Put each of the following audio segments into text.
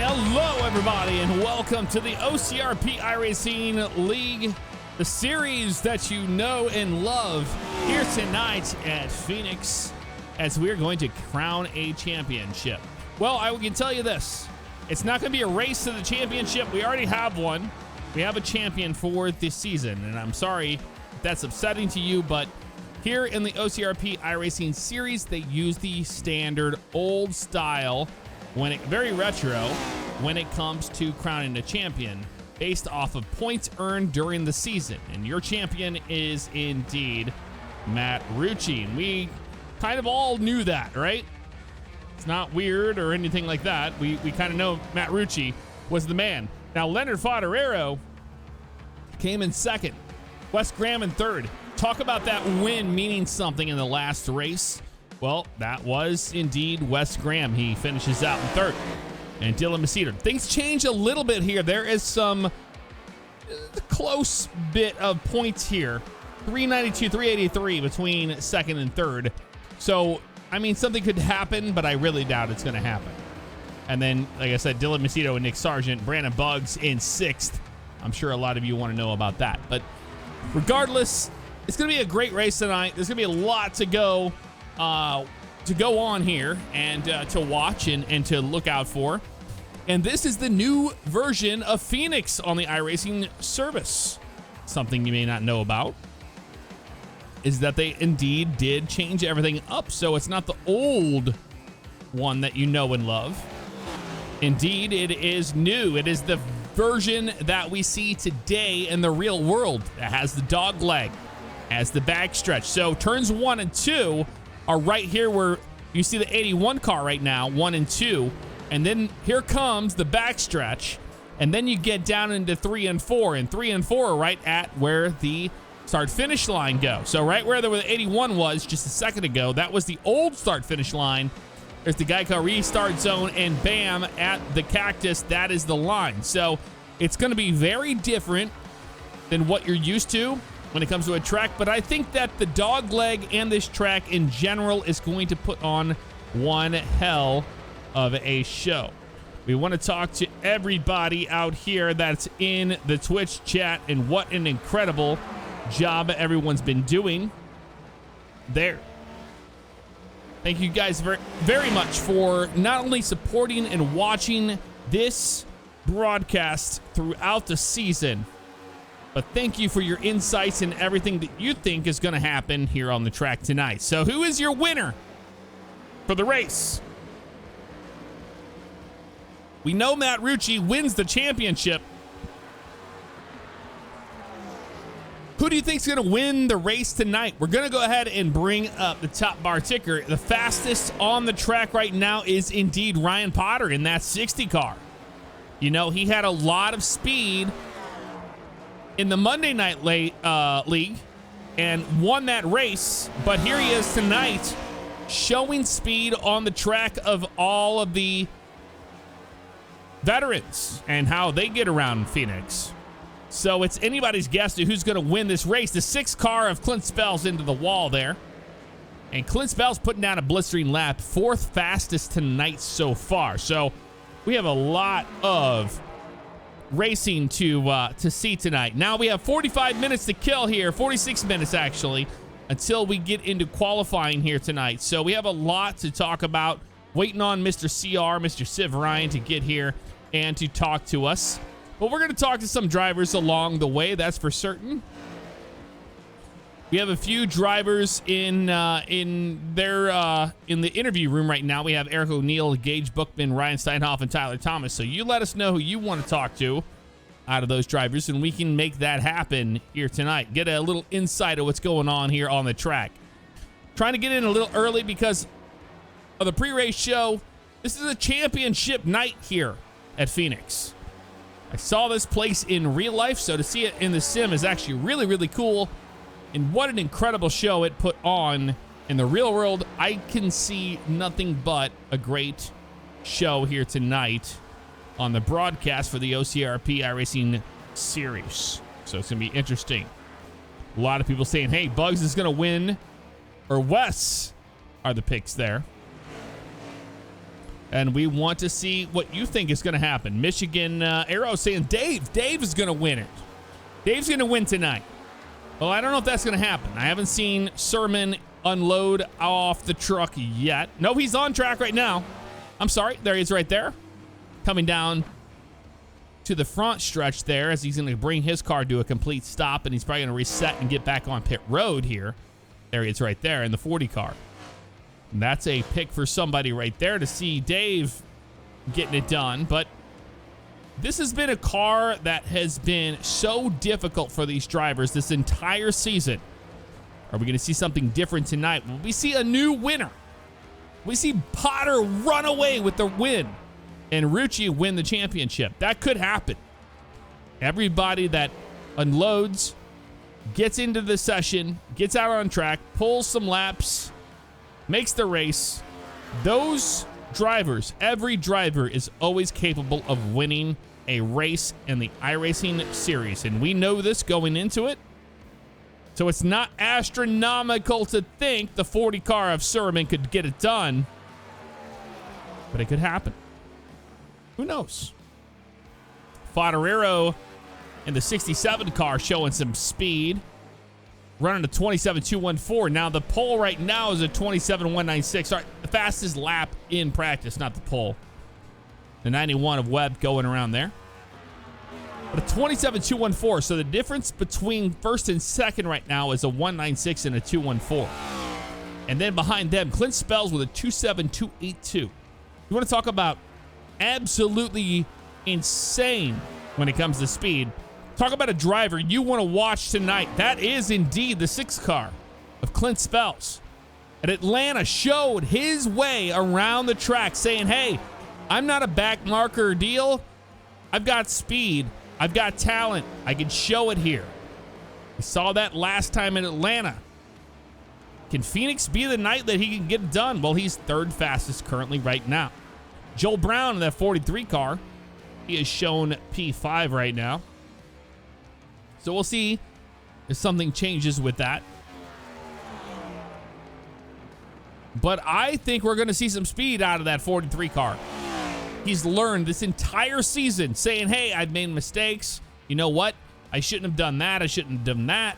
Hello, everybody, and welcome to the OCRP iRacing League, the series that you know and love, here tonight at Phoenix, as we're going to crown a championship. Well, I can tell you this. It's not going to be a race to the championship. We already have one. We have a champion for this season, and I'm sorry if that's upsetting to you, but here in the OCRP iRacing series, they use the standard old style, very retro, when it comes to crowning a champion based off of points earned during the season. And your champion is indeed Matt Rucci. And we kind of all knew that, right? It's not weird or anything like that. We kind of know Matt Rucci was the man. Now, Leonard Fodorero came in second. Wes Graham in third. Talk about that win meaning something in the last race. Well, that was indeed Wes Graham. He finishes out in third. And Dylan Macedo. Things change a little bit here. There is some close bit of points here. 392, 383 between second and third. So, I mean, something could happen, but I really doubt it's going to happen. And then, like I said, Dylan Macedo and Nick Sargent, Brandon Buggs in sixth. I'm sure a lot of you want to know about that. But regardless, it's going to be a great race tonight. There's going to be a lot to go on here and to watch and to look out for. And this is the new version of Phoenix on the iRacing service. Something you may not know about is that they indeed did change everything up. So it's not the old one that you know and love. Indeed, it is new. It is the version that we see today in the real world. It has the dog leg, has the back stretch. So turns 1 and 2 are right here where you see the 81 car right now, 1 and 2. And then here comes the backstretch. And then you get down into 3 and 4. And 3 and 4 are right at where the start-finish line go. So right where the 81 was just a second ago, that was the old start-finish line. There's the Geico restart zone, and bam, at the cactus, that is the line. So it's going to be very different than what you're used to when it comes to a track, but I think that the dog leg and this track in general is going to put on one hell of a show. We want to talk to everybody out here that's in the Twitch chat, and what an incredible job everyone's been doing there. Thank you guys very, very much for not only supporting and watching this broadcast throughout the season, but thank you for your insights and everything that you think is going to happen here on the track tonight. So who is your winner for the race? We know Matt Rucci wins the championship. Who do you think is going to win the race tonight? We're going to go ahead and bring up the top bar ticker. The fastest on the track right now is indeed Ryan Potter in that 60 car. You know, he had a lot of speed in the Monday Night League and won that race, but here he is tonight showing speed on the track of all of the veterans and how they get around Phoenix. So it's anybody's guess to who's going to win this race. The 6th car of Clint Spell's into the wall there. And Clint Spell's putting down a blistering lap, 4th fastest tonight so far. So we have a lot of racing to see tonight. Now we have 45 minutes to kill here, 46 minutes actually, until we get into qualifying here tonight. So we have a lot to talk about. Waiting on Mr. CR, Mr. Civ Ryan to get here and to talk to us. But we're going to talk to some drivers along the way, that's for certain. We have a few drivers in the interview room right now. We have Eric O'Neill, Gage Bookman, Ryan Steinhoff, and Tyler Thomas. So you let us know who you want to talk to out of those drivers, and we can make that happen here tonight. Get a little insight of what's going on here on the track. Trying to get in a little early because of the pre-race show. This is a championship night here at Phoenix. I saw this place in real life, so to see it in the sim is actually really, really cool. And what an incredible show it put on in the real world. I can see nothing but a great show here tonight on the broadcast for the OCRP iRacing series. So it's going to be interesting. A lot of people saying, hey, Bugs is going to win, or Wes are the picks there. And we want to see what you think is going to happen. Michigan Arrow saying Dave is going to win it. Dave's going to win tonight. Well, I don't know if that's going to happen. I haven't seen Sermon unload off the truck yet. No, he's on track right now. I'm sorry. There he is right there. Coming down to the front stretch there as he's going to bring his car to a complete stop, and he's probably going to reset and get back on pit road here. There he is right there in the 40 car. And that's a pick for somebody right there to see Dave getting it done. But this has been a car that has been so difficult for these drivers this entire season. Are we going to see something different tonight? Will we see a new winner? We see Potter run away with the win and Rucci win the championship. That could happen. Everybody that unloads, gets into the session, gets out on track, pulls some laps, makes the race. Those drivers, every driver is always capable of winning a race in the iRacing series. And we know this going into it. So it's not astronomical to think the 40 car of Sermon could get it done. But it could happen. Who knows? Favignano in the 67 car showing some speed. Running a 27.214. Now the pole right now is a 27.196. Sorry, the fastest lap in practice, not the pole. The 91 of Webb going around there. But a 27.214. So the difference between first and second right now is a 196 and a 214. And then behind them, Clint Spells with a 27.282. You want to talk about absolutely insane when it comes to speed. Talk about a driver you want to watch tonight. That is indeed the 6 car of Clint Spells. At Atlanta showed his way around the track saying, hey, I'm not a back marker deal. I've got speed. I've got talent. I can show it here. We saw that last time in Atlanta. Can Phoenix be the night that he can get it done? Well, he's third fastest currently right now. Joel Brown in that 43 car. He is shown P5 right now. So we'll see if something changes with that. But I think we're going to see some speed out of that 43 car. He's learned this entire season saying, hey, I've made mistakes. You know what? I shouldn't have done that. I shouldn't have done that.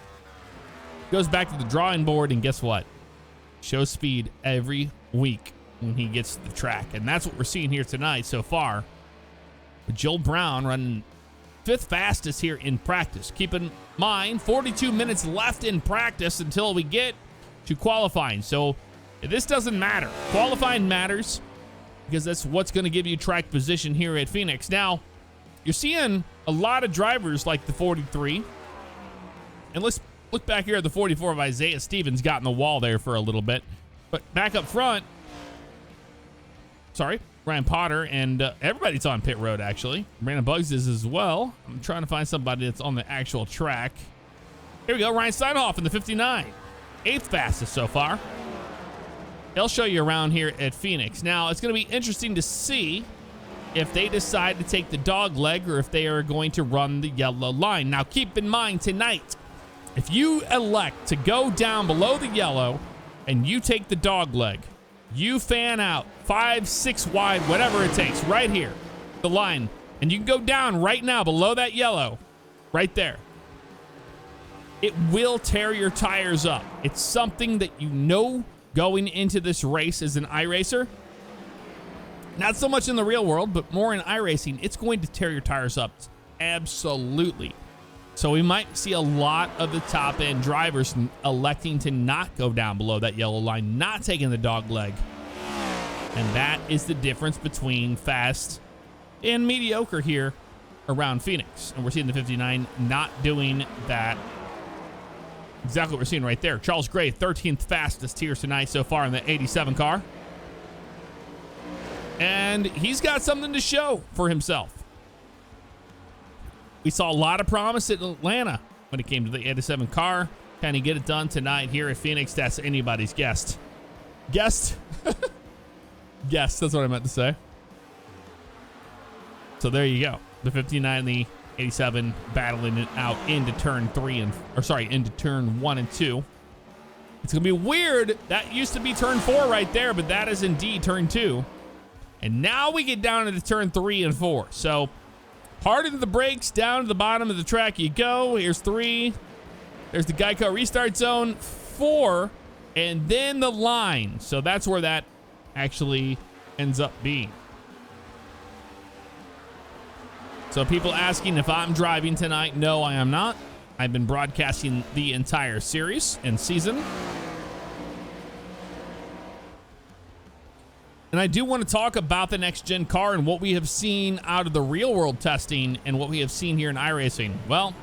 Goes back to the drawing board, and guess what? Shows speed every week when he gets to the track. And that's what we're seeing here tonight so far. With Joel Brown running 5th fastest here in practice. Keep in mind, 42 minutes left in practice until we get to qualifying. So this doesn't matter. Qualifying matters because that's what's going to give you track position here at Phoenix. Now, you're seeing a lot of drivers like the 43. And let's look back here at the 44 of Isaiah Stevens. Got in the wall there for a little bit. But back up front, Ryan Potter, and everybody's on pit road, actually. Brandon Buggs is as well. I'm trying to find somebody that's on the actual track. Here we go. Ryan Steinhoff in the 59. 8th fastest so far. They'll show you around here at Phoenix. Now, it's going to be interesting to see if they decide to take the dog leg or if they are going to run the yellow line. Now, keep in mind tonight, if you elect to go down below the yellow and you take the dog leg, you fan out 5, 6 wide, whatever it takes, right here, the line. And you can go down right now below that yellow, right there. It will tear your tires up. It's something that you know going into this race as an iRacer. Not so much in the real world, but more in iRacing. It's going to tear your tires up. Absolutely. So we might see a lot of the top end drivers electing to not go down below that yellow line, not taking the dog leg. And that is the difference between fast and mediocre here around Phoenix. And we're seeing the 59 not doing that. Exactly what we're seeing right there. Charles Gray, 13th fastest here tonight so far in the 87 car. And he's got something to show for himself. We saw a lot of promise at Atlanta when it came to the 87 car. Can he get it done tonight here at Phoenix? That's anybody's guess. Guess? Yes, that's what I meant to say. So there you go. The 59 and the 87 battling it out into turn 1 and 2. It's going to be weird. That used to be turn 4 right there, but that is indeed turn 2. And now we get down into turn 3 and 4. So hard into the brakes, down to the bottom of the track you go. Here's 3. There's the Geico restart zone. 4, and then the line. So that's where that actually ends up being. So people asking if I'm driving tonight. No, I am not. I've been broadcasting the entire series and season. And I do want to talk about the next gen car and what we have seen out of the real world testing and what we have seen here in iRacing. Well,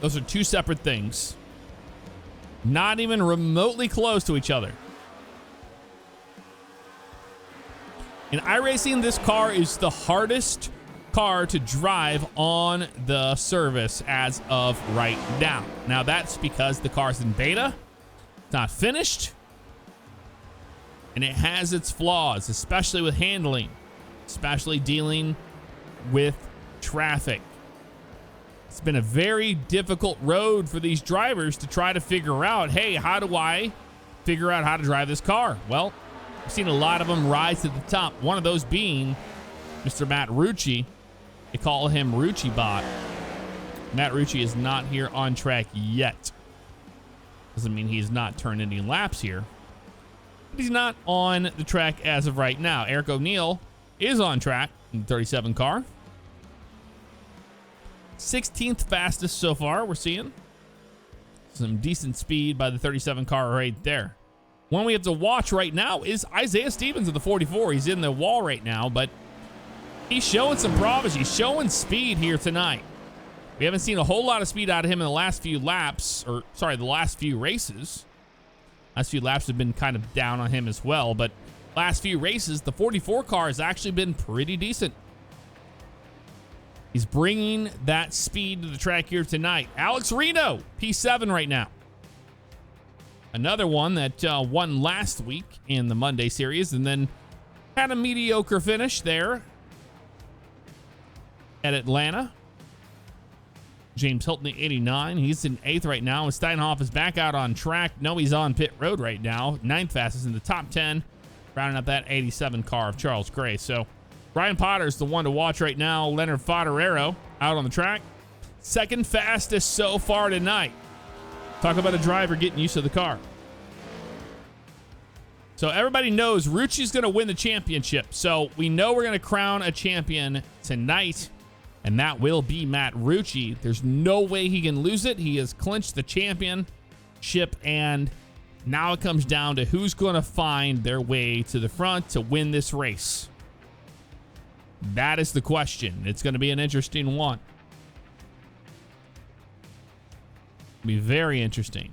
those are two separate things. Not even remotely close to each other. In iRacing, this car is the hardest car to drive on the service as of right now. Now, that's because the car's in beta. It's not finished. And it has its flaws, especially with handling, especially dealing with traffic. It's been a very difficult road for these drivers to try to figure out, hey, how do I figure out how to drive this car? Well, I've seen a lot of them rise to the top. One of those being Mr. Matt Rucci. They call him Rucci Bot. Matt Rucci is not here on track yet. Doesn't mean he's not turned any laps here. But he's not on the track as of right now. Eric O'Neill is on track in the 37 car. 16th fastest so far, we're seeing. Some decent speed by the 37 car right there. One we have to watch right now is Isaiah Stevens of the 44. He's in the wall right now, but he's showing some promise. He's showing speed here tonight. We haven't seen a whole lot of speed out of him in the last few laps, or sorry, the last few races. Last few laps have been kind of down on him as well, but last few races, the 44 car has actually been pretty decent. He's bringing that speed to the track here tonight. Alex Reno, P7 right now. Another one that won last week in the Monday series and then had a mediocre finish there at Atlanta. James Hilton, 89. He's in 8th right now. And Steinhoff is back out on track. No, he's on pit road right now. 9th fastest in the top 10. Rounding up that 87 car of Charles Gray. So Ryan Potter's the one to watch right now. Leonard Fodorero out on the track. 2nd fastest so far tonight. Talk about a driver getting used to the car. So everybody knows Rucci's going to win the championship. So we know we're going to crown a champion tonight, and that will be Matt Rucci. There's no way he can lose it. He has clinched the championship, and now it comes down to who's going to find their way to the front to win this race. That is the question. It's going to be an interesting one. Be very interesting.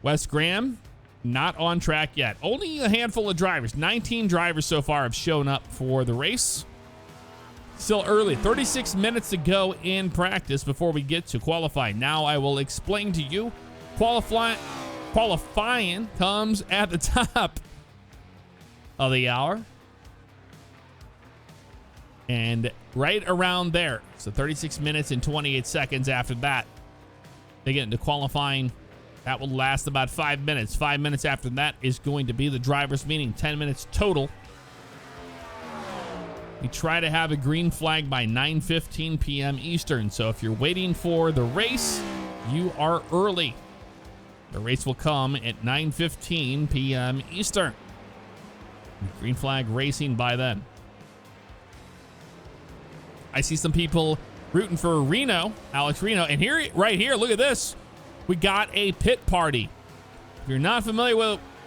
Wes Graham, not on track yet. Only a handful of drivers. 19 drivers so far have shown up for the race. Still early. 36 minutes to go in practice before we get to qualifying. Now I will explain to you. Qualifying comes at the top of the hour. And right around there. So 36 minutes and 28 seconds after that, they get into qualifying. That will last about 5 minutes. 5 minutes after that is going to be the driver's meeting. 10 minutes total. We try to have a green flag by 9:15 p.m. Eastern. So if you're waiting for the race, you are early. The race will come at 9:15 p.m. Eastern. Green flag racing by then. I see some people rooting for Reno, Alex Reno. And here, right here, look at this. We got a pit party. If you're not familiar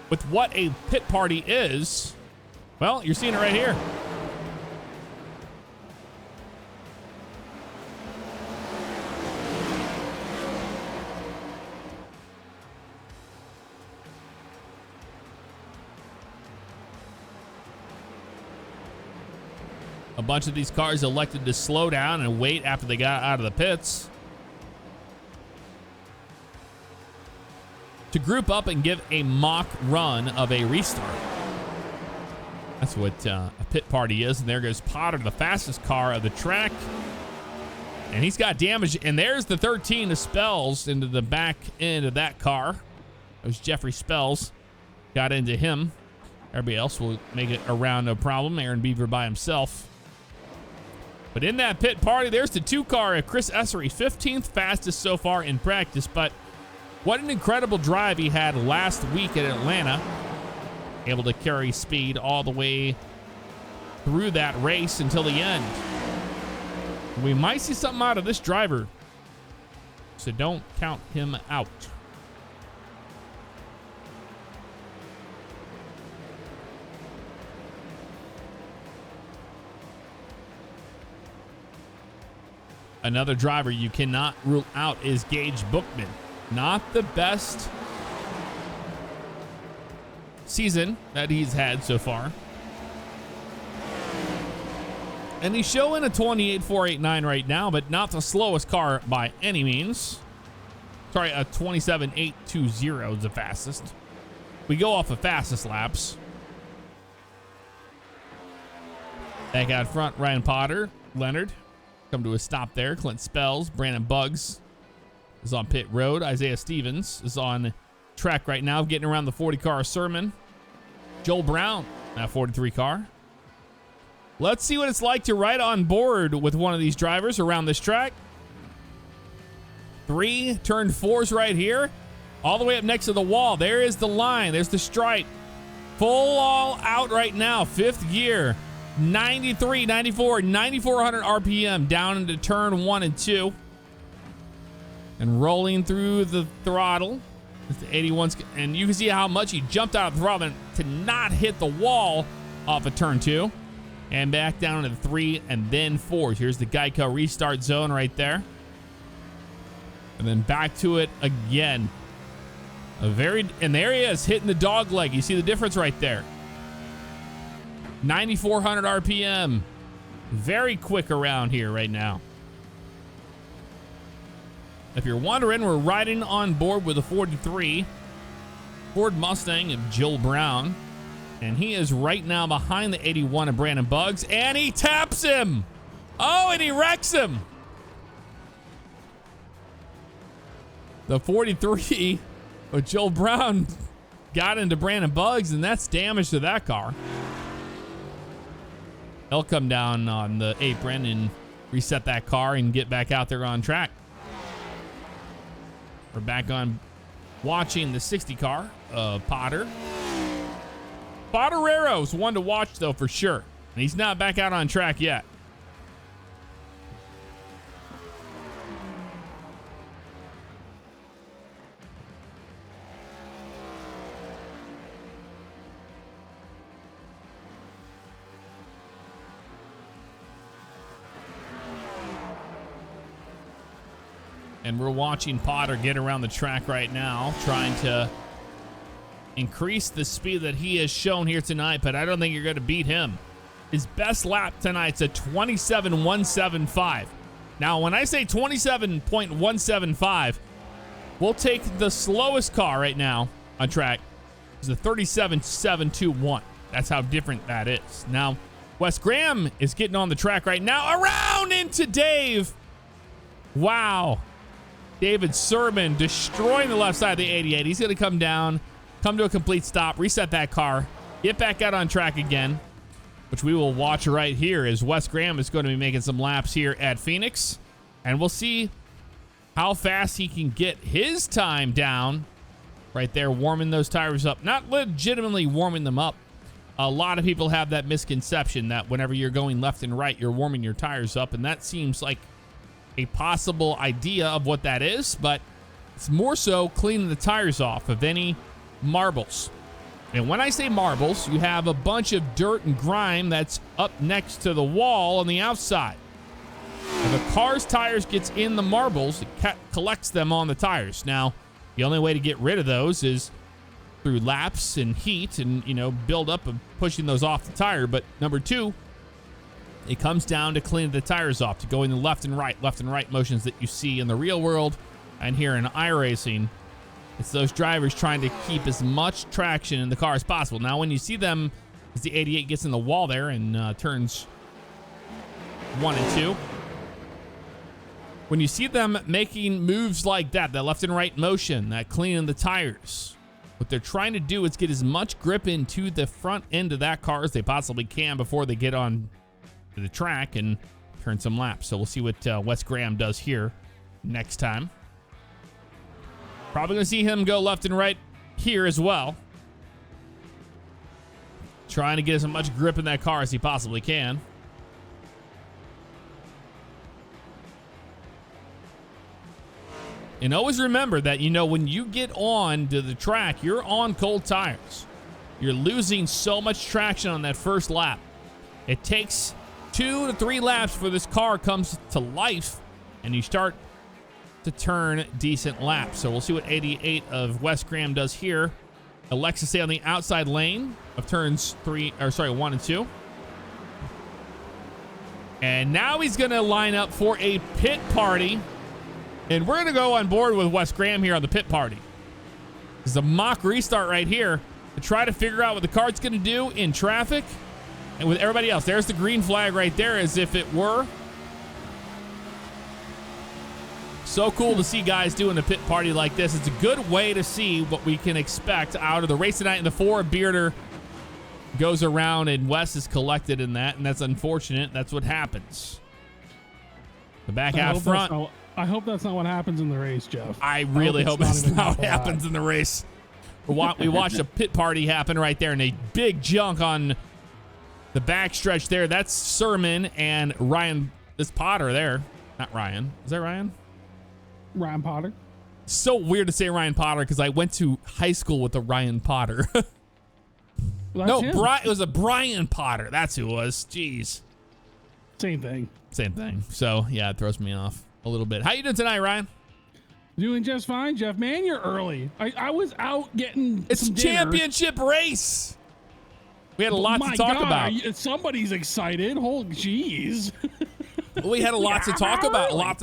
with what a pit party is, well, you're seeing it right here. A bunch of these cars elected to slow down and wait after they got out of the pits to group up and give a mock run of a restart. That's what a pit party is. And there goes Potter, the fastest car of the track. And he's got damage. And there's the 13 of Spells into the back end of that car. It was Jeffrey Spells. Got into him. Everybody else will make it around no problem. Aaron Beaver by himself. But in that pit party, there's the 2-car, Chris Essery, 15th fastest so far in practice. But what an incredible drive he had last week at Atlanta. Able to carry speed all the way through that race until the end. We might see something out of this driver, so don't count him out. Another driver you cannot rule out is Gage Bookman. Not the best season that he's had so far. And he's showing a 28.489 right now, but not the slowest car by any means. Sorry, a 27.820 is the fastest. We go off of fastest laps. Back out front, Ryan Potter, Leonard. Come to a stop there. Clint Spells, Brandon Buggs is on pit road. Isaiah Stevens is on track right now, getting around the 40-car Sermon. Joel Brown, that 43 car. Let's see what it's like to ride on board with one of these drivers around this track. 3 turn 4s right here, all the way up next to the wall. There is the line. There's the stripe. Full all out right now. 5th gear. 93, 94, 9400 RPM down into turn 1 and 2. And rolling through the throttle. It's the 81s, and you can see how much he jumped out of the throttle to not hit the wall off of turn 2. And back down to the 3 and then 4s. Here's the Geico restart zone right there. And then back to it again. And there he is, hitting the dog leg. You see the difference right there. 9,400 RPM. Very quick around here right now. If you're wondering, we're riding on board with a 43 Ford Mustang of Joel Brown. And he is right now behind the 81 of Brandon Buggs. And he taps him. Oh, and he wrecks him. The 43 of Joel Brown got into Brandon Buggs, and that's damage to that car. He'll come down on the apron and reset that car and get back out there on track. We're back on watching the 60 car of Potter. Potterero's one to watch, though, for sure. And he's not back out on track yet. And we're watching Potter get around the track right now, trying to increase the speed that he has shown here tonight, but I don't think you're going to beat him. His best lap tonight's a 27.175. Now, when I say 27.175, we'll take the slowest car right now on track. It's a 37.721. That's how different that is. Now, Wes Graham is getting on the track right now. Around into Dave. Wow. David Sermon destroying the left side of the 88. He's going to come down, come to a complete stop, reset that car, get back out on track again, which we will watch right here as Wes Graham is going to be making some laps here at Phoenix. And we'll see how fast he can get his time down right there, warming those tires up. Not legitimately warming them up. A lot of people have that misconception that whenever you're going left and right, you're warming your tires up, and that seems like a possible idea of what that is, but it's more so cleaning the tires off of any marbles. And when I say marbles, you have a bunch of dirt and grime that's up next to the wall on the outside. If a car's tires gets in the marbles, it collects them on the tires. Now, the only way to get rid of those is through laps and heat and, build up of pushing those off the tire. But number 2, it comes down to cleaning the tires off, to going the left and right motions that you see in the real world and here in iRacing. It's those drivers trying to keep as much traction in the car as possible. Now, when you see them, as the 88 gets in the wall there and turns 1 and 2, when you see them making moves like that left and right motion, that cleaning the tires, What they're trying to do is get as much grip into the front end of that car as they possibly can before they get on to the track and turn some laps. So we'll see what Wes Graham does here next time. Probably going to see him go left and right here as well. Trying to get as much grip in that car as he possibly can. And always remember that, you know, when you get on to the track, you're on cold tires. You're losing so much traction on that first lap. It takes 2 to 3 laps for this car comes to life and you start to turn decent laps. So we'll see what 88 of Wes Graham does here. Elects to stay on the outside lane of turns 1 and 2. And now he's going to line up for a pit party. And we're going to go on board with Wes Graham here on the pit party. This is a mock restart right here to try to figure out what the car's going to do in traffic and with everybody else. There's the green flag right there as if it were. So cool to see guys doing a pit party like this. It's a good way to see what we can expect out of the race tonight. And the 4 Bearder goes around and Wes is collected in that, and that's unfortunate. That's what happens. The back half front. I hope that's not what happens in the race, Jeff. I really hope that's not what happens in the race. We watched a pit party happen right there, and a big junk on the backstretch there. That's Sermon and Ryan. This Potter there. Not Ryan. Is that Ryan? Ryan Potter. So weird to say Ryan Potter because I went to high school with a Ryan Potter. No, it was a Brian Potter. That's who it was. Jeez. Same thing. Same thing. So, yeah, it throws me off a little bit. How you doing tonight, Ryan? Doing just fine, Jeff. Man, you're early. I was out getting It's a championship race. We had a lot to talk about. Somebody's excited. Oh, jeez. We had a lot to talk about, a lot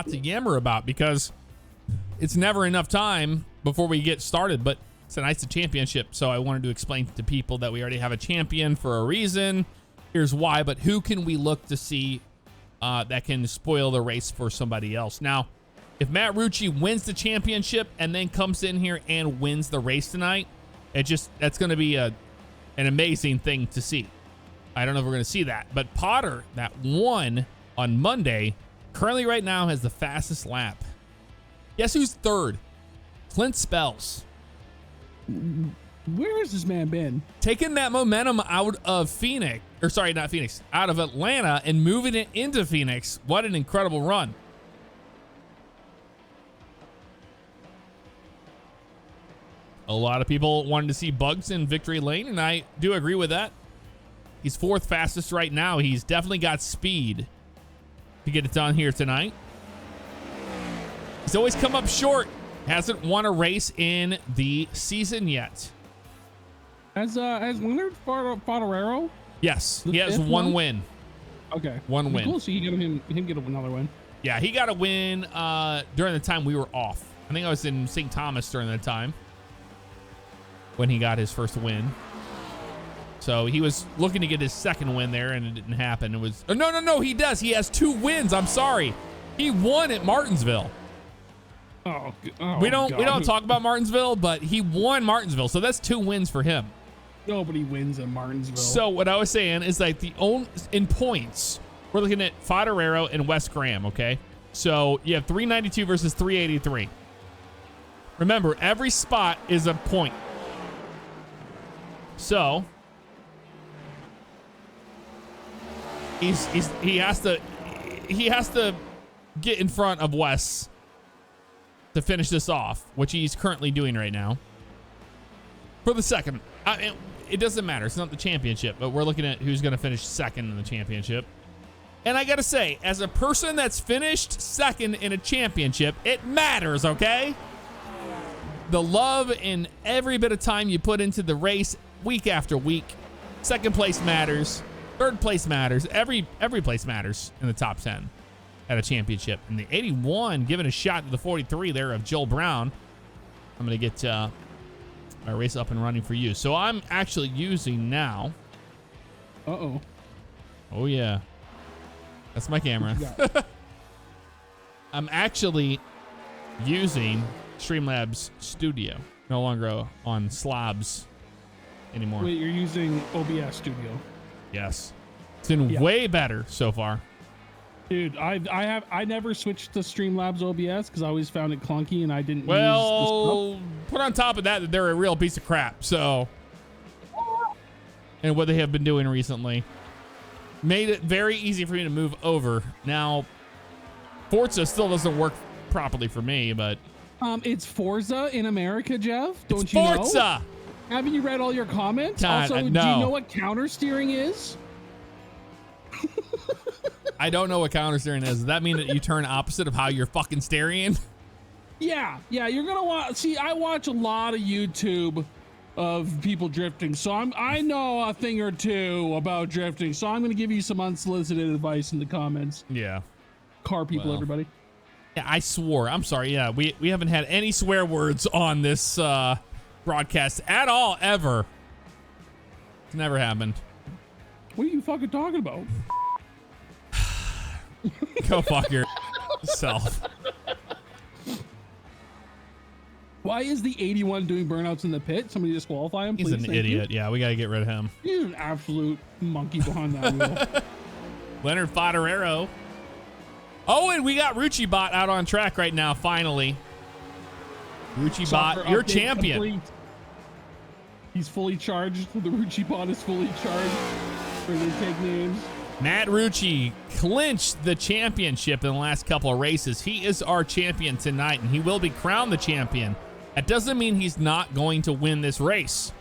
to yammer about because it's never enough time before we get started. But tonight's a championship, so I wanted to explain to people that we already have a champion for a reason. Here's why, but who can we look to see that can spoil the race for somebody else? Now, if Matt Rucci wins the championship and then comes in here and wins the race tonight, that's going to be an amazing thing to see. I don't know if we're going to see that, but Potter, that won on Monday, currently right now has the fastest lap. Guess who's third? Clint Spells. Where has this man been? Taking that momentum out of out of Atlanta and moving it into Phoenix. What an incredible run. A lot of people wanted to see Bugs in victory lane, and I do agree with that. He's 4th fastest right now. He's definitely got speed to get it done here tonight. He's always come up short. Hasn't won a race in the season yet. Has Leonard Fodorero? Yes, he has one win. Okay. One win. Cool. So him get another win. Yeah, he got a win during the time we were off. I think I was in St. Thomas during that time when he got his first win. So he was looking to get his second win there, and it didn't happen. It was no. He does. He has 2 wins. I'm sorry. He won at Martinsville. We don't talk about Martinsville, but he won Martinsville, so that's 2 wins for him. Nobody wins at Martinsville. So what I was saying is like in points, we're looking at Fodorero and Wes Graham. Okay, so you have 392 versus 383. Remember, every spot is a point. So he has to get in front of Wes to finish this off, which he's currently doing right now. For the second, it doesn't matter. It's not the championship, but we're looking at who's going to finish second in the championship. And I got to say, as a person that's finished second in a championship, it matters, okay? The love and every bit of time you put into the race week after week. Second place matters. Third place matters. Every place matters in the top 10 at a championship. And the 81 giving a shot to the 43 there of Joel Brown. I'm going to get my race up and running for you. So I'm actually using now. Uh-oh. Oh, yeah. That's my camera. I'm actually using Streamlabs Studio. No longer on slabs anymore. Wait, you're using OBS Studio. Yes. It's been way better so far. Dude, I never switched to Streamlabs OBS because I always found it clunky and I didn't use Well, put on top of that they're a real piece of crap. So, and what they have been doing recently made it very easy for me to move over. Now, Forza still doesn't work properly for me, but it's Forza in America, Jeff. Don't it's you Forza. know? Haven't you read all your comments? God, also, no. do you know what counter steering is? I don't know what counter steering is. Does that mean that you turn opposite of how you're fucking steering? Yeah, you're gonna watch. See, I watch a lot of YouTube of people drifting, so I know a thing or two about drifting. So I'm gonna give you some unsolicited advice in the comments. Yeah. Car people, everybody. Yeah, I swore. I'm sorry. Yeah, we haven't had any swear words on this broadcast at all, ever. It's never happened. What are you fucking talking about? Go fuck yourself. Why is the 81 doing burnouts in the pit? Somebody disqualify him, please. He's an idiot. Yeah, we got to get rid of him. He's an absolute monkey behind that wheel. Leonard Fodorero. Oh, and we got Rucci Bot out on track right now, finally. Rucci Bot, your champion. Complete. He's fully charged. The Rucci Bot is fully charged. We're going to take names. Matt Rucci clinched the championship in the last couple of races. He is our champion tonight, and he will be crowned the champion. That doesn't mean he's not going to win this race.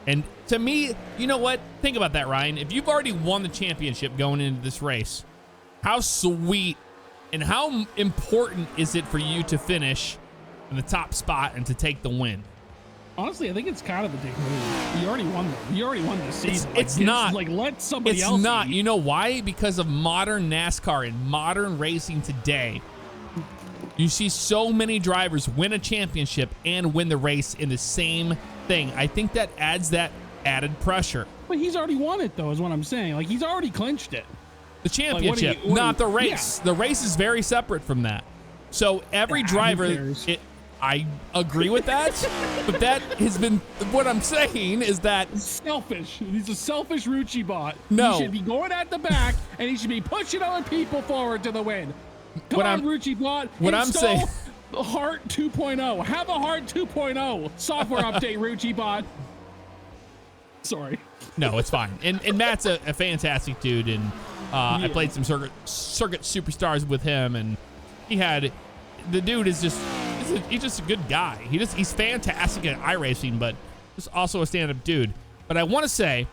And to me, you know what? Think about that, Ryan. If you've already won the championship going into this race, how sweet and how important is it for you to finish in the top spot and to take the win? Honestly, I think it's kind of a dick move. You already won this season. It's not. Like, let somebody else. It's not. Eat. You know why? Because of modern NASCAR and modern racing today. You see so many drivers win a championship and win the race in the same thing. I think that adds that added pressure. But he's already won it, though, is what I'm saying. Like, he's already clinched it. The championship, not the race. Yeah. The race is very separate from that. So every driver... I agree with that, but that has been what I'm saying is that selfish. He's a selfish Rucci Bot. No, he should be going at the back and he should be pushing other people forward to the win. Come on, Rucci Bot. What I'm saying, Heart 2.0. Have a Heart 2.0 software update, Rucci Bot. Sorry. No, it's fine. And Matt's a fantastic dude, and I played some circuit superstars with him, and the dude is just. He's just a good guy. He's fantastic at iRacing, but just also a stand-up dude. But I want to say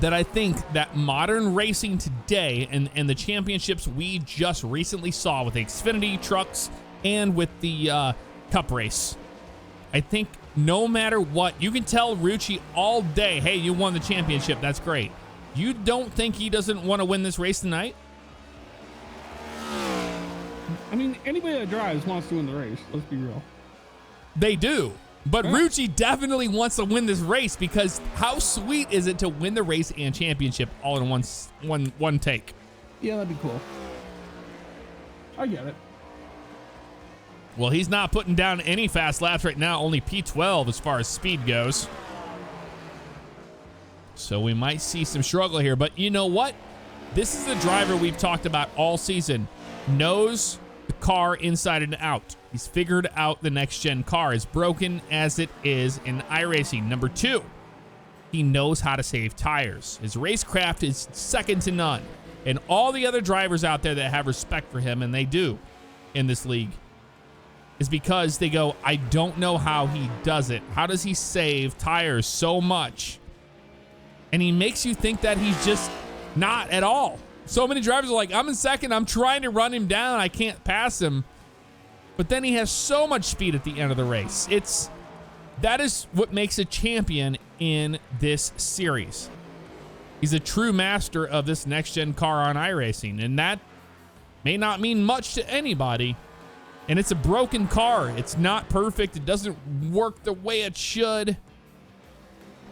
that I think that modern racing today and the championships we just recently saw with the Xfinity trucks and with the Cup race, I think no matter what, you can tell Rucci all day, hey, you won the championship. That's great. You don't think he doesn't want to win this race tonight? I mean, anybody that drives wants to win the race. Let's be real. They do. But Rucci definitely wants to win this race because how sweet is it to win the race and championship all in one take? Yeah, that'd be cool. I get it. Well, he's not putting down any fast laps right now, only P12 as far as speed goes. So we might see some struggle here. But you know what? This is the driver we've talked about all season. Knows the car inside and out. He's figured out the next-gen car, as broken as it is in iRacing. Number 2, he knows how to save tires. His racecraft is second to none. And all the other drivers out there that have respect for him, and they do in this league, is because they go, I don't know how he does it. How does he save tires so much? And he makes you think that he's just not at all. So many drivers are like, I'm in second. I'm trying to run him down. I can't pass him. But then he has so much speed at the end of the race. That is what makes a champion in this series. He's a true master of this next-gen car on iRacing. And that may not mean much to anybody. And it's a broken car. It's not perfect. It doesn't work the way it should.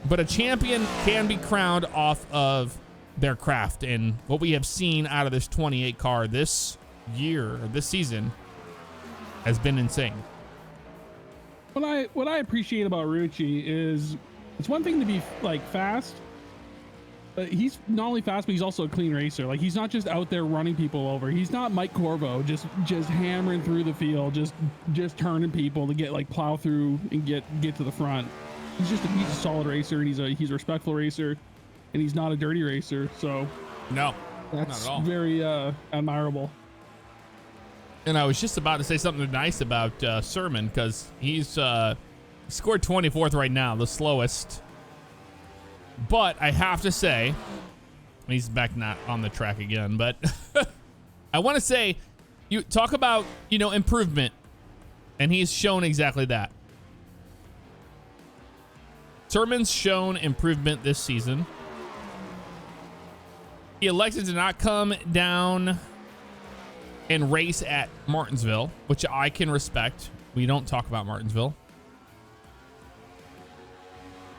But a champion can be crowned off of their craft, and what we have seen out of this 28 car this year or this season has been insane. What I appreciate about Rucci is it's one thing to be like fast, but he's not only fast, but he's also a clean racer. Like he's not just out there running people over. He's not Mike Corvo, just hammering through the field, just turning people to get like plow through and get to the front. He's a solid racer, and he's a respectful racer, and he's not a dirty racer. So no, that's not at all. very admirable. And I was just about to say something nice about Sermon, because he's scored 24th right now, the slowest. But I have to say, he's back not on the track again, but I want to say, you talk about, improvement, and he's shown exactly that. Sermon's shown improvement this season. He elected to not come down and race at Martinsville, which I can respect. We don't talk about Martinsville.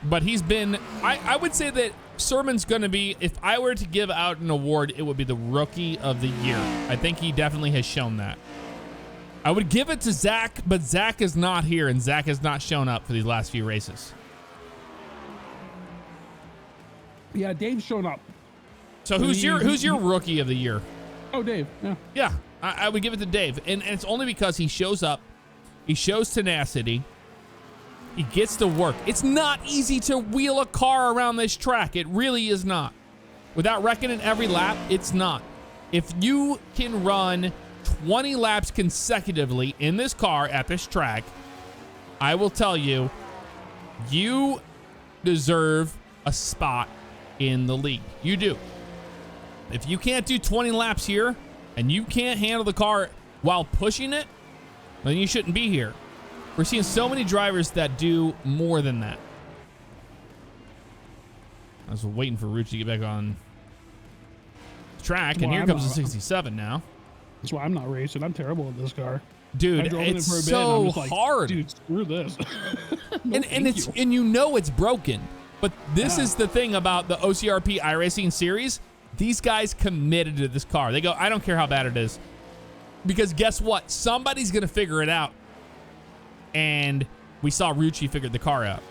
But he's been, I would say that Sermon's going to be, if I were to give out an award, it would be the Rookie of the Year. I think he definitely has shown that. I would give it to Zach, but Zach is not here, and Zach has not shown up for these last few races. Yeah, Dave's shown up. So who's your Rookie of the Year? Oh, Dave. Yeah. Yeah, I would give it to Dave. And it's only because he shows up. He shows tenacity. He gets to work. It's not easy to wheel a car around this track. It really is not. Without reckoning every lap, it's not. If you can run 20 laps consecutively in this car at this track, I will tell you, you deserve a spot in the league. You do. If you can't do 20 laps here and you can't handle the car while pushing it, then you shouldn't be here. We're seeing so many drivers that do more than that. I was waiting for Rucci to get back on track, and here comes the 67 now. That's why I'm not racing. I'm terrible at this car. Dude, it's so hard. Dude, screw this. And you know it's broken. But this is the thing about the OCRP iRacing series. These guys committed to this car. They go, I don't care how bad it is. Because guess what? Somebody's going to figure it out. And we saw Rucci figure the car out.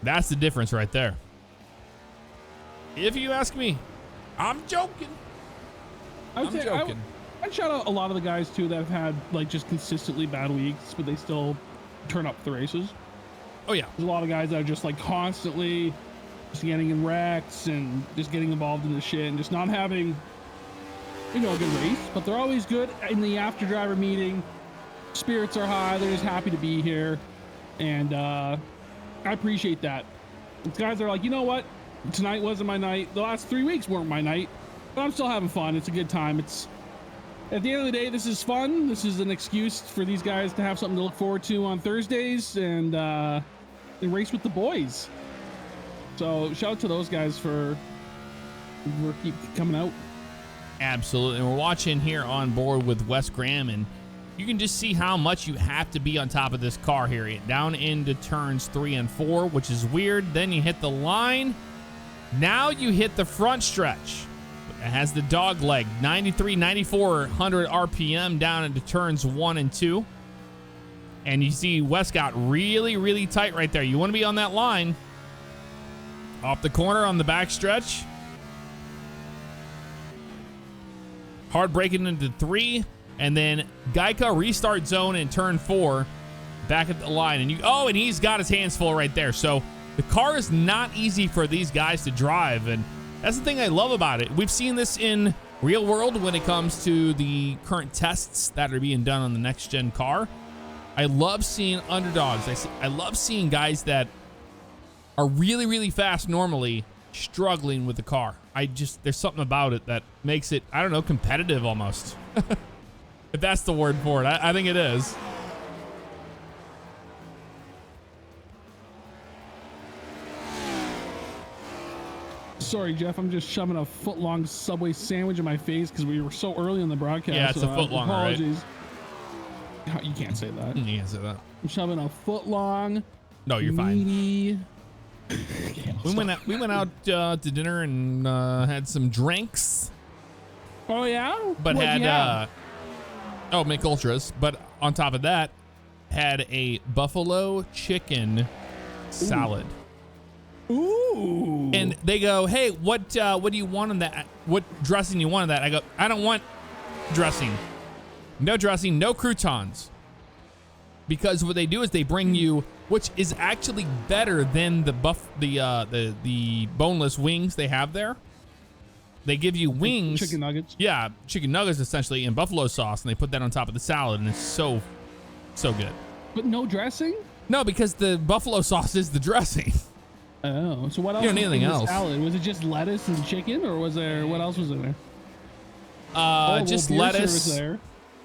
That's the difference right there. If you ask me, I'm joking. I'm joking. I'd shout out a lot of the guys too that have had like just consistently bad weeks, but they still turn up the races. Oh yeah. There's a lot of guys that are just like constantly just getting in wrecks and just getting involved in the shit and just not having, a good race, but they're always good in the after driver meeting. Spirits are high. They're just happy to be here. And I appreciate that. These guys are like, you know what? Tonight wasn't my night. The last 3 weeks weren't my night, but I'm still having fun. It's a good time. It's at the end of the day, this is fun. This is an excuse for these guys to have something to look forward to on Thursdays and race with the boys. So shout out to those guys for keep coming out. Absolutely. And we're watching here on board with Wes Graham, and you can just see how much you have to be on top of this car here. Down into turns 3 and 4, which is weird. Then you hit the line. Now you hit the front stretch. It has the dog leg, 93, 9400 RPM down into turns 1 and 2. And you see Wes got really, really tight right there. You want to be on that line. Off the corner on the back stretch. Hard braking into 3. And then Geica restart zone in turn 4. Back at the line. And he's got his hands full right there. So the car is not easy for these guys to drive. And that's the thing I love about it. We've seen this in real world when it comes to the current tests that are being done on the next gen car. I love seeing underdogs. I love seeing guys that are really, really fast normally struggling with the car. There's something about it that makes it, I don't know, competitive almost. If that's the word for it. I think it is. Sorry, Jeff. I'm just shoving a foot-long Subway sandwich in my face because we were so early on the broadcast. Yeah, it's a foot-long, apologies. Right? You can't say that. You can't say that. I'm shoving a foot-long. No, you're meaty... fine. We went out to dinner and had some drinks. Oh yeah. But Mick Ultras. But on top of that, had a buffalo chicken salad. Ooh. And they go, hey, what do you want on that? What dressing you want on that? I go, I don't want dressing. No dressing, no croutons. Because what they do is they bring you, which is actually better than the boneless wings they have there. They give you wings. Chicken nuggets. Yeah, chicken nuggets essentially in buffalo sauce, and they put that on top of the salad, and it's so good. But no dressing? No, because the buffalo sauce is the dressing. Oh, so what else? You don't need anything else. Salad? Was it just lettuce and chicken, or was there what else was in there? Just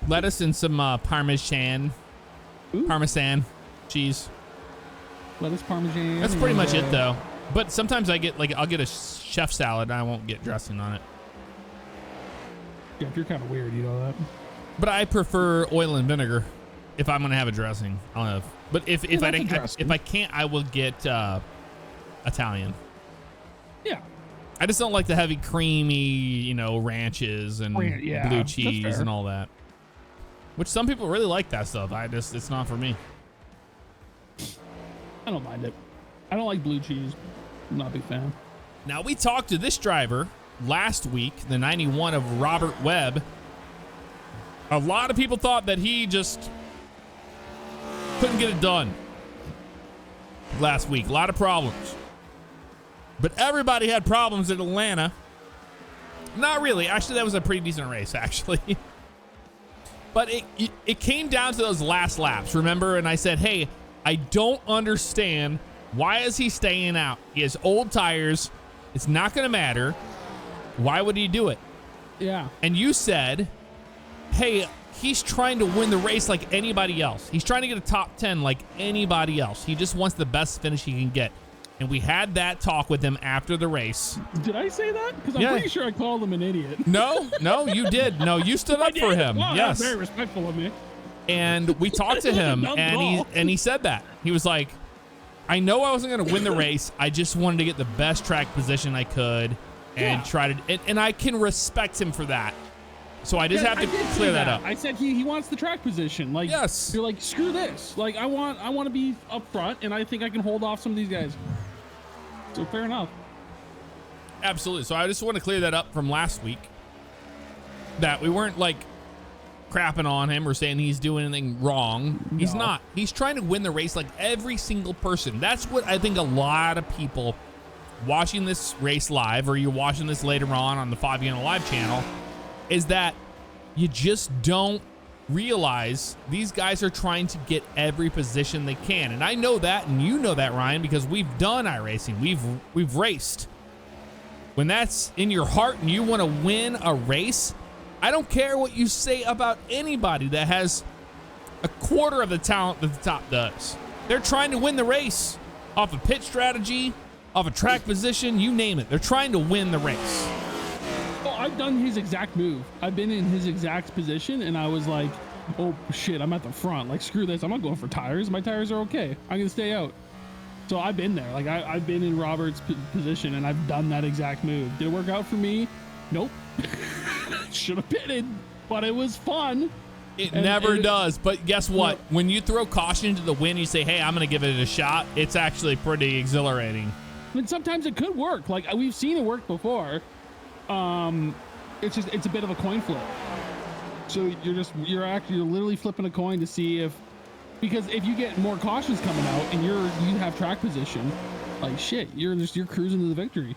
lettuce and some parmesan cheese. Lettuce, parmesan. That's pretty much it, though. But sometimes I'll get a chef salad, and I won't get dressing on it. Yeah, if you're kind of weird, you know that. But I prefer oil and vinegar if I'm gonna have a dressing. I'll have. But if I can't, I will get Italian. Yeah. I just don't like the heavy, creamy, ranches and blue cheese and all that. Which some people really like that stuff. It's not for me. I don't mind it. I don't like blue cheese. I'm not a big fan. Now, we talked to this driver last week, the 91 of Robert Webb. A lot of people thought that he just couldn't get it done last week. A lot of problems. But everybody had problems at Atlanta. Not really. Actually, that was a pretty decent race, actually. But it came down to those last laps, remember? And I said, hey, I don't understand. Why is he staying out? He has old tires. It's not going to matter. Why would he do it? Yeah. And you said, hey, he's trying to win the race like anybody else. He's trying to get a top 10 like anybody else. He just wants the best finish he can get. And we had that talk with him after the race. Did I say that? Because I'm pretty sure I called him an idiot. No, you did. No, you stood up for him. Well, yes. That's very respectful of me. And we talked to him, and he said that. He was like, I know I wasn't going to win the race. I just wanted to get the best track position I could and try to. And I can respect him for that. So I just have to clear that up. I said he wants the track position. Like, yes. You're like, screw this. Like, I want to be up front, and I think I can hold off some of these guys. So fair enough. Absolutely. So I just want to clear that up from last week. That we weren't like crapping on him or saying he's doing anything wrong. No. He's not. He's trying to win the race like every single person. That's what I think a lot of people watching this race live, or you're watching this later on the Favignano Live channel, is that you just don't realize these guys are trying to get every position they can. And I know that, and you know that, Ryan, because we've done iRacing. We've raced. When that's in your heart and you want to win a race, I don't care what you say about anybody that has a quarter of the talent that the top does. They're trying to win the race off a pit strategy, off a track position, you name it. They're trying to win the race. I've done his exact move. I've been in his exact position, and I was like, oh shit, I'm at the front. Like, screw this. I'm not going for tires. My tires are okay. I'm gonna stay out. So I've been there. Like, I've been in Robert's position, and I've done that exact move. Did it work out for me? Nope. Should have pitted, but it was fun. It never does. But guess what? When you throw caution into the wind, you say, hey, I'm gonna give it a shot. It's actually pretty exhilarating. And sometimes it could work. Like, we've seen it work before. It's a bit of a coin flip. So you're literally flipping a coin to see because if you get more cautions coming out and you have track position, like shit, you're cruising to the victory.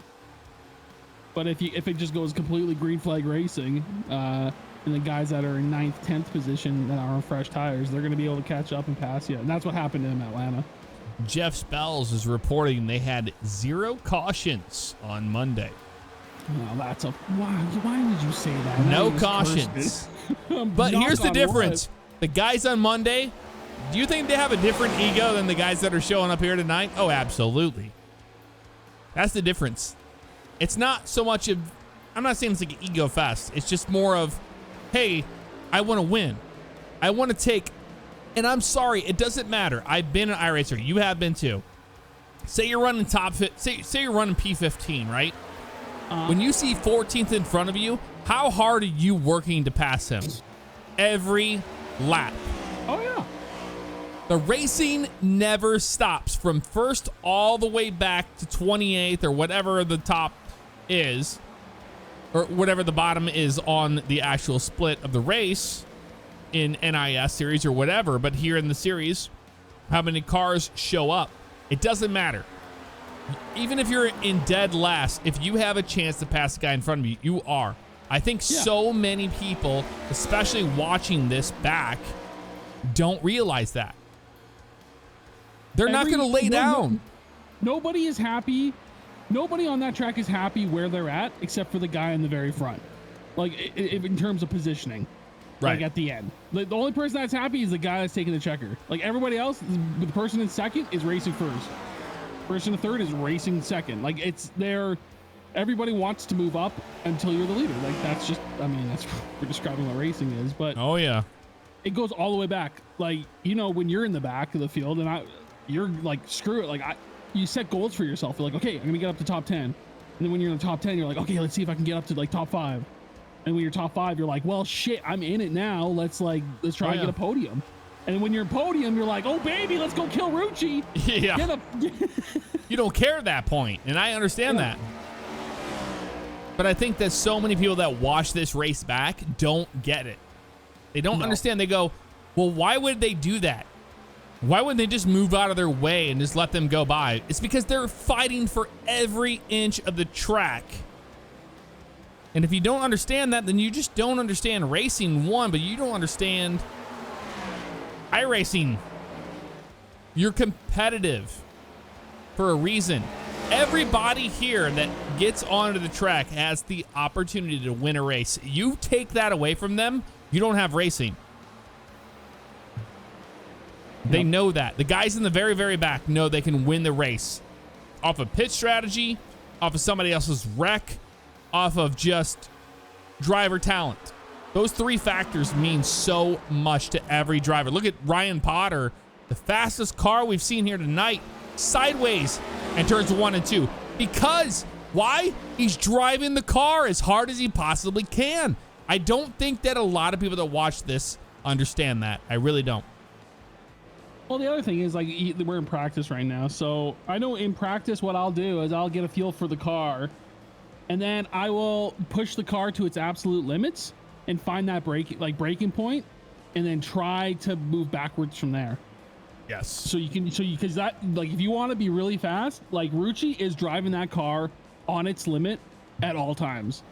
But if it just goes completely green flag racing, and the guys that are in 9th, 10th position that are on fresh tires, they're going to be able to catch up and pass you. And that's what happened in Atlanta. Jeff Spells is reporting they had 0 cautions on Monday. Well, that's why did you say that? No cautions. But here's the difference. The guys on Monday, do you think they have a different ego than the guys that are showing up here tonight? Oh, absolutely. That's the difference. It's not so much of, I'm not saying it's like an ego fest. It's just more of, hey, I want to win. I want to take, and I'm sorry, it doesn't matter. I've been an iRacer. You have been too. Say you're running say you're running P15, right? When you see 14th in front of you, how hard are you working to pass him? Every lap. Oh, yeah. The racing never stops from first all the way back to 28th or whatever the top is, or whatever the bottom is on the actual split of the race in NIS series or whatever. But here in the series, how many cars show up, it doesn't matter. Even if you're in dead last, if you have a chance to pass the guy in front of you, you are. I think so many people, especially watching this back, don't realize that. They're not going to lay down. Nobody is happy. Nobody on that track is happy where they're at, except for the guy in the very front. Like, in terms of positioning. Right. Like, at the end. The only person that's happy is the guy that's taking the checker. Like, everybody else, the person in second is racing first. Person in third is racing second. Like, it's there. Everybody wants to move up until you're the leader. Like, that's just, I mean, that's we're describing what racing is. But oh, yeah. It goes all the way back. Like, you know, when you're in the back of the field and you're like, screw it. Like, you set goals for yourself. You're like, okay, I'm going to get up to top 10. And then when you're in the top 10, you're like, okay, let's see if I can get up to like top 5. And when you're top 5, you're like, well, shit, I'm in it now. Let's try and get a podium. And when you're in podium, you're like, oh, baby, let's go kill Rucci. Yeah. You don't care at that point. And I understand that. But I think that so many people that watch this race back don't get it. They don't understand. They go, well, why would they do that? Why wouldn't they just move out of their way and just let them go by? It's because they're fighting for every inch of the track. And if you don't understand that, then you just don't understand racing, one, but you don't understand iRacing. You're competitive for a reason. Everybody here that gets onto the track has the opportunity to win a race. You take that away from them, you don't have racing. They know that. The guys in the very, very back know they can win the race off of pit strategy, off of somebody else's wreck, off of just driver talent. Those three factors mean so much to every driver. Look at Ryan Potter, the fastest car we've seen here tonight, sideways and turns 1 and 2. Because, why? He's driving the car as hard as he possibly can. I don't think that a lot of people that watch this understand that. I really don't. Well, the other thing is, like, we're in practice right now. So I know in practice what I'll do is I'll get a feel for the car, and then I will push the car to its absolute limits and find that breaking point, and then try to move backwards from there. Yes. So because that, like, if you want to be really fast, like, Rucci is driving that car on its limit at all times.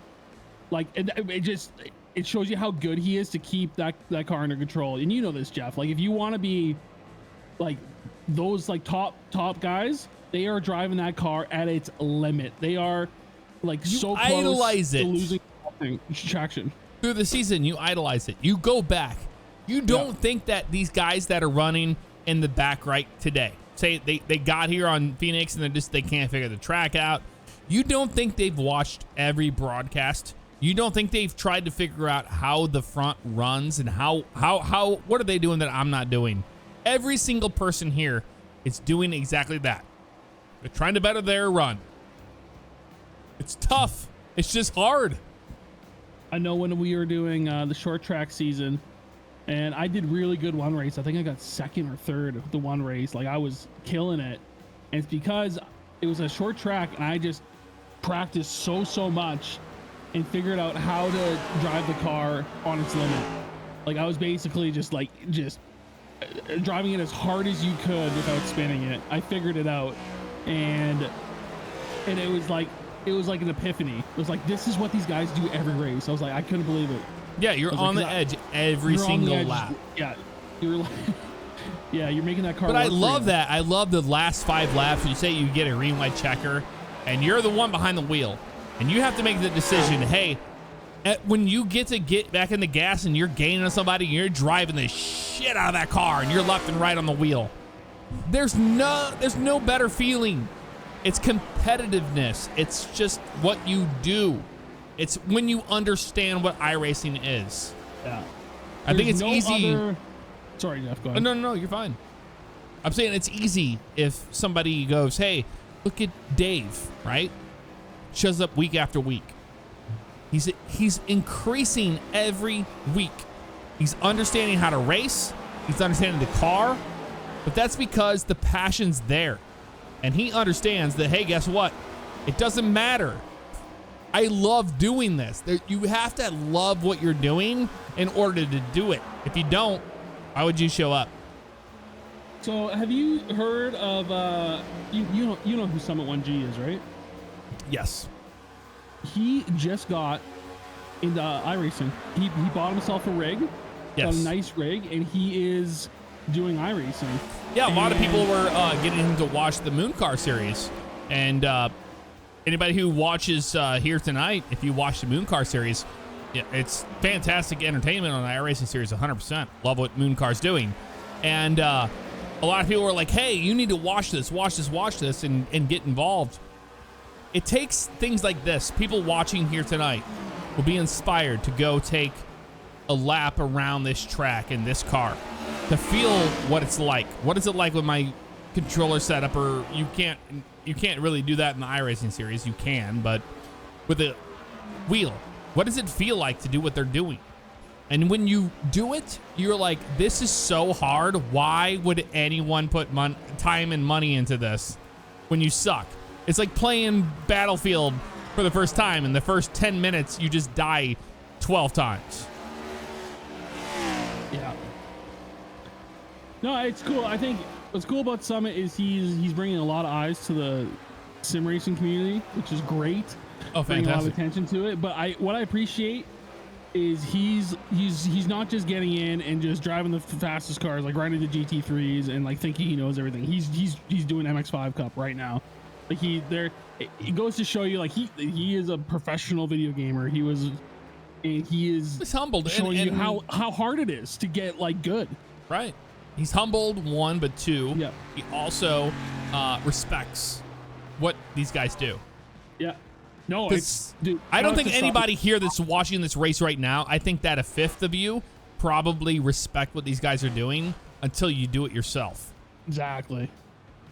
Like, it shows you how good he is to keep that car under control. And you know this, Jeff. Like, if you want to be like those like top guys, they are driving that car at its limit. They are like so close idolize to it. losing traction. Through the season, you idolize it. You go back. You don't think that these guys that are running in the back right today, say they got here on Phoenix and they can't figure the track out. You don't think they've watched every broadcast. You don't think they've tried to figure out how the front runs and how what are they doing that I'm not doing? Every single person here is doing exactly that. They're trying to better their run. It's tough. It's just hard. I know when we were doing the short track season, and I did really good one race. I think I got second or third of the one race. Like, I was killing it. And it's because it was a short track, and I just practiced so much and figured out how to drive the car on its limit. Like, I was basically just driving it as hard as you could without spinning it. I figured it out, and it was like an epiphany. It was like, this is what these guys do every race. I was like, I couldn't believe it. Yeah, you're on the edge every single lap. Yeah, you're like, yeah, you're making that car. But I love that. I love the last 5 laps. You say you get a green light checker, and you're the one behind the wheel, and you have to make the decision. Hey, when you get back in the gas and you're gaining on somebody, and you're driving the shit out of that car, and you're left and right on the wheel. There's no better feeling. It's competitiveness. It's just what you do. It's when you understand what iRacing is. Yeah. I think it's easy. Sorry, Jeff, go ahead. No, you're fine. I'm saying it's easy if somebody goes, hey, look at Dave, right? Shows up week after week. He's increasing every week. He's understanding how to race. He's understanding the car, but that's because the passion's there. And he understands that, hey, guess what? It doesn't matter. I love doing this. You have to love what you're doing in order to do it. If you don't, why would you show up? So have you heard of, you know who Summit 1G is, right? Yes. He just got into iRacing. He bought himself a rig, yes, a nice rig, and he is doing iRacing. Yeah, a lot of people were getting him to watch the Moon Car series. And anybody who watches here tonight, if you watch the Moon Car series, yeah, it's fantastic entertainment on the iRacing series, 100%. Love what Moon Car's doing. And a lot of people were like, hey, you need to watch this, and get involved. It takes things like this. People watching here tonight will be inspired to go take a lap around this track in this car to feel what it's like. What is it like with my controller setup? Or you can't really do that in the iRacing series. You can, but with a wheel, what does it feel like to do what they're doing? And when you do it, you're like, this is so hard. Why would anyone put time and money into this when you suck? It's like playing Battlefield for the first time. In the first 10 minutes, you just die 12 times. Yeah. No, it's cool. I think what's cool about Summit is he's bringing a lot of eyes to the sim racing community, which is great. Oh, fantastic. Bringing a lot of attention to it. But what I appreciate is he's not just getting in and just driving the fastest cars, like riding the GT3s and like thinking he knows everything. He's doing MX5 Cup right now. Like it goes to show you, like he is a professional video gamer. He's humbled, showing and you how hard it is to get like good. Right. He's humbled, one, but two, yeah, he also respects what these guys do. Yeah. No, dude, I don't think anybody here that's watching this race right now, I think that a fifth of you probably respect what these guys are doing until you do it yourself. Exactly.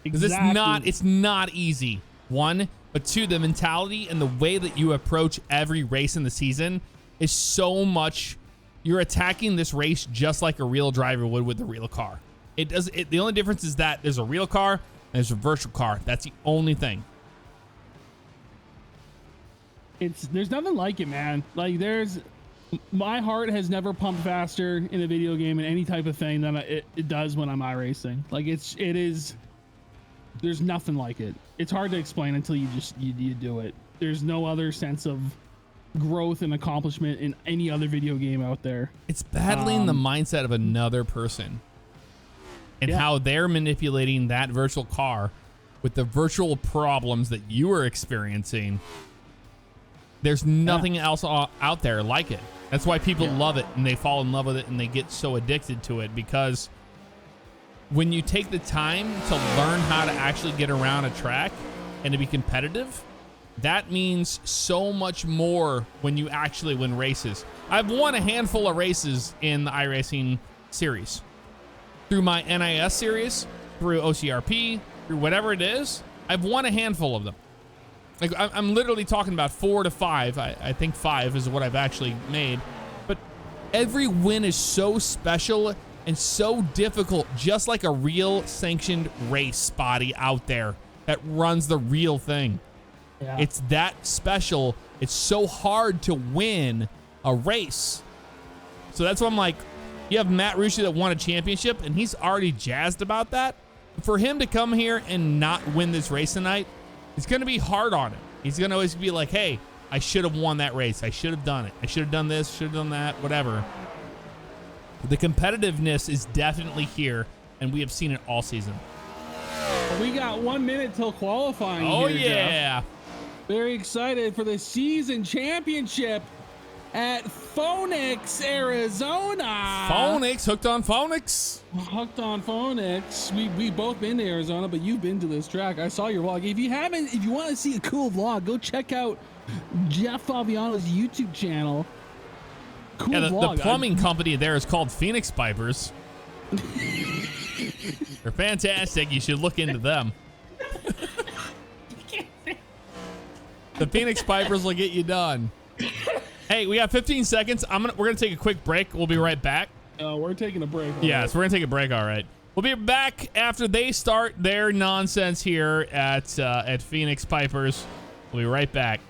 Because it's not easy, one, but two, the mentality and the way that you approach every race in the season is so much. You're attacking this race just like a real driver would with a real car. The only difference is that there's a real car and there's a virtual car. That's the only thing. There's nothing like it, man. Like my heart has never pumped faster in a video game in any type of thing than it does when I'm iRacing. Like there's nothing like it. It's hard to explain until you do it. There's no other sense of growth and accomplishment in any other video game out there. It's battling the mindset of another person and how they're manipulating that virtual car with the virtual problems that you are experiencing. There's nothing else out there like it. That's why people love it and they fall in love with it and they get so addicted to it, because when you take the time to learn how to actually get around a track and to be competitive, that means so much more when you actually win races. I've won a handful of races in the iRacing series. Through my NIS series, through OCRP, through whatever it is, I've won a handful of them. Like I'm literally talking about 4 to 5. I think 5 is what I've actually made. But every win is so special and so difficult, just like a real sanctioned race body out there that runs the real thing. Yeah. It's that special. It's so hard to win a race. So that's why I'm like, you have Matt Rucci that won a championship, and he's already jazzed about that. For him to come here and not win this race tonight, it's going to be hard on him. He's going to always be like, hey, I should have won that race. I should have done it. I should have done this, should have done that, whatever. The competitiveness is definitely here, and we have seen it all season. We got 1 minute till qualifying. Oh, here, yeah. Jeff. Very excited for the season championship at Phoenix, Arizona. Phoenix, hooked on Phoenix. Hooked on Phoenix. We both been to Arizona, but you've been to this track. I saw your vlog. If you want to see a cool vlog, go check out Jeff Favignano's YouTube channel. Cool vlog. The plumbing company there is called Phoenix Pipers. They're fantastic. You should look into them. The Phoenix Pipers will get you done. Hey, we got 15 seconds. We're gonna take a quick break. We'll be right back. Oh, we're taking a break. Yes, we're going to take a break, all right. We'll be back after they start their nonsense here at Phoenix Pipers. We'll be right back.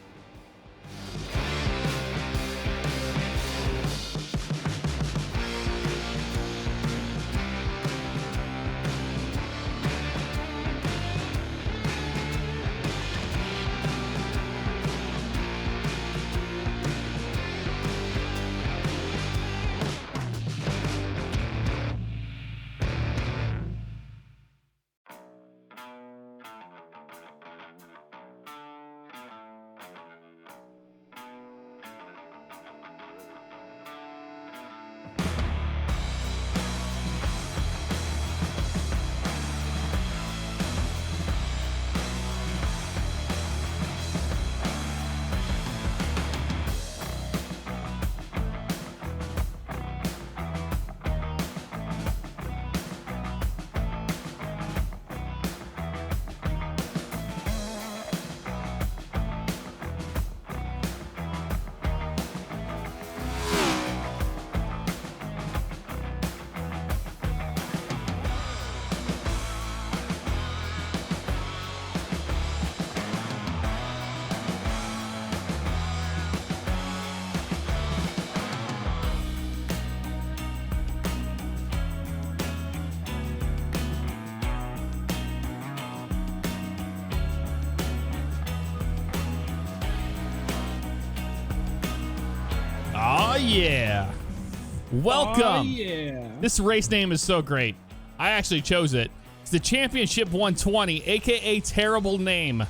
Oh, yeah. Welcome. Oh, yeah. This race name is so great. I actually chose it. It's the Championship 120, a.k.a. terrible name.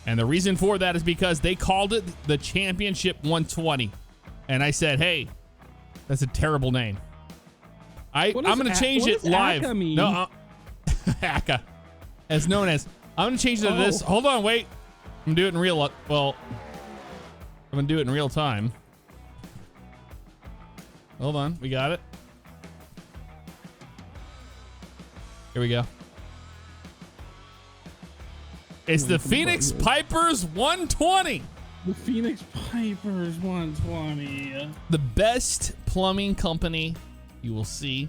And the reason for that is because they called it the Championship 120. And I said, hey, that's a terrible name. I'm going to change it live. ACA mean? No, ACA, as known as. I'm going to change it to this. Hold on, wait. I'm going to do it in real, well, I'm going to do it in real time. Hold on, we got it. Here we go. It's the Phoenix Pipers 120. The Phoenix Pipers 120. The best plumbing company you will see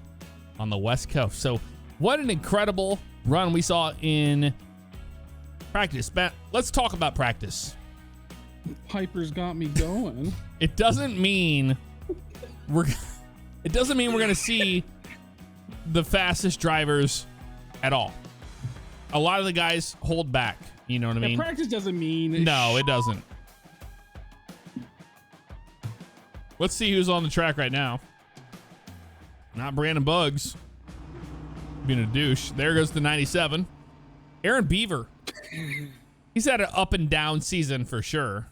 on the West Coast. So what an incredible run we saw in practice. Matt, let's talk about practice. Pipers got me going. It doesn't mean we're going to see the fastest drivers at all. A lot of the guys hold back. You know what I mean? Practice doesn't mean. No, it doesn't. Let's see who's on the track right now. Not Brandon Buggs being a douche. There goes the 97. Aaron Beaver. He's had an up and down season for sure.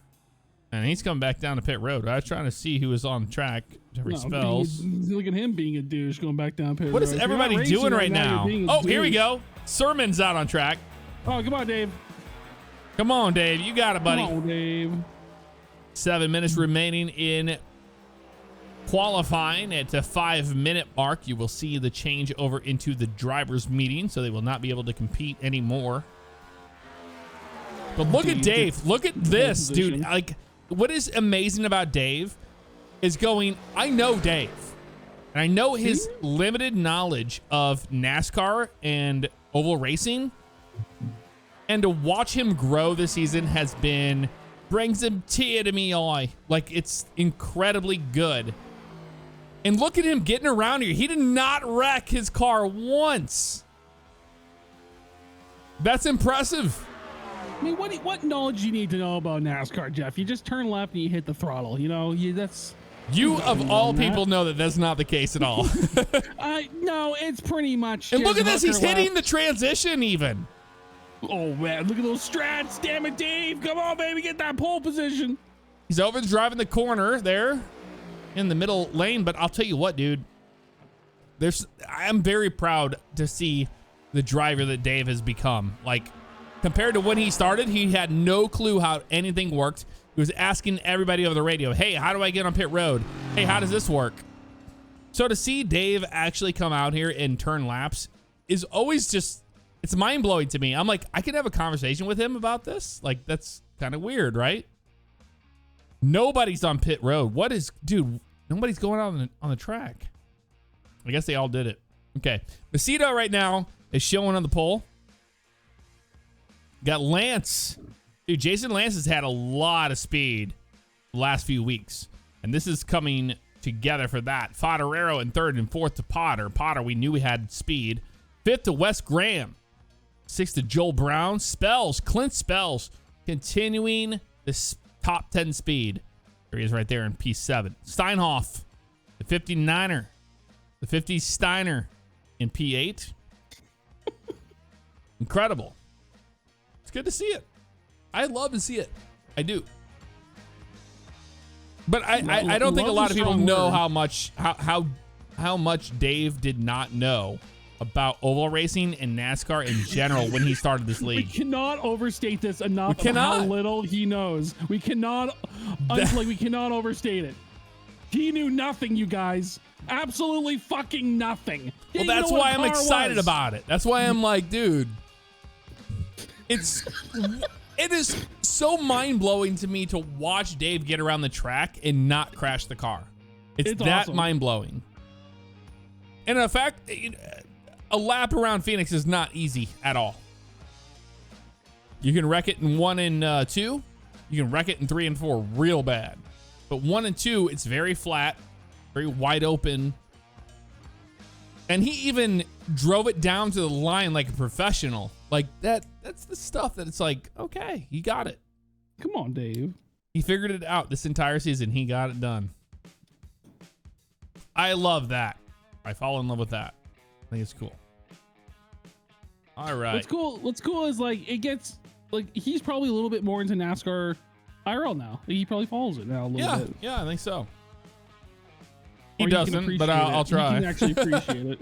And he's coming back down to pit road. I was trying to see who was on the track. Jeffrey Spells. Look at him being a douche going back down pit road. What is everybody doing right now? Oh, here we go. Sermon's out on track. Oh, come on, Dave. Come on, Dave. You got it, buddy. Come on, Dave. 7 minutes remaining in qualifying. At the 5-minute mark, you will see the change over into the driver's meeting, so they will not be able to compete anymore. But look at Dave. Look at this, dude. Like, what is amazing about Dave is I know Dave, and I know his limited knowledge of NASCAR and oval racing, and to watch him grow this season brings a tear to me eye. Like, it's incredibly good. And look at him getting around here. He did not wreck his car once. That's impressive. I mean, what knowledge you need to know about NASCAR, Jeff? You just turn left and you hit the throttle. You know, you of all people know that that's not the case at all. No, it's pretty much. And look at this. He's hitting the transition even. Oh, man. Look at those strats. Damn it, Dave. Come on, baby. Get that pole position. He's over driving the corner there in the middle lane. But I'll tell you what, dude. I'm very proud to see the driver that Dave has become. Like, compared to when he started, he had no clue how anything worked. He was asking everybody over the radio, hey, how do I get on pit road? Hey, how does this work? So to see Dave actually come out here and turn laps is always just, it's mind-blowing to me. I'm like, I could have a conversation with him about this. Like, that's kind of weird, right? Nobody's on pit road. Dude, nobody's going on the track. I guess they all did it. Okay. Macedo right now is showing on the pole. Got Lance. Dude, Jason Lance has had a lot of speed the last few weeks. And this is coming together for that. Fodderero in third and fourth to Potter. Potter, we knew he had speed. Fifth to Wes Graham. Sixth to Joel Brown. Clint Spells, continuing this top 10 speed. There he is right there in P7. Steinhoff, the 59er. The 50 Steiner in P8. Incredible. It's good to see it. I love to see it. I do. But I don't think a lot of people know how much Dave did not know about oval racing and NASCAR in general when he started this league. We cannot overstate this enough of how little he knows. We cannot overstate it. He knew nothing, you guys. Absolutely fucking nothing. Well, that's why I'm excited about it. That's why I'm like, dude, it is so mind-blowing to me to watch Dave get around the track and not crash the car. It's that awesome. Mind-blowing. And in fact, a lap around Phoenix is not easy at all. You can wreck it in 1 and 2. You can wreck it in 3 and 4 real bad. But 1 and 2, it's very flat, very wide open. And he even drove it down to the line like a professional. Like that's the stuff that it's like, okay, he got it. Come on, Dave. He figured it out this entire season. He got it done. I love that. I fall in love with that. I think it's cool. All right. What's cool is like it gets like he's probably a little bit more into NASCAR IRL now. He probably follows it now a little bit. Yeah, I think so. He doesn't, but I'll try. You can actually appreciate it.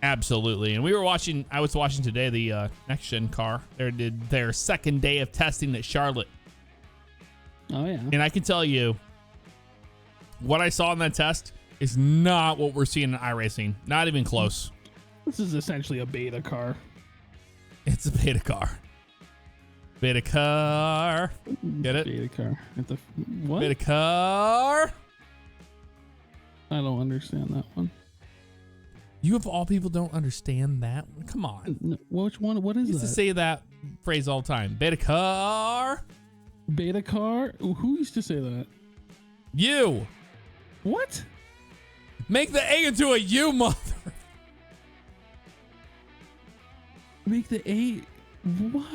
Absolutely. And I was watching today the next gen car. They did their second day of testing at Charlotte. Oh yeah. And I can tell you what I saw in that test is not what we're seeing in iRacing. Not even close. This is essentially a beta car. It's a beta car. Beta car. Get it? Beta car. What? Beta car. I don't understand that one. You of all people don't understand that one? Come on. No, which one? What is that? I used to say that phrase all the time. Beta car. Beta car? Who used to say that? You. What? Make the A into a U, mother. Make the A. What?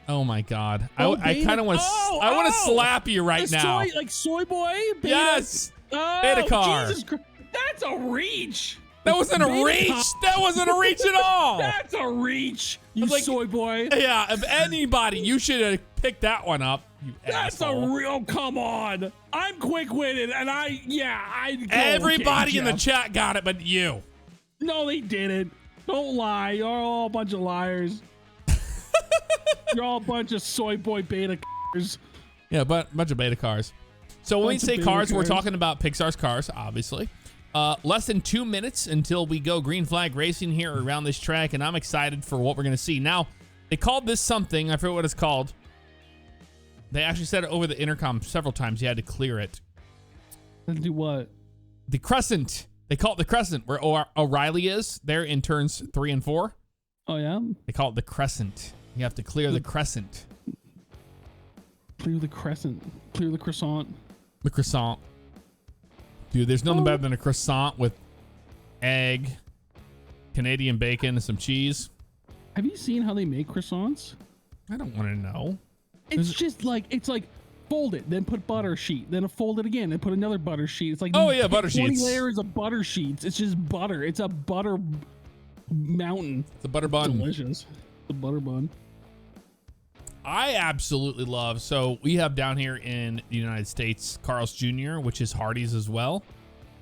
Oh my God. I kind of want to. I want to slap you right now. Soy boy. Beta, yes. Beta car. Jesus Christ. That's a reach. That wasn't a reach. That wasn't a reach at all. That's a reach. You soy boy. Yeah. If anybody, you should have picked that one up. That's asshole. a real. Come on. I'm quick-witted, and I. Everybody in the chat got it, but you. No, they didn't. Don't lie. You're all a bunch of liars. You're all a bunch of soy boy beta cars. Yeah, but bunch of beta cars. So when we say cars, we're talking about Pixar's cars, obviously. Less than 2 minutes until we go green flag racing here around this track, and I'm excited for what we're going to see. Now, they called this something. I forget what it's called. They actually said it over the intercom several times. You had to clear it. And do what? The Crescent. They call it the Crescent, where O'Reilly is there in turns 3 and 4. Oh, yeah? They call it the Crescent. You have to clear the Crescent. Clear the Crescent. Clear the croissant. The croissant. Dude, there's nothing better than a croissant with egg, Canadian bacon, and some cheese. Have you seen how they make croissants? I don't want to know. It's like fold it, then put butter sheet, then fold it again, and put another butter sheet. It's like butter 20 sheets. layers of butter sheets. It's just butter. It's a butter mountain. It's a butter bun. Delicious. The butter bun. I absolutely love. So we have down here in the United States, Carl's Jr., which is Hardee's as well.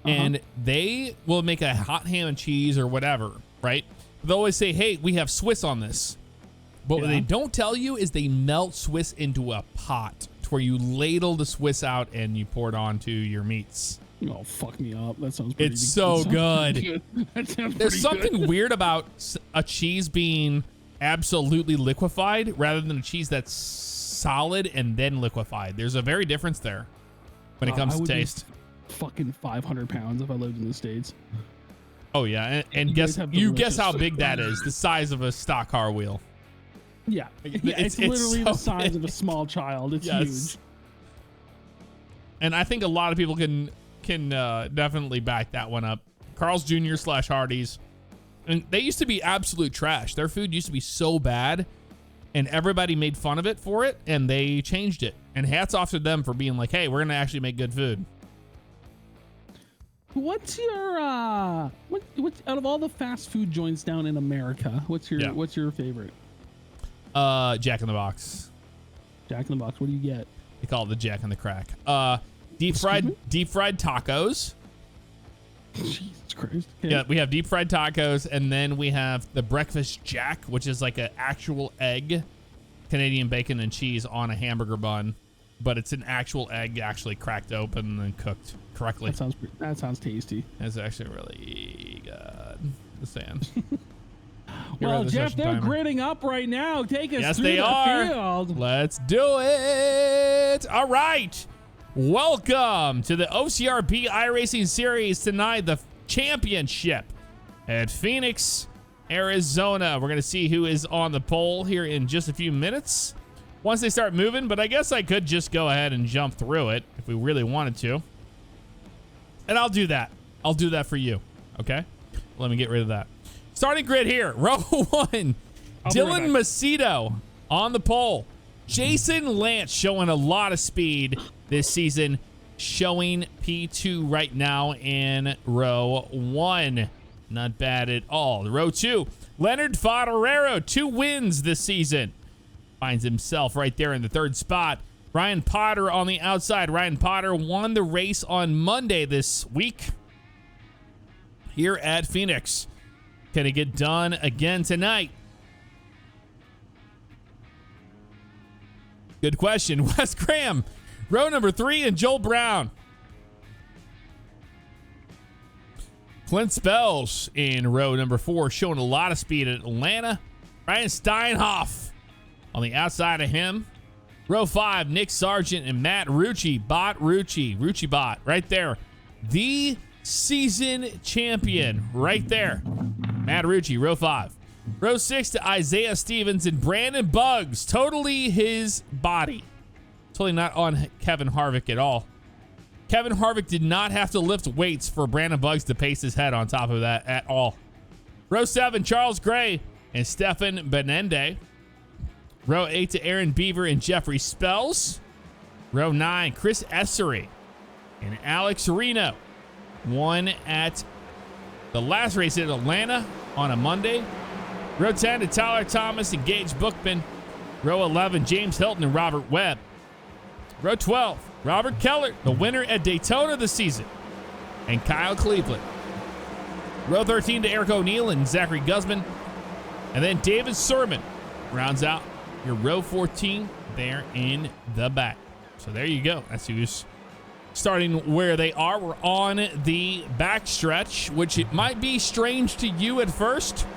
And they will make a hot ham and cheese or whatever, right? They'll always say, hey, we have Swiss on this. But what they don't tell you is they melt Swiss into a pot to where you ladle the Swiss out and you pour it onto your meats. Oh, fuck me up. That sounds pretty It's so good. That sounds There's pretty something weird about a cheese being absolutely liquefied rather than a cheese that's solid and then liquified. There's a very difference there when it comes to taste. fucking 500 pounds if I lived in the States. Oh yeah, and You guess guys have you guess delicious how food. big that is? The size of a stock car wheel. Yeah, It's it's literally the so size big. of a small child. It's huge. And I think a lot of people can definitely back that one up. Carl's Jr. / Hardee's, and they used to be absolute trash. Their food used to be so bad, and everybody made fun of it for it, and they changed it. And hats off to them for being like, hey, we're gonna actually make good food. What's your what out of all the fast food joints down in America? What's your favorite? Jack in the Box. Jack in the Box. What do you get? They call it the Jack in the Crack. Deep fried tacos. Jesus Christ. Okay. Yeah, we have deep fried tacos, and then we have the breakfast jack, which is like an actual egg, Canadian bacon and cheese on a hamburger bun, but it's an actual egg actually cracked open and cooked correctly. That sounds tasty. It's actually really good. Just saying. Well, Jeff, they're gritting up right now. Take us through the field. Let's do it. All right. Welcome to the OCRP iRacing Series tonight, the championship at Phoenix, Arizona. We're going to see who is on the pole here in just a few minutes once they start moving, but I guess I could just go ahead and jump through it if we really wanted to. And I'll do that. I'll do that for you. Okay? Let me get rid of that. Starting grid here. Row 1. Dylan Macedo on the pole. Jason Lance showing a lot of speed this season, showing P2 right now in row 1. Not bad at all. Row 2, Leonard Favignano, 2 wins this season. Finds himself right there in the 3rd spot. Ryan Potter on the outside. Ryan Potter won the race on Monday this week here at Phoenix. Can it get done again tonight? Good question. Wes Graham, row number 3, and Joel Brown. Clint Spells in row number 4, showing a lot of speed at Atlanta. Ryan Steinhoff on the outside of him. Row 5, Nick Sargent and Matt Rucci. Rucci Bot, right there. The season champion, right there. Matt Rucci, row 5. Row 6 to Isaiah Stevens and Brandon Buggs. Totally his body. Totally not on Kevin Harvick at all. Kevin Harvick did not have to lift weights for Brandon Buggs to pace his head on top of that at all. Row 7, Charles Gray and Stefan Benende. Row 8 to Aaron Beaver and Jeffrey Spells. Row 9, Chris Essery and Alex Reno. Won at the last race at Atlanta on a Monday. Row 10 to Tyler Thomas and Gage Bookman. Row 11, James Hilton and Robert Webb. Row 12, Robert Keller, the winner at Daytona this season, and Kyle Cleveland. Row 13 to Eric O'Neill and Zachary Guzman. And then David Sermon rounds out your row 14 there in the back. So there you go. That's who's starting where they are. We're on the back stretch, which it might be strange to you at first.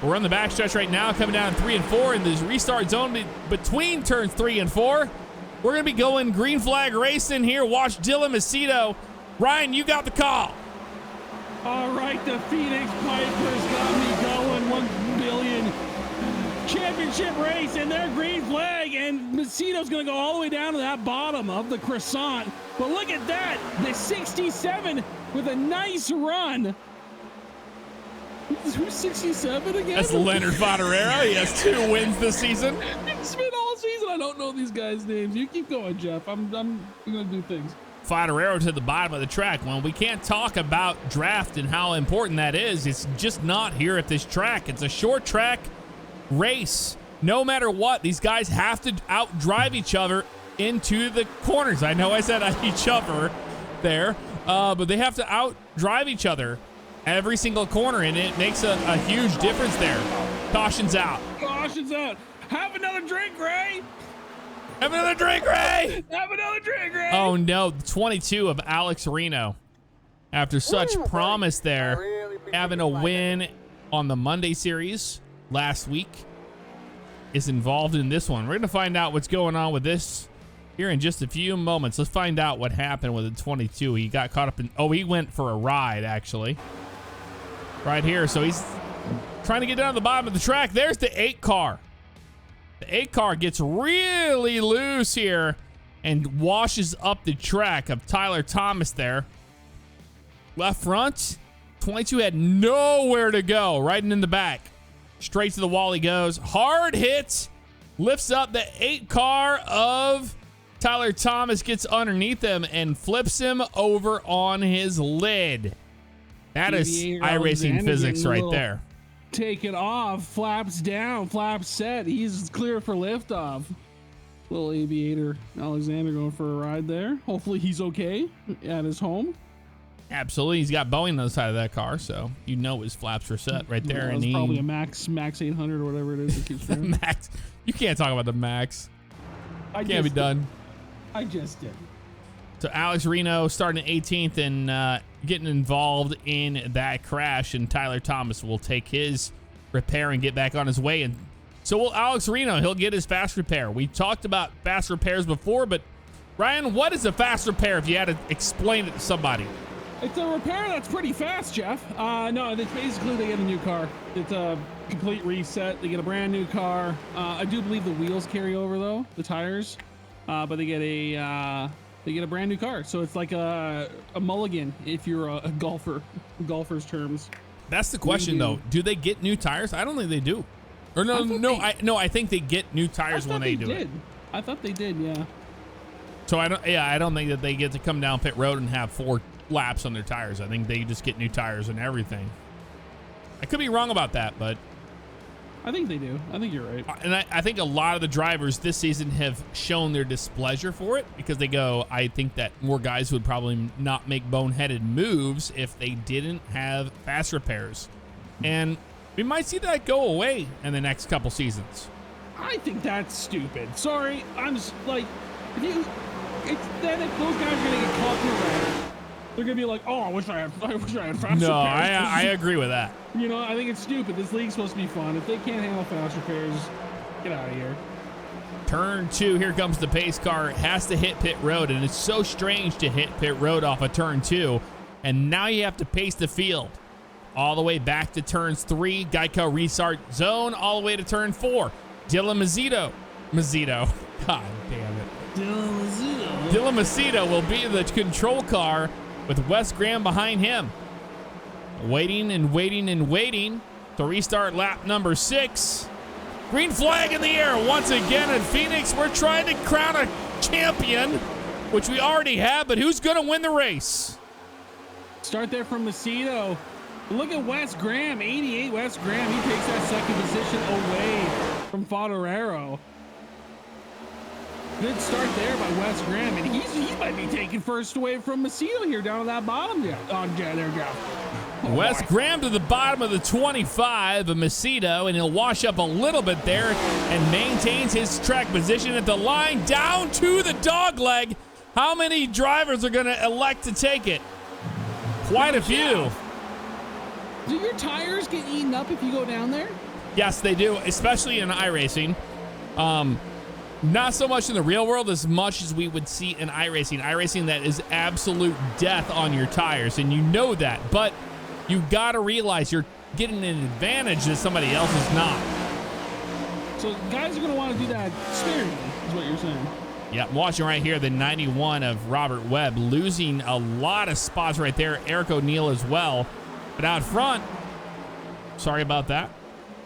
We're on the back stretch right now, coming down 3 and 4 in this restart zone between turns 3 and 4. We're going to be going green flag racing here. Watch Dylan Macedo. Ryan, you got the call. All right, the Phoenix Pipers got me going. 1 billion championship race, and their green flag, and Macedo's going to go all the way down to that bottom of the croissant. But look at that, the 67 with a nice run. Who's 67 again? That's Leonard Favignano. He has 2 wins this season. It's been all season. I don't know these guys' names. You keep going, Jeff. I'm going to do things. Favignano to the bottom of the track. Well, we can't talk about draft and how important that is. It's just not here at this track. It's a short track race. No matter what, these guys have to outdrive each other into the corners. I know I said each other there, but they have to outdrive each other every single corner, and it makes a huge difference there. Caution's out. Caution's out. Have another drink, Ray. Have another drink, Ray. Have another drink, Ray. Oh, no. 22 of Alex Reno. After such promise there, having a win on the Monday series last week, is involved in this one. We're going to find out what's going on with this here in just a few moments. Let's find out what happened with the 22. He got caught up in, oh, he went for a ride, actually. Right here. So he's trying to get down to the bottom of the track. There's the 8 car. The 8 car gets really loose here and washes up the track of Tyler Thomas there. Left front, 22 had nowhere to go, riding in the back. Straight to the wall he goes. Hard hit, lifts up the 8 car of Tyler Thomas, gets underneath him and flips him over on his lid. That is iRacing physics right there. Take it off, flaps down, flaps set. He's clear for liftoff. Little aviator Alexander going for a ride there. Hopefully he's okay at his home. Absolutely. He's got Boeing on the side of that car, so you know his flaps are set right there. Yeah, it's probably a Max 800 or whatever it is that keeps running. Max. You can't talk about the Max. Can't be done. I just did. So Alex Reno starting 18th and getting involved in that crash, and Tyler Thomas will take his repair and get back on his way. And so will Alex Reno. He'll get his fast repair. We talked about fast repairs before, but Ryan, what is a fast repair if you had to explain it to somebody? It's a repair that's pretty fast, Jeff. No, it's basically they get a new car. It's a complete reset. They get a brand new car. I do believe the wheels carry over though, the tires, but they get a brand new car. So it's like a mulligan if you're a golfer, golfer's terms. That's the question though. Do they get new tires? I don't think they do. Or I think they get new tires when they do it. I thought they did, yeah. So I don't think that they get to come down pit road and have 4 laps on their tires. I think they just get new tires and everything. I could be wrong about that, but I think they do. I think you're right. And I think a lot of the drivers this season have shown their displeasure for it because they go, I think that more guys would probably not make boneheaded moves if they didn't have fast repairs. And we might see that go away in the next couple seasons. I think that's stupid. Sorry, I'm just like, if those guys are gonna get caught in the wreck, they're gonna be like, oh, I wish I had fast repairs. No, I agree with that. You know, I think it's stupid. This league's supposed to be fun. If they can't handle fast repairs, get out of here. Turn 2, here comes the pace car. It has to hit pit road, and it's so strange to hit pit road off of turn 2. And now you have to pace the field all the way back to turns 3, Geico restart zone, all the way to turn 4. Dylan Mazzito. God damn it. Dylan Mazzito will be the control car with Wes Graham behind him. Waiting to restart lap number 6. Green flag in the air once again in Phoenix. We're trying to crown a champion, which we already have, but who's going to win the race? Start there from Macedo. Look at Wes Graham, 88 Wes Graham. He takes that second position away from Fodorero. Good start there by Wes Graham, and he might be taking first away from Macedo here down at that bottom. There we go. Oh, Wes Graham to the bottom of the 25 of Macedo, and he'll wash up a little bit there and maintains his track position at the line down to the dog leg. How many drivers are going to elect to take it? Quite a few. Do your tires get eaten up if you go down there? Yes, they do, especially in iRacing. Not so much in the real world as much as we would see in iRacing. iRacing, that is absolute death on your tires, and you know that. But you got to realize you're getting an advantage that somebody else is not. So guys are going to want to do that sparingly, is what you're saying. Yeah, watching right here, the 91 of Robert Webb, losing a lot of spots right there. Eric O'Neill as well. But out front, sorry about that.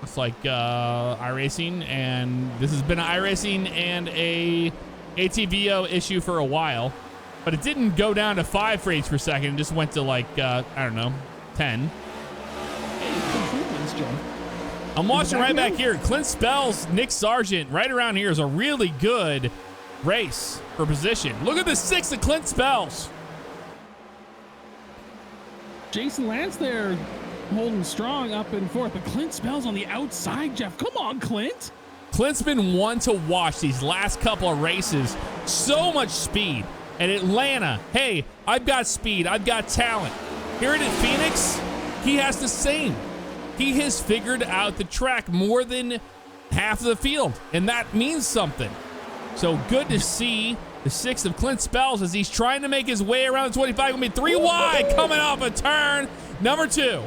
It's like iRacing, and this has been an iRacing and a ATVO issue for a while. But it didn't go down to 5 frames per second. It just went to like, I don't know, 10. I'm watching right back here. Clint Spells, Nick Sargent, right around here is a really good race for position. Look at the 6 of Clint Spells. Jason Lance there holding strong up and forth, but Clint Spells on the outside, Jeff. Come on, Clint. Clint's been one to watch these last couple of races. So much speed. At Atlanta, hey, I've got speed. I've got talent. Here at Phoenix, he has the same. He has figured out the track more than half of the field, and that means something. So good to see The 6 of Clint Spells as he's trying to make his way around the 25. Gonna be 3 wide coming off a turn. Number 2.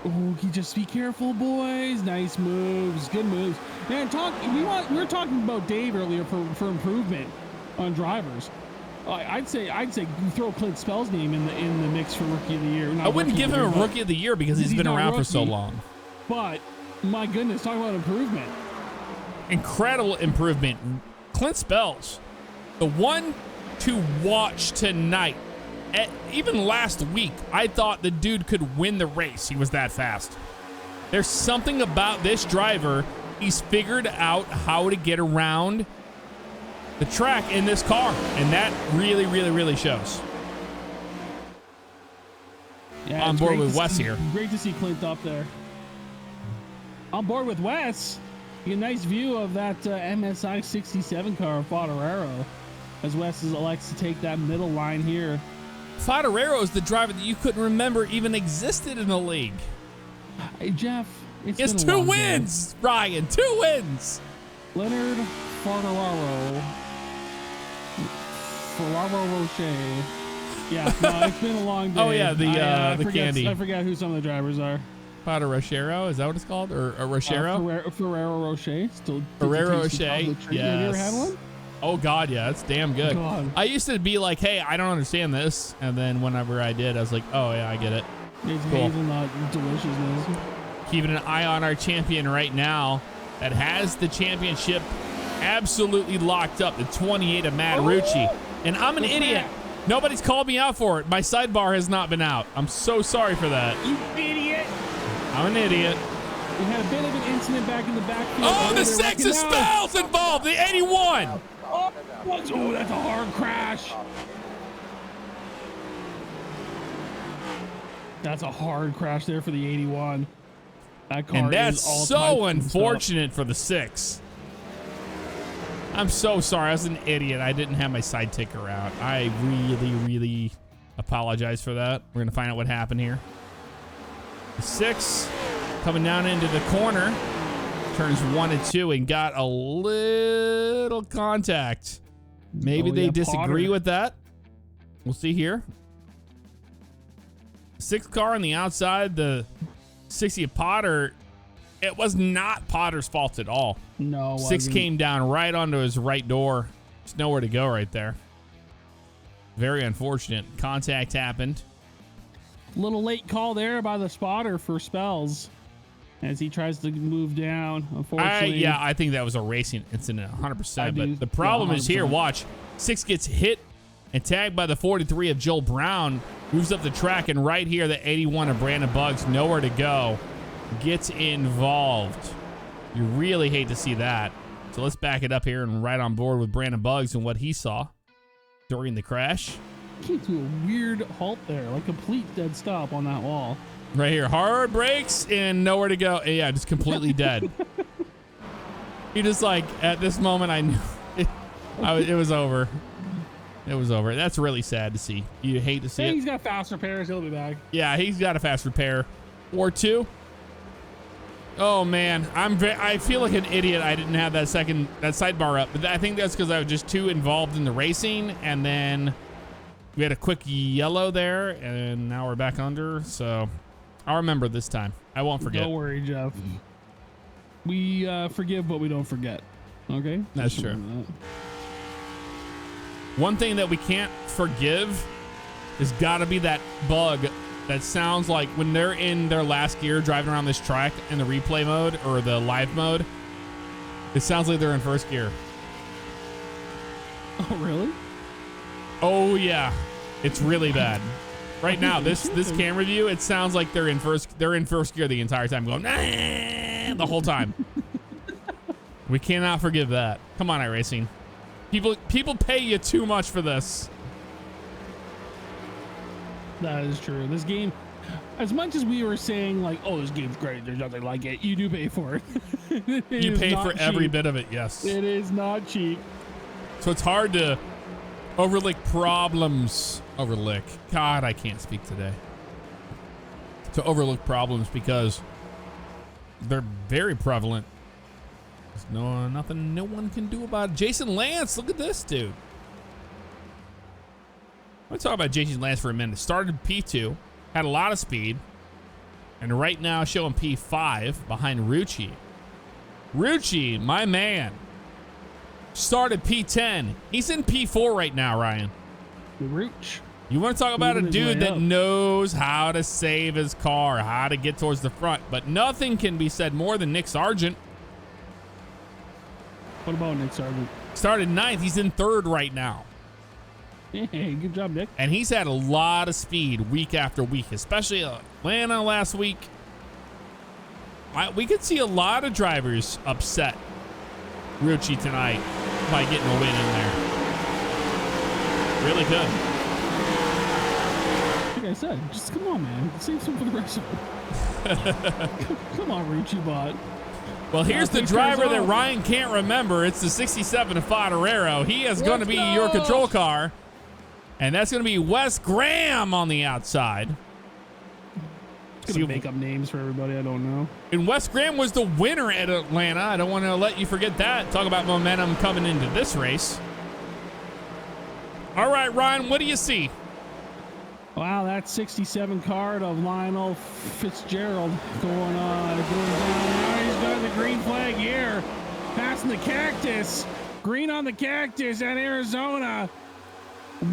Oh, just be careful, boys. Nice moves, good moves. Man, we were talking about Dave earlier for improvement on drivers. I'd say you throw Clint Spell's name in the mix for Rookie of the Year. I wouldn't give him a Rookie of the Year because he's been around for so long. But my goodness, talk about improvement. Incredible improvement. Clint Spells, the one to watch tonight. Even last week, I thought the dude could win the race. He was that fast. There's something about this driver. He's figured out how to get around the track in this car, and that really, really, really shows. Yeah, on board with Wes here. Great to see Clint up there. On board with Wes. You get a nice view of that MSI 67 car of Favignano as Wes elects to take that middle line here. Favignano is the driver that you couldn't remember even existed in the league. Hey, Jeff, it's 2 wins, Ryan. 2 wins. Leonard Favignano. Ferraro Rocher. Yeah, no, it's been a long day. Oh, yeah, the candy. I forgot who some of the drivers are. Rochero, is that what it's called? Or Rochero? Ferrero Rocher. Ferrero Rocher, yes. Have you ever had one? Oh, God, yeah, it's damn good. God. I used to be like, hey, I don't understand this. And then whenever I did, I was like, oh, yeah, I get it. It's hazelnut deliciousness. Keeping an eye on our champion right now that has the championship absolutely locked up, the 28 of Matt Rucci. And I'm an idiot. Nobody's called me out for it. My sidebar has not been out. I'm so sorry for that. You idiot. I'm an idiot. We had a bit of an incident back in the backfield. Oh, the 6 of Spells involved, the 81. Oh, that's a hard crash. That's a hard crash there for the 81. That car and that's is all so unfortunate for the 6. I'm so sorry. I was an idiot. I didn't have my side ticker out. I really, really apologize for that. We're going to find out what happened here. The 6 coming down into the corner. Turns 1 and 2 and got a little contact. Maybe they disagree with that. We'll see here. 6 car on the outside. The 60 of Potter. It was not Potter's fault at all. No. 6 came down right onto his right door. There's nowhere to go right there. Very unfortunate. Contact happened. Little late call there by the spotter for Spells as he tries to move down. Unfortunately. I think that was a racing incident 100%. But the problem is here, watch. 6 gets hit and tagged by the 43 of Joel Brown. Moves up the track, and right here, the 81 of Brandon Buggs, nowhere to go. Gets involved. You really hate to see that. So let's back it up here and right on board with Brandon Buggs and what he saw during the crash. Came to a weird halt there, like complete dead stop on that wall. Right here, hard brakes and nowhere to go. Yeah, just completely dead. He just like, at this moment, I knew it was over. It was over. That's really sad to see. You hate to see it. He's got fast repairs. He'll be back. Yeah, he's got a fast repair or 2. Oh man, I feel like an idiot. I didn't have that sidebar up, but I think that's because I was just too involved in the racing, and then we had a quick yellow there, and now we're back under. So I'll remember this time. I won't forget. Don't worry, Jeff. We forgive, but we don't forget. Okay, that's true. One thing that we can't forgive has got to be that bug. That sounds like when they're in their last gear driving around this track in the replay mode or the live mode, it sounds like they're in first gear. Oh, really? Oh, yeah. It's really bad. Right now, this camera view, it sounds like they're in first gear the entire time, going nah, the whole time. We cannot forgive that. Come on, iRacing. People pay you too much for this. That is true. This game, as much as we were saying like, oh, this game's great, there's nothing like it, you do pay for it. You pay for every bit of it, yes. It is not cheap. So it's hard to overlook problems. God, I can't speak today. To overlook problems because they're very prevalent. There's nothing no one can do about it. Jason Lance, look at this dude. Let's talk about Jason Lance for a minute. Started P2, had a lot of speed, and right now showing P5 behind Rucci. Rucci, my man, started P10. He's in P4 right now, Ryan. Rooch. You want to talk about a dude that up. knows how to save his car, how to get towards the front, but nothing can be said more than Nick Sargent. What about Nick Sargent? Started 9th. He's in 3rd right now. Hey, good job, Nick. And he's had a lot of speed week after week, especially Atlanta last week. We could see a lot of drivers upset Rucci tonight by getting a win in there. Really good. Like I said, just come on, man. Save some for the rest of them. Come on, Rucci bot. Well, here's the driver that Ryan can't remember. It's the 67 Favignano. He is going to be your control car. And that's going to be Wes Graham on the outside. It's going to make up names for everybody I don't know. And Wes Graham was the winner at Atlanta. I don't want to let you forget that. Talk about momentum coming into this race. All right, Ryan, what do you see? Wow, that 67 card of Lionel Fitzgerald going down. Now he's got the green flag here. Passing the cactus. Green on the cactus at Arizona.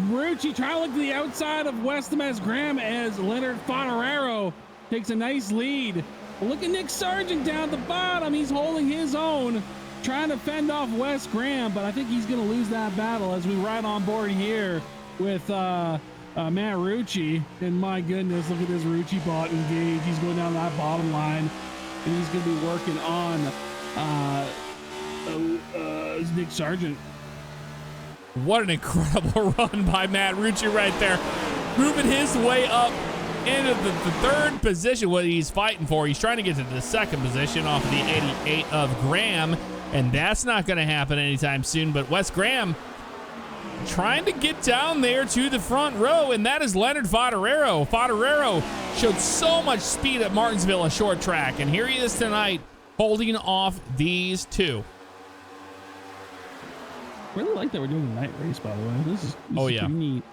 Rucci trying to look to the outside of Wes Graham as Leonard Favignano takes a nice lead. Look at Nick Sargent down at the bottom. He's holding his own, trying to fend off Wes Graham, but I think he's going to lose that battle as we ride on board here with Matt Rucci. And my goodness, look at this Rucci bot engaged. He's going down that bottom line, and he's going to be working on Nick Sargent. What an incredible run by Matt Rucci right there. Moving his way up into the 3rd position, what he's fighting for. He's trying to get to the 2nd position off of the 88 of Graham, and that's not going to happen anytime soon. But Wes Graham trying to get down there to the front row, and that is Leonard Favignano. Favignano showed so much speed at Martinsville, a short track, and here he is tonight holding off these two. Really like that we're doing a night race, by the way. This is pretty neat.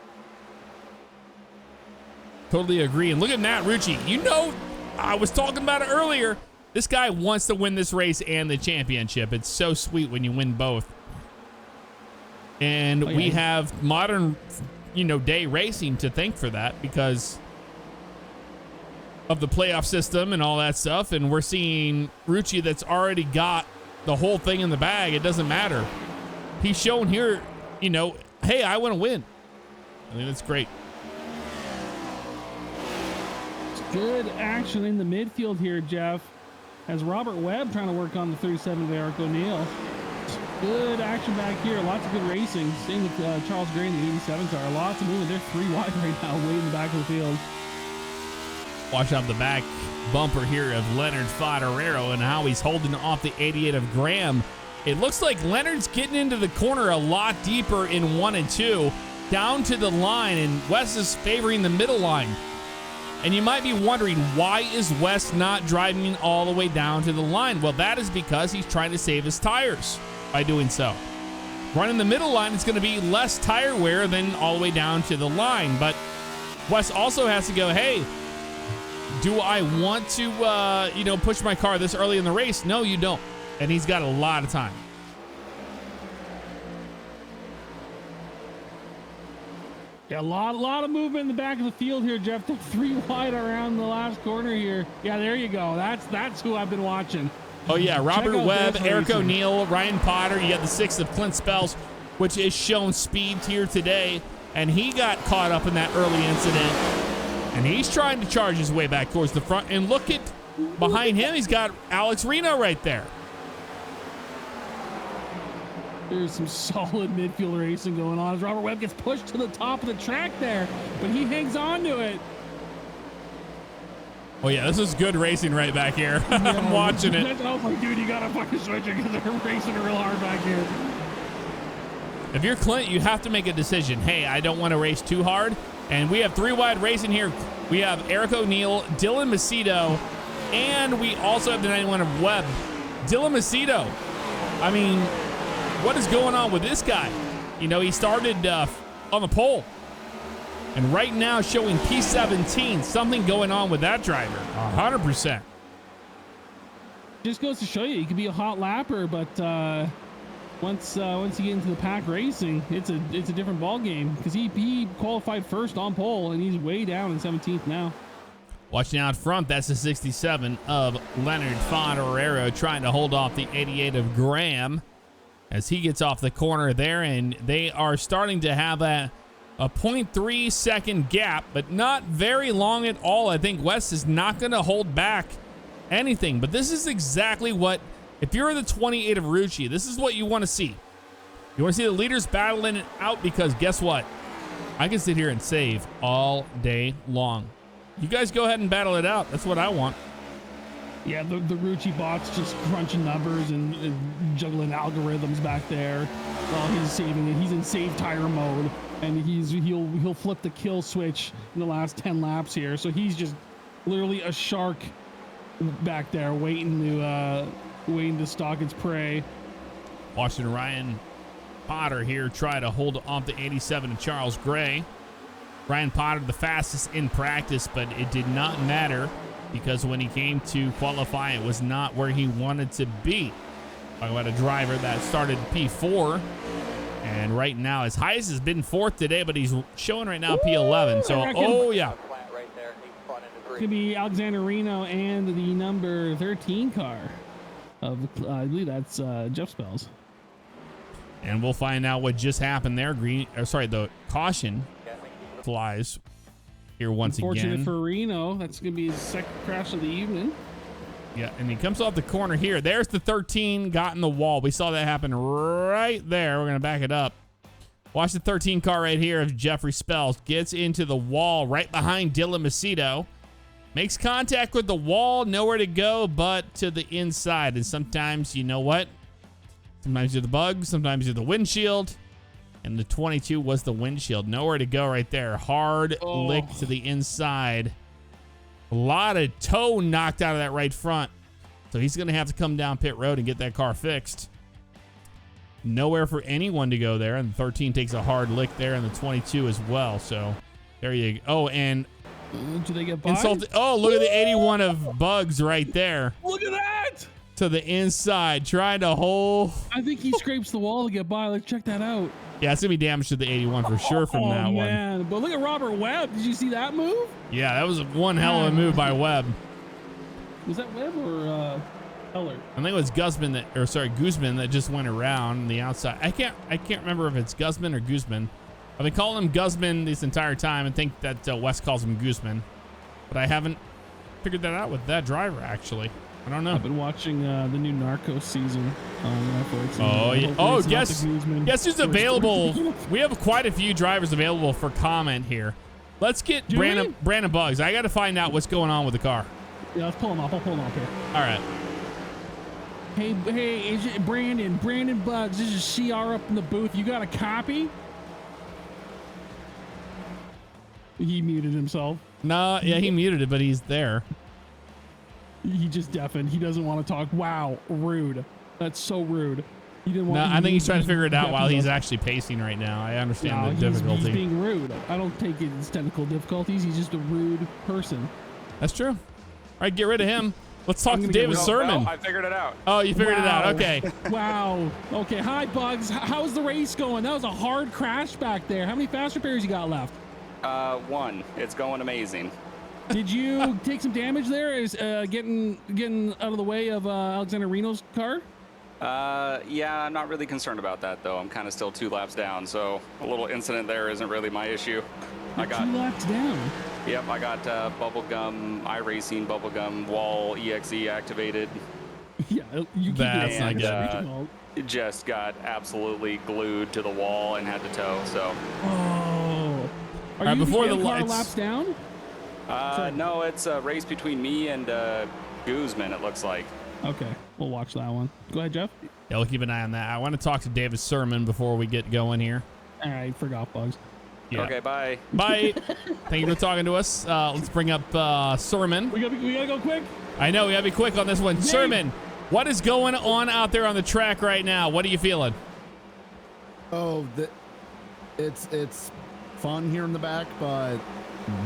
Totally agree. And look at Matt Rucci. You know, I was talking about it earlier. This guy wants to win this race and the championship. It's so sweet when you win both. And we have modern, day racing to thank for that because of the playoff system and all that stuff. And we're seeing Rucci that's already got the whole thing in the bag. It doesn't matter. He's shown here, hey, I want to win. I think that's great. It's good action in the midfield here, Jeff. As Robert Webb trying to work on the 37 of Eric O'Neill. Good action back here. Lots of good racing. Same with Charles Gray in the 87 car. Lots of movement. They're 3 wide right now, way in the back of the field. Watch out the back bumper here of Leonard Favignano and how he's holding off the 88 of Graham. It looks like Leonard's getting into the corner a lot deeper in 1 and 2, down to the line, and Wes is favoring the middle line. And you might be wondering, why is Wes not driving all the way down to the line? Well, that is because he's trying to save his tires by doing so. Running the middle line is going to be less tire wear than all the way down to the line. But Wes also has to go, hey, do I want to, push my car this early in the race? No, you don't. And he's got a lot of time. Yeah, a lot of movement in the back of the field here, Jeff. They're 3 wide around the last corner here. Yeah, there you go. That's who I've been watching. Oh, yeah, Robert Webb, Eric O'Neill, Ryan Potter. You got the 6th of Clint Spells, which is shown speed here today. And he got caught up in that early incident. And he's trying to charge his way back towards the front. And look at behind him, he's got Alex Reno right there. There's some solid midfield racing going on as Robert Webb gets pushed to the top of the track there, but he hangs on to it. Oh, yeah, this is good racing right back here. Yeah, I'm watching it. I was like, dude, you got to fucking switch it because they're racing real hard back here. If you're Clint, you have to make a decision. Hey, I don't want to race too hard. And we have 3 wide racing here. We have Eric O'Neill, Dylan Macedo, and we also have the 91 of Webb. Dylan Macedo I mean, what is going on with this guy? You know, he started on the pole. And right now showing P17. Something going on with that driver. 100%. Just goes to show you, he could be a hot lapper, but once you get into the pack racing, it's a different ball game, because he qualified first on pole, and he's way down in 17th now. Watching out front, that's the 67 of Leonard Fonterero trying to hold off the 88 of Graham as he gets off the corner there, and they are starting to have a 0.3 second gap, but not very long at all. I think West is not going to hold back anything, but this is exactly what, if you're the 28 of Rucci, this is what you want to see. You want to see the leaders battling it out, because guess what? I can sit here and save all day long. You guys go ahead and battle it out. That's what I want. Yeah, the Rucci bot's just crunching numbers and juggling algorithms back there while he's saving it. He's in save tire mode, and he'll flip the kill switch in the last 10 laps here. So he's just literally a shark back there waiting to stalk its prey. Watching Ryan Potter here try to hold off the 87 of Charles Gray. Ryan Potter the fastest in practice, but it did not matter, because when he came to qualify, it was not where he wanted to be. Talking about a driver that started P4, and right now his highest has been 4th today, but he's showing right now P11. So, oh yeah. It's going to be Alexander Reno and the number 13 car of, I believe that's Jeff Spells. And we'll find out what just happened there. The caution flies here once again. Unfortunate for Reno. That's going to be his second crash of the evening. Yeah, and he comes off the corner here. There's the 13, got in the wall. We saw that happen right there. We're going to back it up. Watch the 13 car right here of Jeffrey Spells. Gets into the wall right behind Dylan Macedo. Makes contact with the wall. Nowhere to go but to the inside. And sometimes, you know what? Sometimes you're the bugs. Sometimes you're the windshield. And the 22 was the windshield. Nowhere to go right there. Hard lick to the inside. A lot of toe knocked out of that right front. So he's going to have to come down pit road and get that car fixed. Nowhere for anyone to go there. And the 13 takes a hard lick there, and the 22 as well. So there you go. Oh, and do they get by? insulted. Oh, look at the 81 of Bugs right there. Look at that. To the inside, trying to hold. I think he scrapes the wall to get by. Let's check that out. Yeah, it's going to be damage to the 81 for sure from that one. But look at Robert Webb. Did you see that move? Yeah, that was one hell of a move by Webb. Was that Webb or Heller? I think it was Guzman that just went around the outside. I can't remember if it's Guzman or Guzman. I've been calling him Guzman this entire time and think that Wes calls him Guzman. But I haven't figured that out with that driver, actually. I don't know. I've been watching the new Narcos season on Netflix. Oh, yeah. Oh, guess who's available? We have quite a few drivers available for comment here. Let's get Brandon Bugs. I got to find out what's going on with the car. Yeah, let's pull him up. I'll pull him up here. All right. Hey, is it Brandon Bugs. This is CR up in the booth. You got a copy? He muted himself. No, yeah, he muted it, but he's there. He just deafened. He doesn't want to talk. Wow, rude. That's so rude. He didn't want. No, I think he's trying to figure it out while he's actually pacing right now. I understand the difficulty. He's being rude. I don't take it as technical difficulties. He's just a rude person. That's true. All right, get rid of him. Let's talk to David Sermon. No, I figured it out. Oh, you figured it out. Okay. Wow. Okay. Hi, Bugs. How's the race going? That was a hard crash back there. How many fast repairs you got left? One. It's going amazing. Did you take some damage there? Is getting out of the way of Alexander Reno's car? Yeah, I'm not really concerned about that though. I'm kind of still 2 laps down, so a little incident there isn't really my issue. You're 2 laps down. Yep, I got bubblegum iRacing bubblegum wall EXE activated. Yeah, you keep That's not good. It just got absolutely glued to the wall and had to tow. So. Oh. Are you before the car laps down? No, it's a race between me and Guzman, it looks like. Okay, we'll watch that one. Go ahead, Jeff. Yeah, we'll keep an eye on that. I want to talk to David Sermon before we get going here. All right, forgot Bugs. Yeah. Okay, bye. Bye. Thank you for talking to us. Let's bring up Sermon. We gotta go quick. I know, we gotta be quick on this one. Sermon, What is going on out there on the track right now? What are you feeling? Oh, it's fun here in the back, but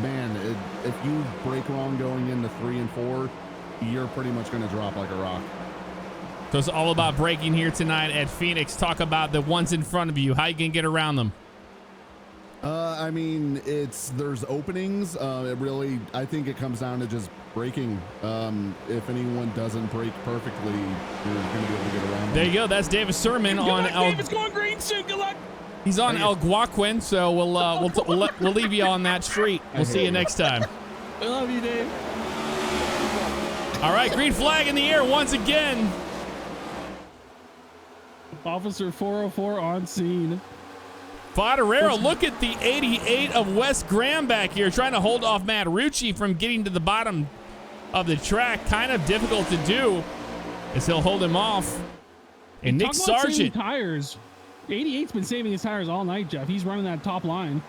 man, if you break wrong going into 3 and 4, you're pretty much going to drop like a rock. So it's all about braking here tonight at Phoenix. Talk about the ones in front of you. How you can get around them? I mean, there's openings. I think it comes down to just braking. If anyone doesn't brake perfectly, you're going to be able to get around them. There you go. That's Davis Sermon on Davis going green soon. Good luck. He's on Algonquin, so we'll leave you on that street. We'll see you next time. I love you, Dave. All right, green flag in the air once again. Officer 404 on scene. Favignano, look at the 88 of Wes Graham back here trying to hold off Matt Rucci from getting to the bottom of the track. Kind of difficult to do as he'll hold him off. And Nick Sargent. Tires. 88's been saving his tires all night, Jeff. He's running that top line.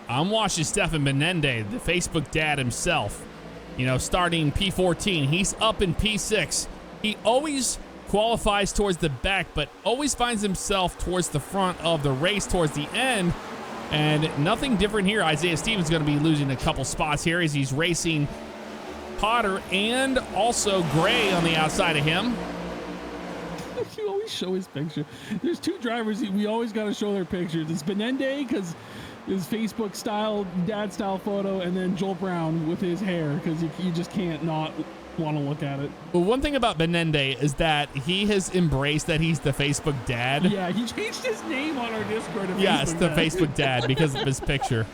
I'm watching Stefan Menendez, the Facebook dad himself, starting P14. He's up in P6. He always qualifies towards the back, but always finds himself towards the front of the race towards the end. And nothing different here. Isaiah Stevens going to be losing a couple spots here as he's racing Potter and also Gray on the outside of him. You always show his picture. There's two drivers we always got to show their pictures. It's Menendez because his Facebook style, dad style photo, and then Joel Brown with his hair because you just can't not want to look at it. Well, one thing about Menendez is that he has embraced that he's the Facebook dad. Yeah, he changed his name on our Discord. Yes, the Facebook dad because of his picture.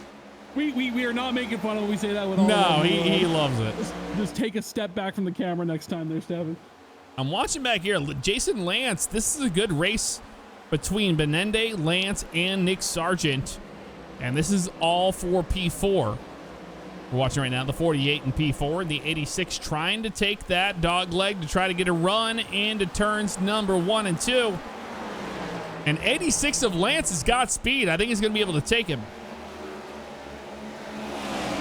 We are not making fun of him. We say that with all. No, he loves it. Just take a step back from the camera next time there, Stephen. I'm watching back here. Jason Lance, this is a good race between Menendez, Lance, and Nick Sargent. And this is all for P4. We're watching right now the 48 and P4, the 86 trying to take that dog leg to try to get a run into turns number 1 and 2. And 86 of Lance has got speed. I think he's going to be able to take him.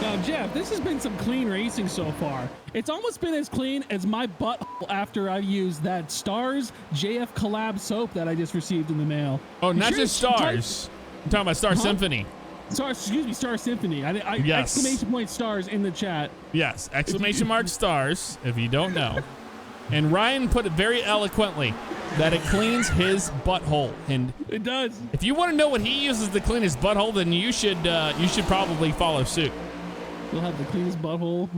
Now, Jeff, this has been some clean racing so far. It's almost been as clean as my butthole after I used that Stars JF Collab soap that I just received in the mail. Oh, not just Stars. I'm talking about Star Symphony. Star Symphony. Yes. Exclamation point Stars in the chat. Yes, exclamation mark Stars, if you don't know. And Ryan put it very eloquently that it cleans his butthole. And it does. If you want to know what he uses to clean his butthole, then you should probably follow suit. You'll have the cleanest butthole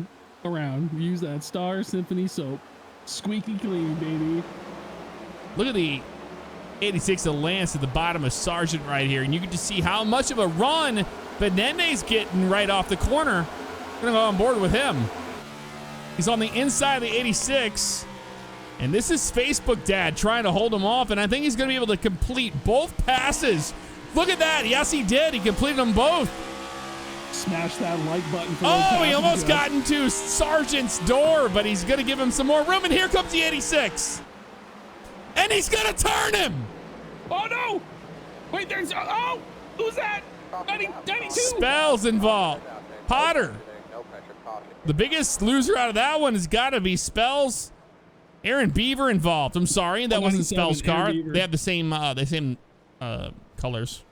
around. Use that Star Symphony soap. Squeaky clean, baby. Look at the 86 of Lance at the bottom of Sargent right here. And you can just see how much of a run Menendez getting right off the corner. I'm going to go on board with him. He's on the inside of the 86. And this is Facebook Dad trying to hold him off. And I think he's going to be able to complete both passes. Look at that. Yes, he did. He completed them both. Smash that like button. For he almost got into Sargent's door, but he's going to give him some more room. And here comes the 86. And he's going to turn him. Oh, no. Wait, who's that? 92. Spells involved. Potter. The biggest loser out of that one has got to be Spells. Aaron Beaver involved. I'm sorry, that wasn't Spells' car. They have the same colors.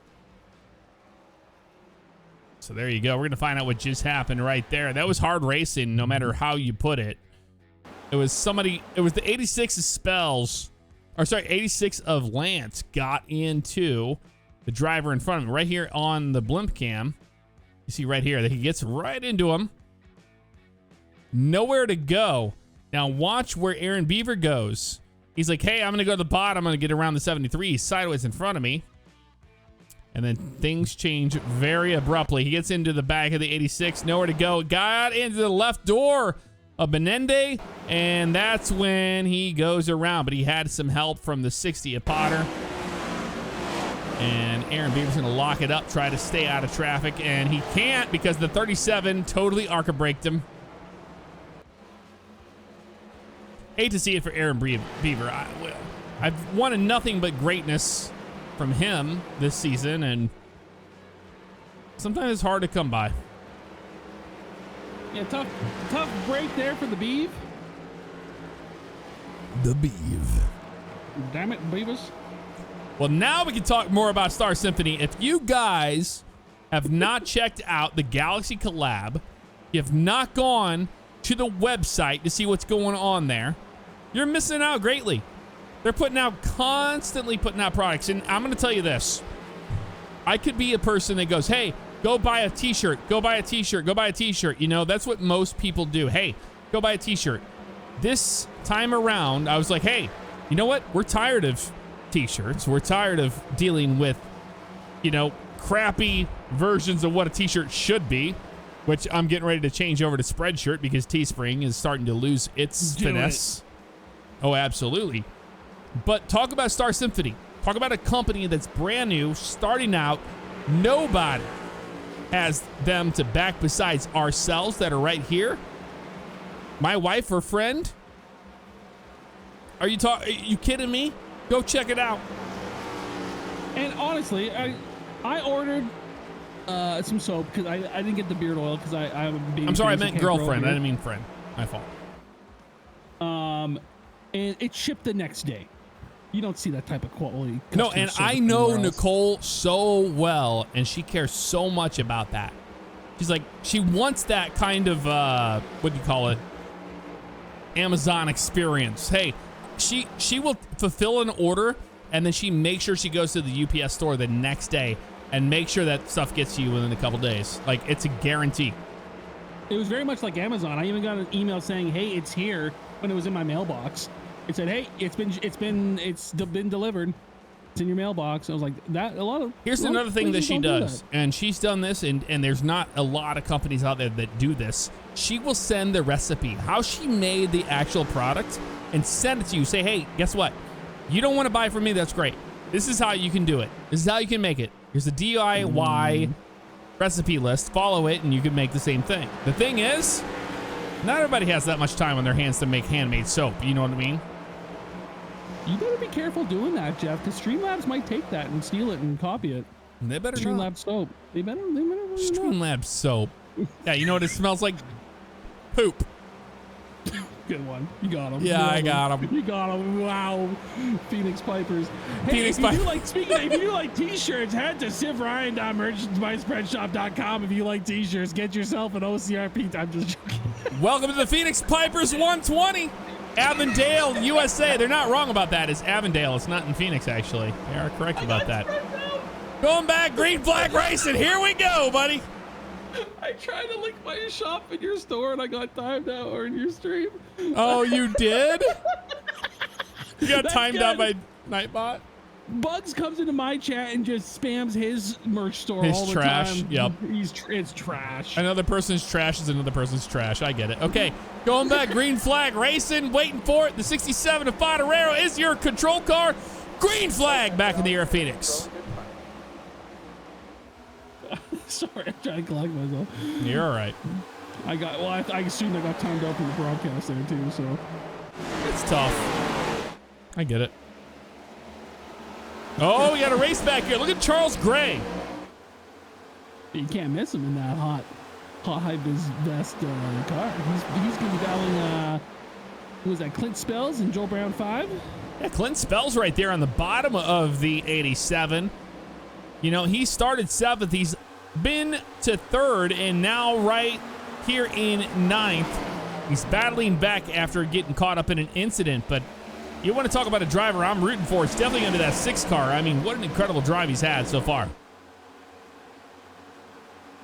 So there you go. We're going to find out what just happened right there. That was hard racing, no matter how you put it. It was the 86 of Spells. 86 of Lance got into the driver in front of him right here on the blimp cam. You see right here that he gets right into him. Nowhere to go. Now watch where Aaron Beaver goes. He's like, hey, I'm going to go to the bottom. I'm going to get around the 73. He's sideways in front of me. And then things change very abruptly. He gets into the back of the 86. Nowhere to go. Got into the left door of Menendez, and that's when he goes around. But he had some help from the 60 of Potter. And Aaron Beaver's going to lock it up, try to stay out of traffic, and he can't because the 37 totally ARCA braked him. Hate to see it for Aaron Beaver. I've wanted nothing but greatness from him this season, and sometimes it's hard to come by. Yeah, tough break there for the Beeve. the beef. Damn it, Beavis. Well, now we can talk more about Star Symphony. If you guys have not checked out the Galaxy collab, you have not gone to the website to see what's going on there, you're missing out greatly. They're constantly putting out products. And I'm going to tell you this. I could be a person that goes, hey, go buy a t-shirt, go buy a t-shirt, go buy a t-shirt. You know, that's what most people do. Hey, go buy a t-shirt. This time around, I was like, hey, you know what? We're tired of t-shirts. We're tired of dealing with, you know, crappy versions of what a t-shirt should be, which I'm getting ready to change over to Spreadshirt because Teespring is starting to lose its finesse. Oh, absolutely. But talk about Star Symphony. Talk about a company that's brand new, starting out. Nobody has them to back besides ourselves that are right here. My wife or friend. Are you kidding me? Go check it out. And honestly, I ordered some soap because I didn't get the beard oil because I have a baby. I'm sorry, I meant girlfriend. I didn't mean friend. My fault. And it shipped the next day. You don't see that type of quality. No, and I know Nicole so well, and she cares so much about that. She's like, she wants that kind of, what do you call it? Amazon experience. Hey, she will fulfill an order, and then she makes sure she goes to the UPS store the next day and make sure that stuff gets to you within a couple days. Like, it's a guarantee. It was very much like Amazon. I even got an email saying, hey, it's here, when it was in my mailbox. It said, hey, it's been delivered. It's in your mailbox. I was like, that a lot of. Here's another thing that she does, and she's done this, and there's not a lot of companies out there that do this. She will send the recipe, how she made the actual product, and send it to you. Say, hey, guess what? You don't want to buy from me? That's great. This is how you can do it. This is how you can make it. Here's a DIY recipe list. Follow it, and you can make the same thing. The thing is, not everybody has that much time on their hands to make handmade soap. You know what I mean? You better be careful doing that, Jeff, because Streamlabs might take that and steal it and copy it. They better Streamlabs not. soap. They better Streamlabs soap. Yeah, you know what it smells like? Poop. Good one. You got him. Yeah, I got him. You got him. Wow. Phoenix Pipers. Hey, Phoenix if you do like t-shirts, head to SivRyan.merchandisespreadshop.com. If you like t-shirts, get yourself an OCRP. I'm just joking. Welcome to the Phoenix Pipers 120. Avondale, USA. They're not wrong about that. It's Avondale. It's not in Phoenix, actually. They are correct about that. Going back, Green Flag Racing. Here we go, buddy. I tried to link my shop in your store and I got timed out or in your stream. Oh, you did? You got timed out by Nightbot? Bugs comes into my chat and just spams his merch store His all the trash, time. yep. It's trash. Another person's trash is another person's trash. I get it. Okay, going back, Green Flag Racing, waiting for it. The 67 of Favignano is your control car. Green Flag back in the air, Phoenix. Sorry, I'm trying to collect myself. You're all right. I assumed I got timed out from the broadcast there too, so. It's tough. I get it. Oh, we got a race back here. Look at Charles Gray. You can't miss him in that hot high-vis vest car. He's going to be battling, who was that, Clint Spells and Joe Brown 5? Yeah, Clint Spells right there on the bottom of the 87. You know, he started 7th. He's been to 3rd and now right here in 9th. He's battling back after getting caught up in an incident, but you want to talk about a driver I'm rooting for, it's definitely going to be that 6 car. I mean, what an incredible drive he's had so far.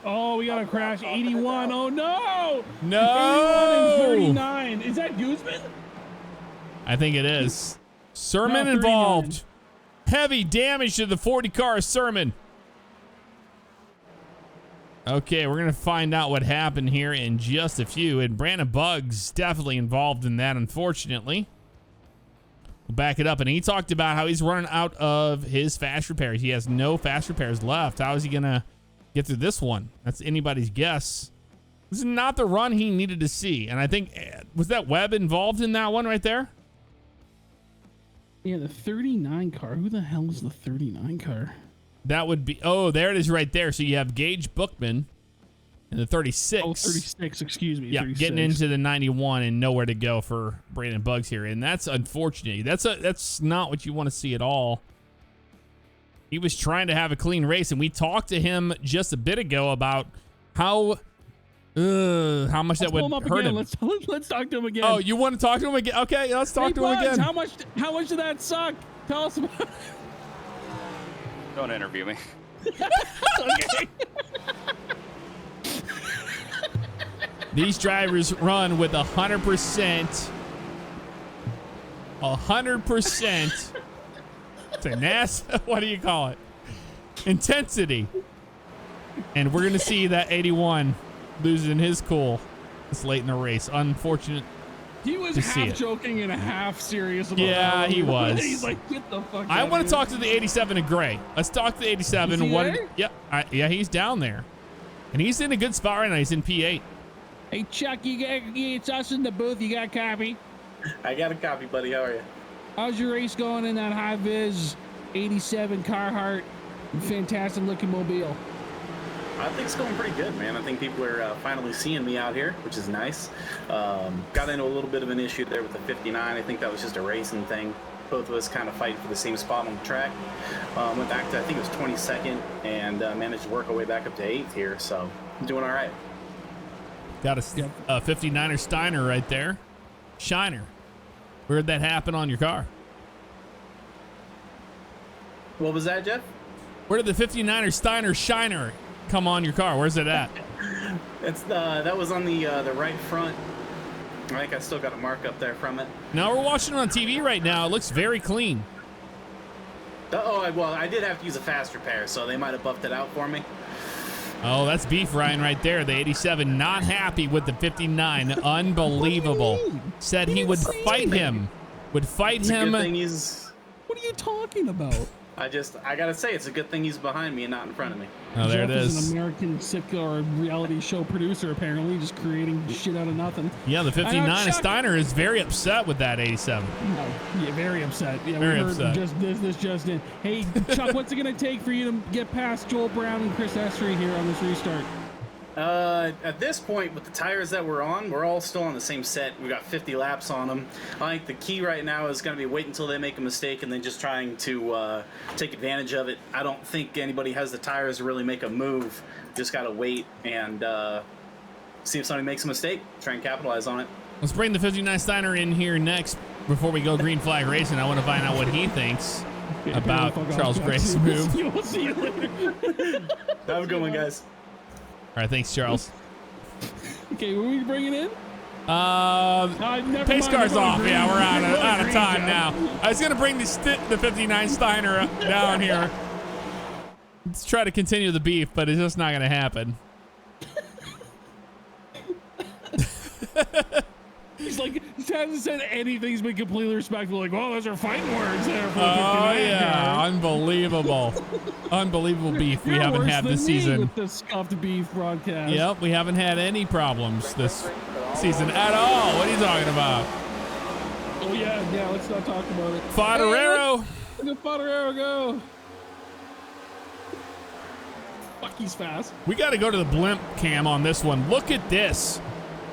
Oh, we got a crash. 81. Oh, no. No. 81 and 39. Is that Guzman? I think it is. Sermon No, involved. Heavy damage to the 40 car Sermon. Okay, we're going to find out what happened here in just a few. And Brandon Buggs definitely involved in that, unfortunately. We'll back it up. And he talked about how he's running out of his fast repairs. He has no fast repairs left. How is he going to get through this one? That's anybody's guess. This is not the run he needed to see. And I think, was that Webb involved in that one right there? Yeah, the 39 car. Who the hell is the 39 car? That would be, oh, there it is right there. So you have Gage Bookman And the 36. Oh, 36, excuse me. Yeah, 36. getting into the 91 and nowhere to go for Brandon Buggs here. And that's unfortunate. That's not what you want to see at all. He was trying to have a clean race, and we talked to him just a bit ago about how much that would hurt him. Let's talk to him again. Oh, you want to talk to him again? Okay, let's talk to him again. How much did that suck? Tell us about it. Don't interview me. Okay. These drivers run with 100%. 100%. What do you call it? Intensity. And we're going to see that 81 losing his cool this late in the race. Unfortunate. He was half joking and half serious about Yeah, he was. He's like, get the fuck I out want of to here. talk to the 87 in gray. Let's talk to the 87. Is he there? Yep. Yeah, he's down there. And he's in a good spot right now. He's in P8. Hey, Chuck, it's us in the booth. You got a copy? I got a copy, buddy. How are you? How's your race going in that high-vis 87 Carhartt fantastic looking mobile? I think it's going pretty good, man. I think people are finally seeing me out here, which is nice. Got into a little bit of an issue there with the 59. I think that was just a racing thing. Both of us kind of fighting for the same spot on the track. Went back to, I think it was 22nd, and managed to work our way back up to 8th here, so I'm doing all right. Got a 59er Steiner right there. Shiner. Where'd that happen on your car? What was that, Jeff? Where did the 59er Steiner Shiner come on your car? Where's it at? It's that was on the right front. I think I still got a mark up there from it. No, we're watching it on TV right now. It looks very clean. Well, I did have to use a fast repair, so they might have buffed it out for me. Oh, that's Beef Ryan right there. The 87 not happy with the 59. Unbelievable. Said he would fight him. Would fight It's a him. good thing he's... What are you talking about? I gotta say, it's a good thing he's behind me and not in front of me. Oh, there Jeff it is is. an American sitcom or reality show producer, apparently, just creating shit out of nothing. Yeah, the 59 Chuck- Steiner is very upset with that 87. Yeah, very upset. Yeah, Very we heard upset. this just in. Hey, Chuck, what's it gonna take for you to get past Joel Brown and Chris Estrie here on this restart? At this point, with the tires that we're on, we're all still on the same set. We got 50 laps on them. I think the key right now is going to be waiting until they make a mistake and then just trying to take advantage of it. I don't think anybody has the tires to really make a move. Just got to wait and see if somebody makes a mistake, try and capitalize on it. Let's bring the 59 Steiner in here next before we go green flag racing. I want to find out what he thinks about Charles Gray's move. We'll see you later. Have a good one, guys. All right, thanks, Charles. Okay, were we bringing in? Never Pace mind, car's we're going off. green. Yeah, we're We're out of green, time Jeff. now. I was gonna bring the 59 Steiner down here. Let's try to continue the beef, but it's just not gonna happen. He's like, he hasn't said anything. He's been completely respectful. Like, well, those are fighting words there. For the Oh 59 yeah, guy. unbelievable, unbelievable beef we You're haven't worse had than this me season. with the scuffed beef broadcast. Yep, we haven't had any problems this season at all. What are you talking about? Oh yeah. Let's not talk about it. Fodderero. Hey, look at Fodderero go. Fuck, he's fast. We got to go to the blimp cam on this one. Look at this.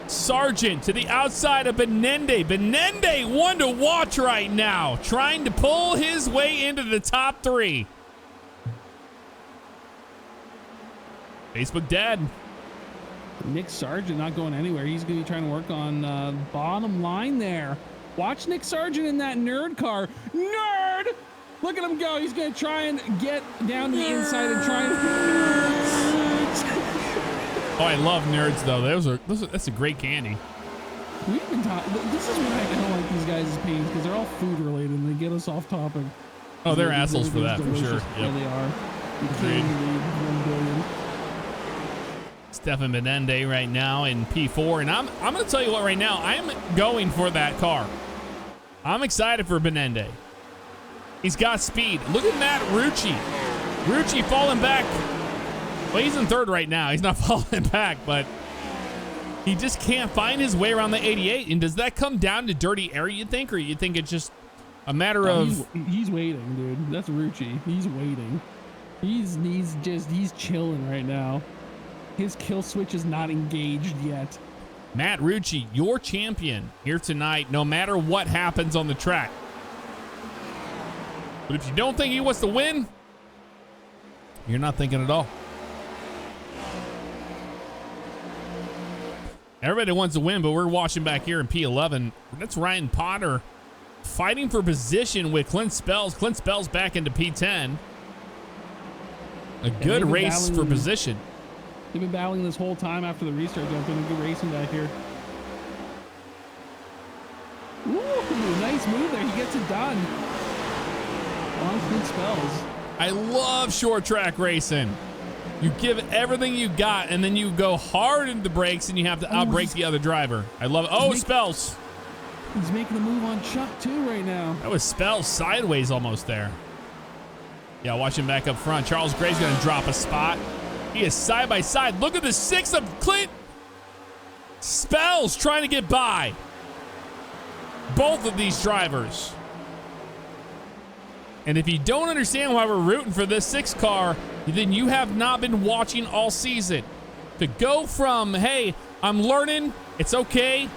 Sargent to the outside of Benende. Benende, one to watch right now, trying to pull his way into the top three. Facebook dead. Nick Sargent not going anywhere. He's going to be trying to work on bottom line there. Watch Nick Sargent in that nerd car. Nerd! Look at him go. He's going to try and get down to the inside and try and... Oh, I love nerds though. That's a great candy. We've been talking. This is why I don't like these guys' pains, because they're all food related and they get us off topic. Oh, they're assholes for that, for sure. Yeah, Yep. they are. You Agreed. can't lead 1 billion. Stefan Benende right now in P4, and I'm going to tell you what. Right now, I'm going for that car. I'm excited for Benende. He's got speed. Look at Matt Rucci. Rucci falling back. Well, he's in third right now. He's not falling back, but he just can't find his way around the 88. And does that come down to dirty air, you think, or you think it's just a matter of... He's waiting, dude. That's Rucci. He's waiting. He's chilling right now. His kill switch is not engaged yet. Matt Rucci, your champion here tonight, no matter what happens on the track. But if you don't think he wants to win, you're not thinking at all. Everybody wants to win, but we're watching back here in P11. That's Ryan Potter fighting for position with Clint Spells. Clint Spells back into P10. A good race for position. They've been battling this whole time after the restart. They've been good racing back here. Ooh, nice move there. He gets it done. On Clint Spells. I love short track racing. You give everything you got, and then you go hard into the brakes, and you have to outbrake the other driver. I love it. Oh, Spells. He's making the move on Chuck, too, right now. That was Spells sideways almost there. Yeah, watch him back up front. Charles Gray's going to drop a spot. He is side by side. Look at the 6 of Clint Spells trying to get by both of these drivers. And if you don't understand why we're rooting for this 6 car, then you have not been watching all season. To go from, hey, I'm learning, it's okay,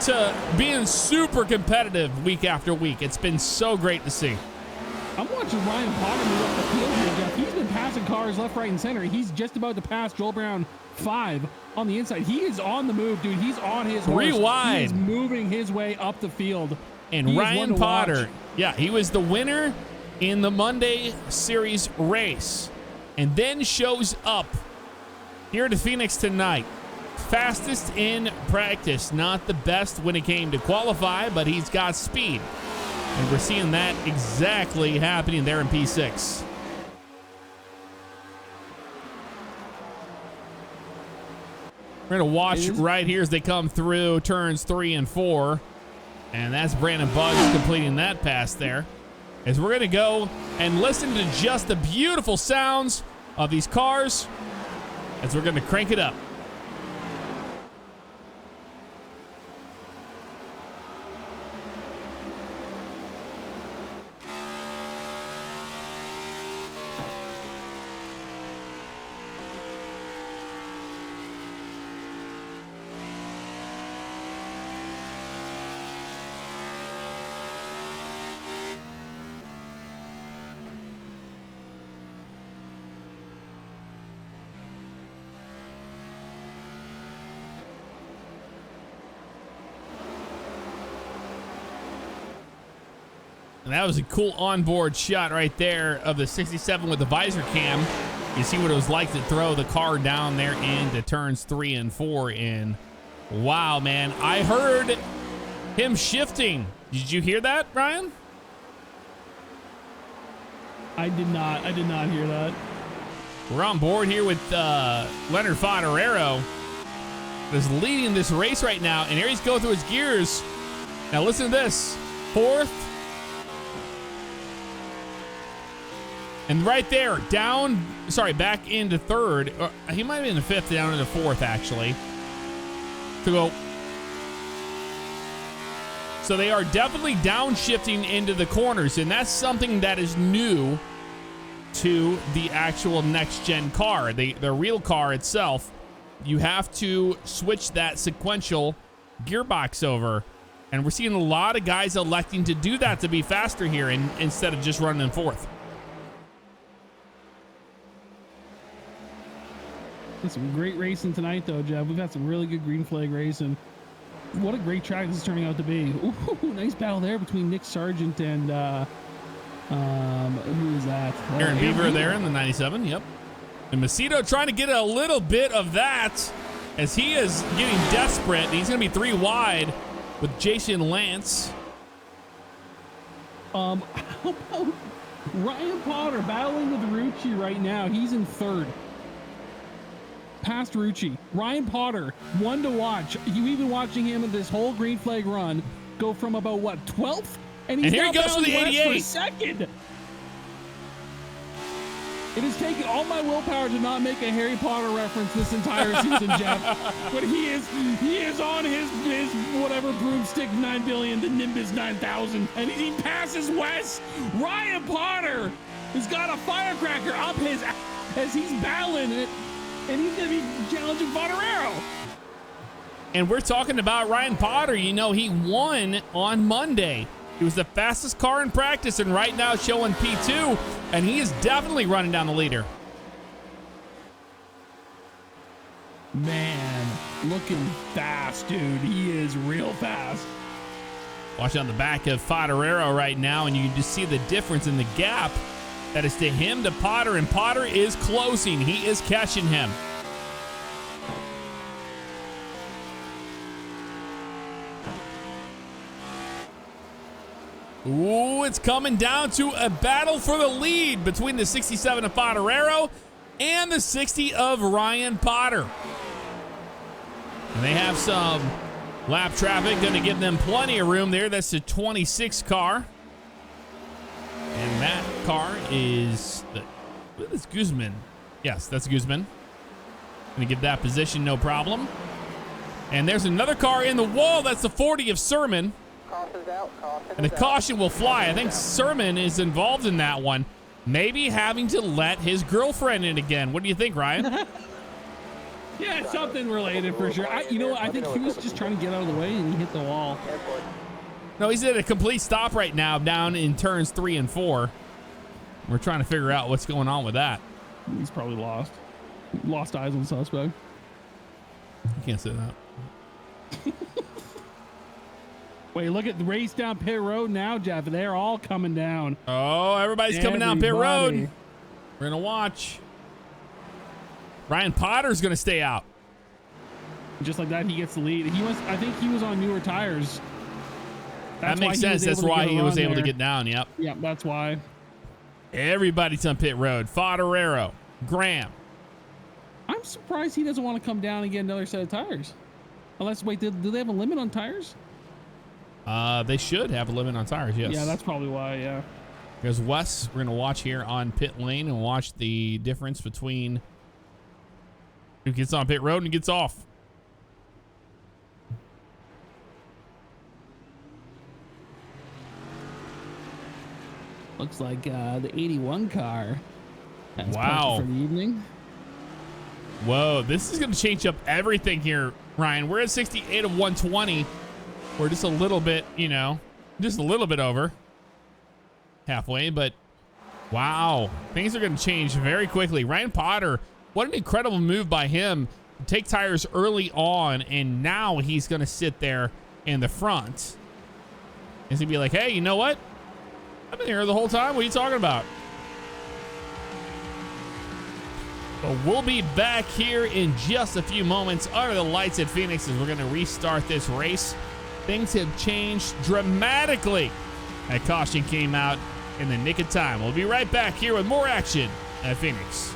to being super competitive week after week. It's been so great to see. I'm watching Ryan Potter move up the field here, Jeff. He's been passing cars left, right, and center. He's just about to pass Joel Brown 5 on the inside. He is on the move, dude. He's on his horse. 3 wide. He is moving his way up the field. And Ryan Potter, yeah, he was the winner in the Monday Series race, and then shows up here to Phoenix tonight. Fastest in practice, not the best when it came to qualify, but he's got speed. And we're seeing that exactly happening there in P6. We're going to watch right here as they come through turns 3 and 4. And that's Brandon Buggs completing that pass there. As we're going to go and listen to just the beautiful sounds of these cars as we're going to crank it up. And that was a cool onboard shot right there of the 67 with the visor cam. You see what it was like to throw the car down there into turns 3 and 4 in. Wow, man. I heard him shifting. Did you hear that, Ryan? I did not hear that. We're on board here with Leonard Foderero, who's leading this race right now. And here he's going through his gears. Now listen to this. 4th. And right there, back into 3rd. He might have been in 5th, down into 4th, actually. To go. So they are definitely downshifting into the corners, and that's something that is new to the actual next-gen car. The real car itself, you have to switch that sequential gearbox over. And we're seeing a lot of guys electing to do that to be faster here instead of just running in 4th. There's some great racing tonight, though, Jeff. We've got some really good green flag racing. What a great track this is turning out to be. Ooh, nice battle there between Nick Sargent and who is that? Aaron Beaver there in the 97. Yep. And Macedo trying to get a little bit of that as he is getting desperate. He's going to be 3 wide with Jason Lance. How about Ryan Potter battling with Rucci right now? He's in 3rd. Past Rucci. Ryan Potter, one to watch. You've been watching him in this whole green flag run go from about, what, 12th? And here he goes for the 88. For 2nd. It has taken all my willpower to not make a Harry Potter reference this entire season, Jeff. But he is on his whatever broomstick 9 billion, the Nimbus 9000, and he passes Wes. Ryan Potter has got a firecracker up his as he's battling it. and he's going to be challenging Favignano. And we're talking about Ryan Potter. You know, he won on Monday. He was the fastest car in practice, and right now showing P2, and he is definitely running down the leader. Man, looking fast, dude. He is real fast. Watch on the back of Favignano right now, and you can just see the difference in the gap that is to him to Potter, and Potter is closing. He is catching him. Ooh, it's coming down to a battle for the lead between the 67 of Favignano and the 60 of Ryan Potter. And they have some lap traffic, going to give them plenty of room there. That's the 26 car. And that car is Guzman. Yes, that's Guzman. Going to give that position no problem. And there's another car in the wall. That's the 40 of Sermon. And the caution will fly. I think Sermon is involved in that one. Maybe having to let his girlfriend in again. What do you think, Ryan? Yeah, something related for sure. You know what? I think he was just trying to get out of the way and he hit the wall. No, he's at a complete stop right now down in turns 3 and 4. We're trying to figure out what's going on with that. He's probably lost. Lost eyes on the suspect. You can't say that. Wait, look at the race down pit road now, Jeff. They're all coming down. Oh, everybody's coming down pit road. We're going to watch. Ryan Potter's going to stay out. Just like that, he gets the lead. I think he was on newer tires. That makes sense. That's why he was able to get down. Yep. Yep, that's why. Everybody's on pit road. Favignano, Graham. I'm surprised he doesn't want to come down and get another set of tires. Unless, wait, do they have a limit on tires? They should have a limit on tires, yes. Yeah, that's probably why, yeah. There's Wes. We're going to watch here on pit lane and watch the difference between who gets on pit road and gets off. Looks like the 81 car. That's wow. for the evening. Whoa, this is going to change up everything here, Ryan. We're at 68 of 120. We're just a little bit, just a little bit over halfway, but wow, things are going to change very quickly. Ryan Potter, what an incredible move by him to take tires early on, and now he's going to sit there in the front. He's going to be like, hey, you know what? I've been here the whole time. What are you talking about? But we'll be back here in just a few moments under the lights at Phoenix as we're going to restart this race. Things have changed dramatically. That caution came out in the nick of time. We'll be right back here with more action at Phoenix.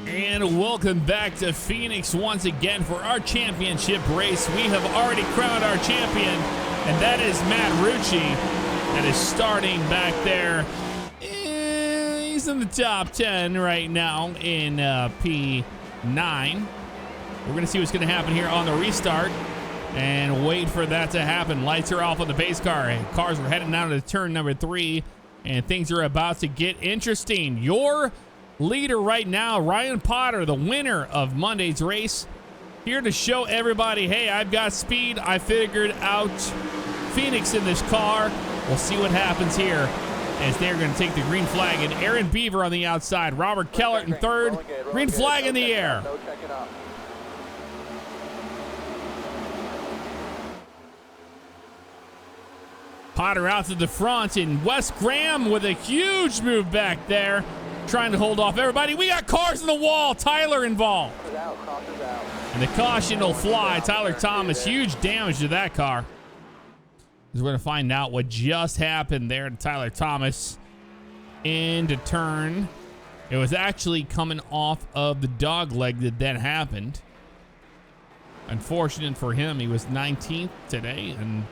And welcome back to Phoenix once again for our championship race. We have already crowned our champion, and that is Matt Rucci. That is starting back there. He's in the top 10 right now in P9. We're going to see what's going to happen here on the restart and wait for that to happen. Lights are off on the base car. Cars are heading down to turn number 3, and things are about to get interesting. Your leader right now, Ryan Potter, the winner of Monday's race, here to show everybody, hey, I've got speed. I figured out Phoenix in this car. We'll see what happens here as they're going to take the green flag. And Aaron Beaver on the outside. Robert Kellert in third. Green flag in the air. Potter out to the front, and Wes Graham with a huge move back there, trying to hold off everybody. We got cars in the wall. Tyler involved. And the caution will fly. Tyler Thomas, huge damage to that car. We're going to find out what just happened there to Tyler Thomas into turn. It was actually coming off of the dog leg that happened. Unfortunate for him. He was 19th today and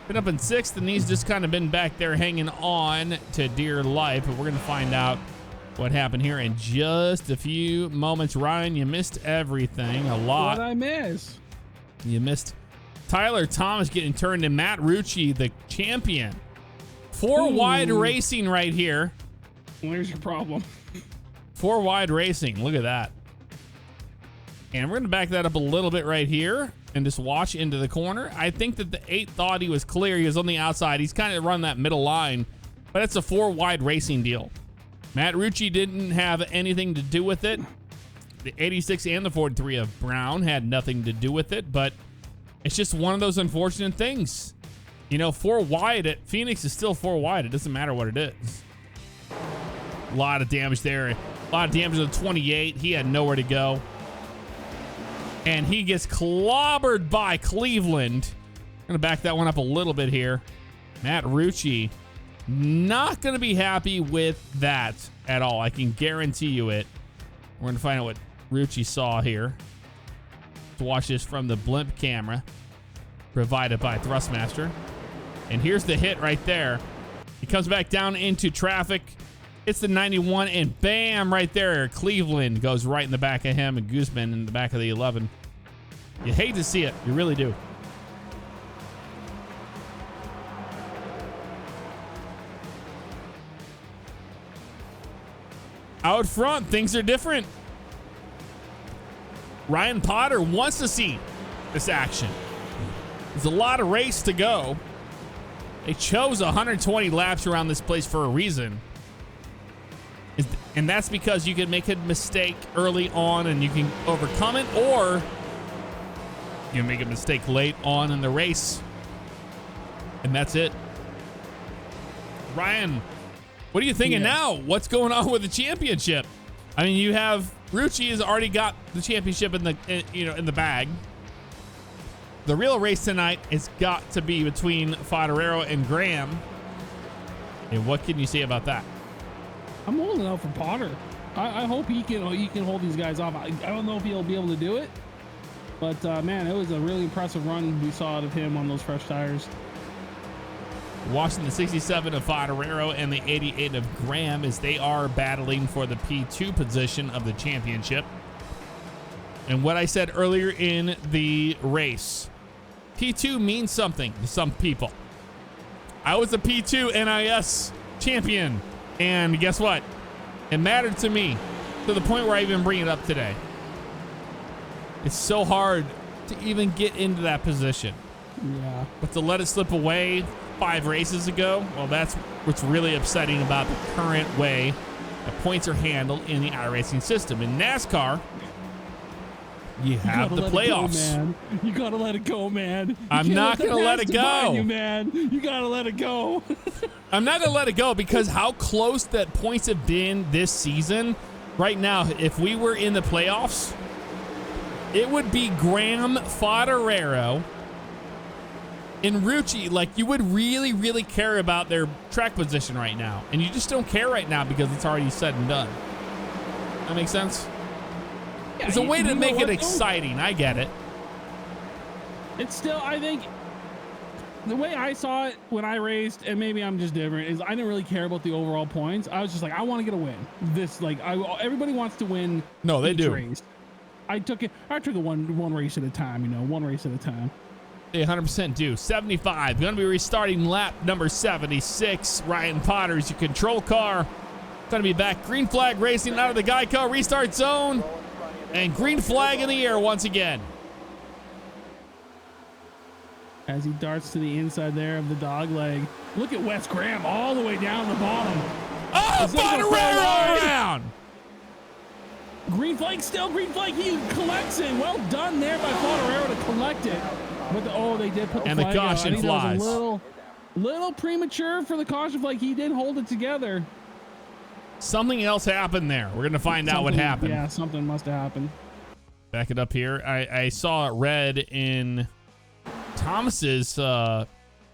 been up in 6th, and he's just kind of been back there hanging on to dear life. But we're going to find out what happened here in just a few moments. Ryan, you missed everything. A lot. What I miss? You missed Tyler Thomas getting turned to Matt Rucci, the champion. 4 wide racing right here. Where's your problem? 4 wide racing. Look at that. And we're going to back that up a little bit right here and just watch into the corner. I think that the 8 thought he was clear. He was on the outside. He's kind of run that middle line, but it's a 4 wide racing deal. Matt Rucci didn't have anything to do with it. The 86 and the 43 of Brown had nothing to do with it, but it's just one of those unfortunate things. You know, 4 wide at Phoenix is still 4 wide. It doesn't matter what it is. A lot of damage there. A lot of damage on the 28. He had nowhere to go. And he gets clobbered by Cleveland. I'm going to back that one up a little bit here. Matt Rucci, not going to be happy with that at all. I can guarantee you it. We're going to find out what Rucci saw here. To watch this from the blimp camera provided by Thrustmaster. And here's the hit right there. He comes back down into traffic. It's the 91, and bam, right there. Cleveland goes right in the back of him, and Guzman in the back of the 11. You hate to see it. You really do. Out front, things are different. Ryan Potter wants to see this action. There's a lot of race to go. They chose 120 laps around this place for a reason. And that's because you can make a mistake early on and you can overcome it, or you can make a mistake late on in the race. And that's it. Ryan, what are you thinking now? What's going on with the championship? I mean, you have Rucci has already got the championship in the bag. The real race tonight has got to be between Fodorero and Graham. And what can you say about that? I'm holding out for Potter. I hope he can hold these guys off. I don't know if he'll be able to do it, but man, it was a really impressive run we saw out of him on those fresh tires. Watching the 67 of Fodorero and the 88 of Graham as they are battling for the P2 position of the championship. And what I said earlier in the race, P2 means something to some people. I was a P2 NIS champion, and guess what? It mattered to me to the point where I even bring it up today. It's so hard to even get into that position. Yeah. But to let it slip away 5 races ago, well, that's what's really upsetting about the current way the points are handled in the iRacing system. In NASCAR, you have the playoffs. You gotta let it go, man. I'm not gonna let it go. You, man. You gotta let it go. I'm not gonna let it go because how close that points have been this season. Right now, if we were in the playoffs, it would be Graham, Fodorero, and Rucci. Like, you would really, really care about their track position right now. And you just don't care right now because it's already said and done. That makes sense? Yeah, it's a way to make it exciting. I get it. It's still, I think, the way I saw it when I raced, and maybe I'm just different, is I didn't really care about the overall points. I was just like, I want to get a win. Everybody wants to win. No, they do. Race. I took it one race at a time, one race at a time. They 100% do. 75. Going to be restarting lap number 76. Ryan Potter's your control car. Going to be back. Green flag racing out of the Geico restart zone. And green flag in the air once again. as he darts to the inside there of the dog leg. Look at Wes Graham all the way down the bottom. Oh, Favignano around. Green flag still, green flag. He collects it. Well done there by Favignano to collect it. But they did put the and flag the out. caution I think flies. That was a little premature for the caution flag. He did hold it together. Something else happened there. We're gonna find out what happened. Yeah, something must have happened. Back it up here. I saw it red in Thomas's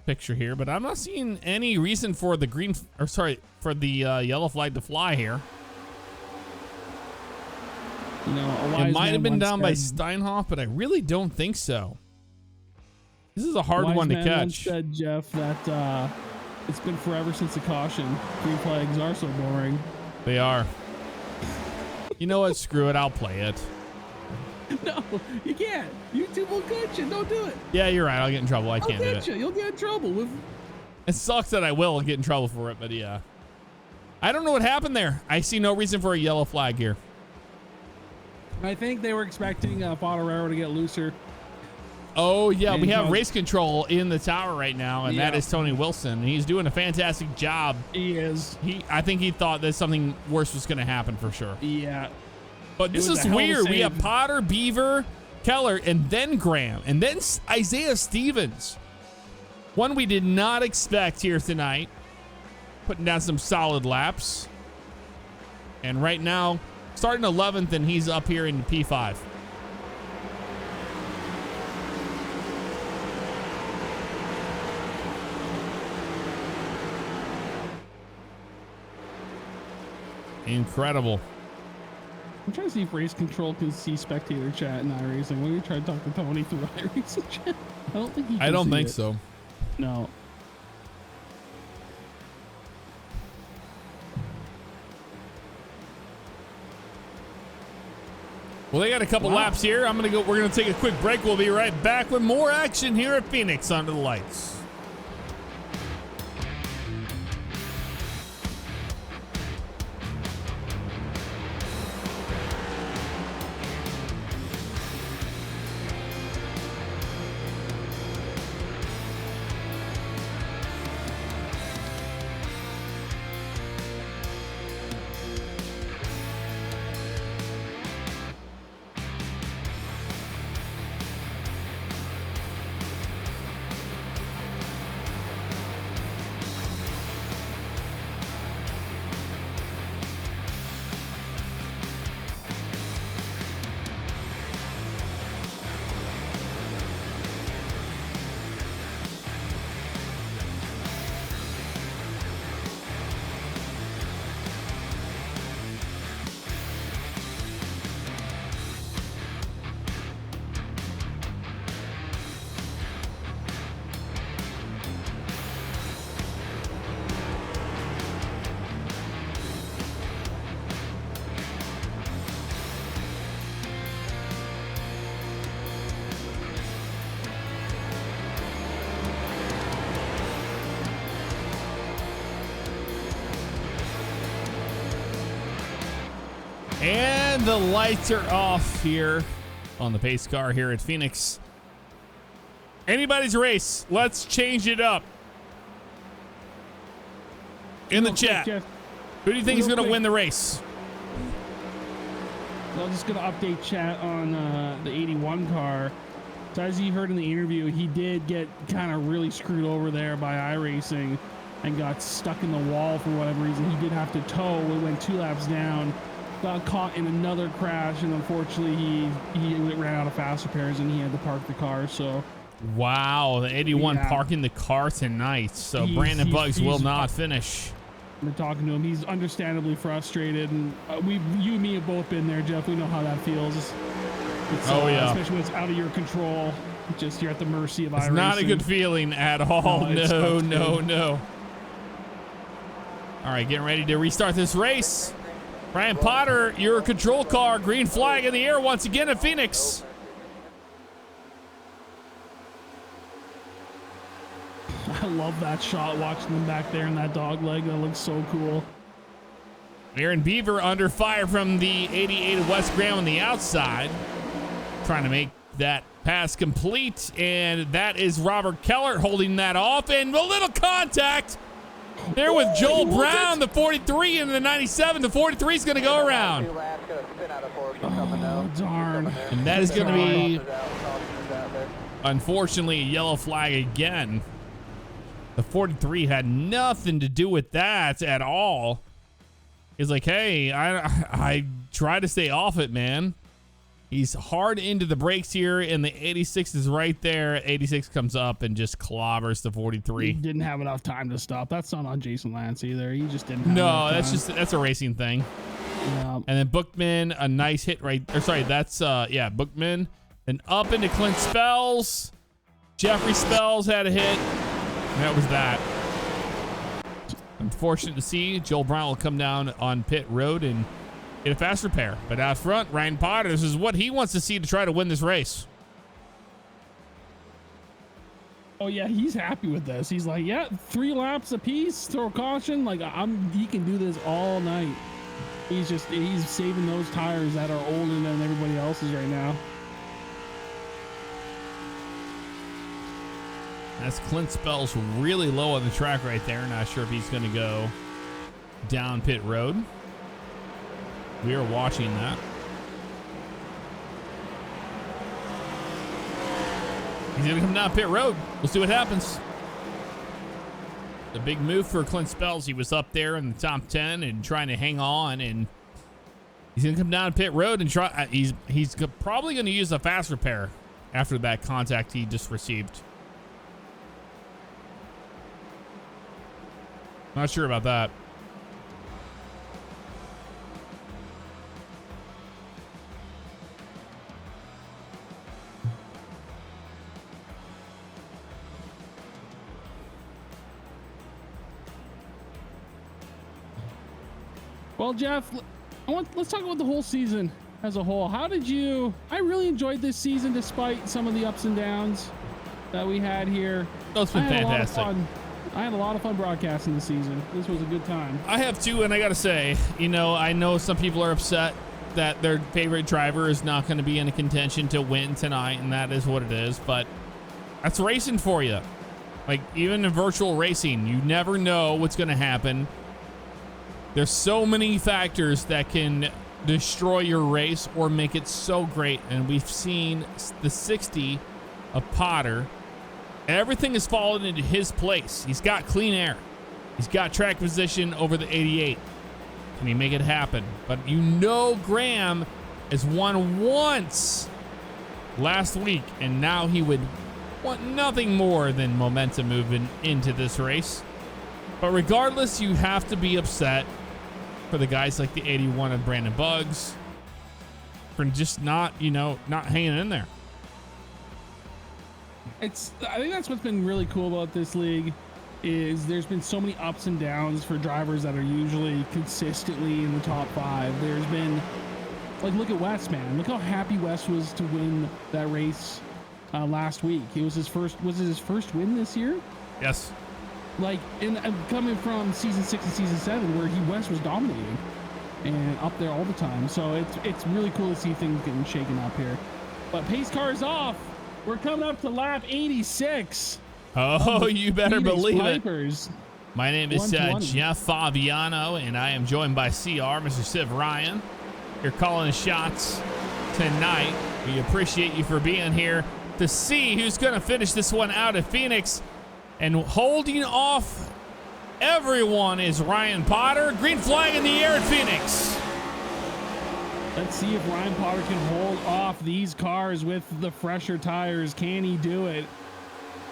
picture here, but I'm not seeing any reason for the for the yellow flag to fly here. You know, it might have been down by Steinhoff, but I really don't think so. This is a hard one to catch. Said, Jeff, that it's been forever since the caution. Green flags are so boring. They are. You know what? Screw it. I'll play it. No, you can't. YouTube will catch you. Don't do it. Yeah, you're right. I'll get in trouble. I can't do it. You'll get in trouble. It sucks that I will get in trouble for it, but yeah. I don't know what happened there. I see no reason for a yellow flag here. I think they were expecting Favignano to get looser. Oh, yeah. We have race control in the tower right now, and that is Tony Wilson. He's doing a fantastic job. He is. I think he thought that something worse was going to happen for sure. Yeah. But this is weird. We have Potter, Beaver, Keller, and then Graham, and then Isaiah Stevens. One we did not expect here tonight. Putting down some solid laps. And right now, starting 11th, and he's up here in P5. Incredible. I'm trying to see if race control can see spectator chat in iRacing. Let me try to talk to Tony through iRacing chat. I don't think he can. I don't see think it. so. No. Well, they got a couple laps here. We're gonna take a quick break. We'll be right back with more action here at Phoenix Under the Lights. And the lights are off here on the pace car here at Phoenix. Anybody's race. Let's change it up. In the chat, who do you think is going to win the race? I'm just going to update chat on the 81 car. So as you heard in the interview, he did get kind of really screwed over there by iRacing and got stuck in the wall for whatever reason. He did have to tow. We went 2 laps down. Got caught in another crash, and unfortunately he ran out of fast repairs and he had to park the car. So wow, the 81 parking the car tonight. So Brandon Buggs will not finish. We're talking to him. He's understandably frustrated, and you and me have both been there, Jeff. We know how that feels. It's, yeah, especially when it's out of your control. Just you're at the mercy of iRacing. It's not a good feeling at all. No. All right, getting ready to restart this race. Brian Potter, your control car, green flag in the air once again at Phoenix. I love that shot, watching them back there in that dog leg. That looks so cool. Aaron Beaver under fire from the 88 of West Graham on the outside. Trying to make that pass complete, and that is Robert Keller holding that off, and a little contact there with Joel Brown, the 43 and the 97. The 43 is going to go around. Oh, darn. And that is going to be, unfortunately, a yellow flag again. The 43 had nothing to do with that at all. He's like, hey, I try to stay off it, man. He's hard into the brakes here, and the 86 is right there. 86 comes up and just clobbers the 43. He didn't have enough time to stop. That's not on Jason Lance either. He just didn't have No, enough time. that's a racing thing. Yeah. And then Bookman, a nice hit right, or sorry, that's, yeah, Bookman. Then up into Clint Spells. Jeffrey Spells had a hit. And that was that. Unfortunate to see. Joel Brown will come down on pit road and get a fast repair. But out front, Ryan Potter, this is what he wants to see to try to win this race. Oh yeah, he's happy with this. He's like, yeah, 3 laps apiece, throw caution. Like he can do this all night. He's saving those tires that are older than everybody else's right now. That's Clint Spells really low on the track right there. Not sure if he's going to go down pit road. We are watching that. He's going to come down pit road. We'll see what happens. The big move for Clint Spells. He was up there in the top 10 and trying to hang on, and he's going to come down pit road and try. He's probably going to use a fast repair after that contact he just received. Not sure about that. Well, Jeff, let's talk about the whole season as a whole. How did you? I really enjoyed this season despite some of the ups and downs that we had here. That's been fantastic. I had a lot of fun broadcasting this season. This was a good time. I have too, and I gotta say, I know some people are upset that their favorite driver is not going to be in a contention to win tonight, and that is what it is, but that's racing for you. Like, even in virtual racing, you never know what's going to happen. There's so many factors that can destroy your race or make it so great, and we've seen the 60 of Potter. Everything has fallen into his place. He's got clean air. He's got track position over the 88. Can he make it happen? But Graham has won once last week, and now he would want nothing more than momentum moving into this race. But regardless, you have to be upset for the guys like the 81 of Brandon Buggs for just not hanging in there. I think that's what's been really cool about this league is there's been so many ups and downs for drivers that are usually consistently in the top 5. There's been, like, look at Wes, man. Look how happy Wes was to win that race last week. Was it his first win this year? Yes. Like, and coming from season 6 and season 7 where Wes was dominating and up there all the time. So it's really cool to see things getting shaken up here. But pace car is off. We're coming up to lap 86. Oh, you better believe Vipers. it. My name is Jeff Favignano, and I am joined by CR, Mr. Civ Ryan. You're calling the shots tonight. We appreciate you for being here to see who's going to finish this one out at Phoenix. And holding off everyone is Ryan Potter. Green flag in the air at Phoenix. Let's see if Ryan Potter can hold off these cars with the fresher tires. Can he do it?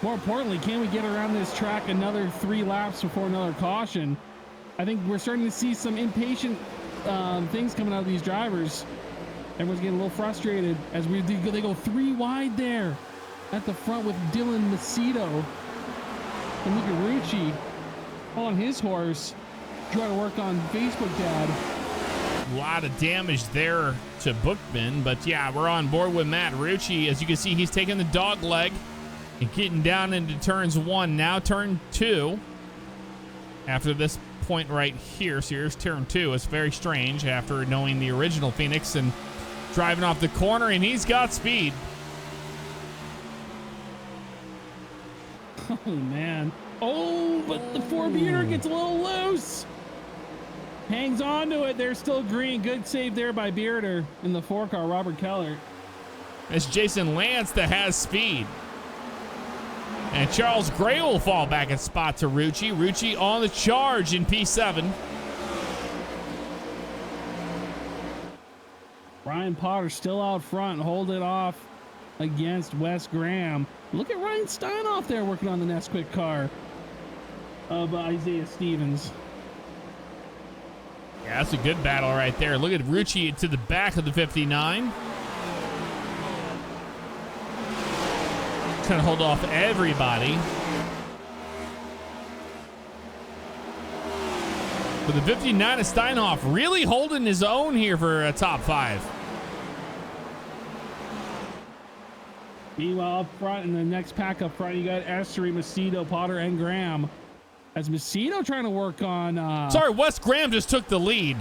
More importantly, can we get around this track another 3 laps before another caution? I think we're starting to see some impatient things coming out of these drivers. Everyone's getting a little frustrated as they go 3 wide there at the front with Dylan Macedo. And look at Rucci on his horse trying to work on Facebook Dad. A lot of damage there to Bookman, but yeah, we're on board with Matt Rucci. As you can see, he's taking the dog leg and getting down into turns 1, now turn 2. After this point right here, so here's turn 2. It's very strange after knowing the original Phoenix and driving off the corner, and he's got speed. Oh, man. Oh, but the four-beater gets a little loose. Hangs on to it. They're still green. Good save there by Bearder in the 4-car, Robert Keller. It's Jason Lance that has speed. And Charles Gray will fall back in spot to Rucci. Rucci on the charge in P7. Ryan Potter still out front, hold it off against Wes Graham. Look at Ryan Steinoff there working on the Nesquik car of Isaiah Stevens. Yeah, that's a good battle right there. Look at Rucci to the back of the 59. Trying to hold off everybody. But the 59 of Steinoff really holding his own here for a top 5. Meanwhile, up front in the next pack up front, you got Estery, Macedo, Potter, and Graham. As Macedo trying to work on... Sorry, Wes Graham just took the lead.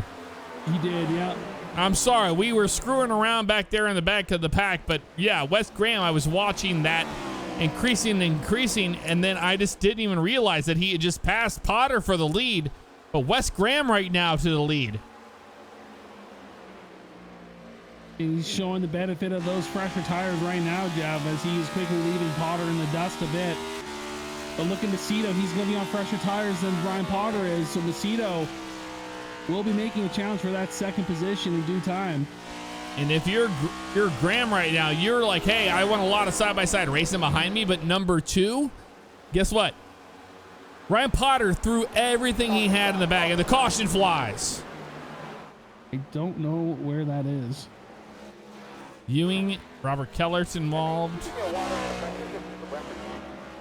He did, yeah. I'm sorry, we were screwing around back there in the back of the pack, but yeah, Wes Graham, I was watching that increasing, and then I just didn't even realize that he had just passed Potter for the lead, but Wes Graham right now to the lead. And he's showing the benefit of those fresher tires right now, Jeff, as he is quickly leaving Potter in the dust a bit. But look at Macedo, he's going to be on fresher tires than Brian Potter is, so Macedo will be making a challenge for that second position in due time. And if you're Graham right now, you're like, hey, I want a lot of side-by-side racing behind me, but number 2, guess what? Ryan Potter threw everything he had in the bag, and the caution flies. I don't know where that is. Ewing, Robert Keller's involved.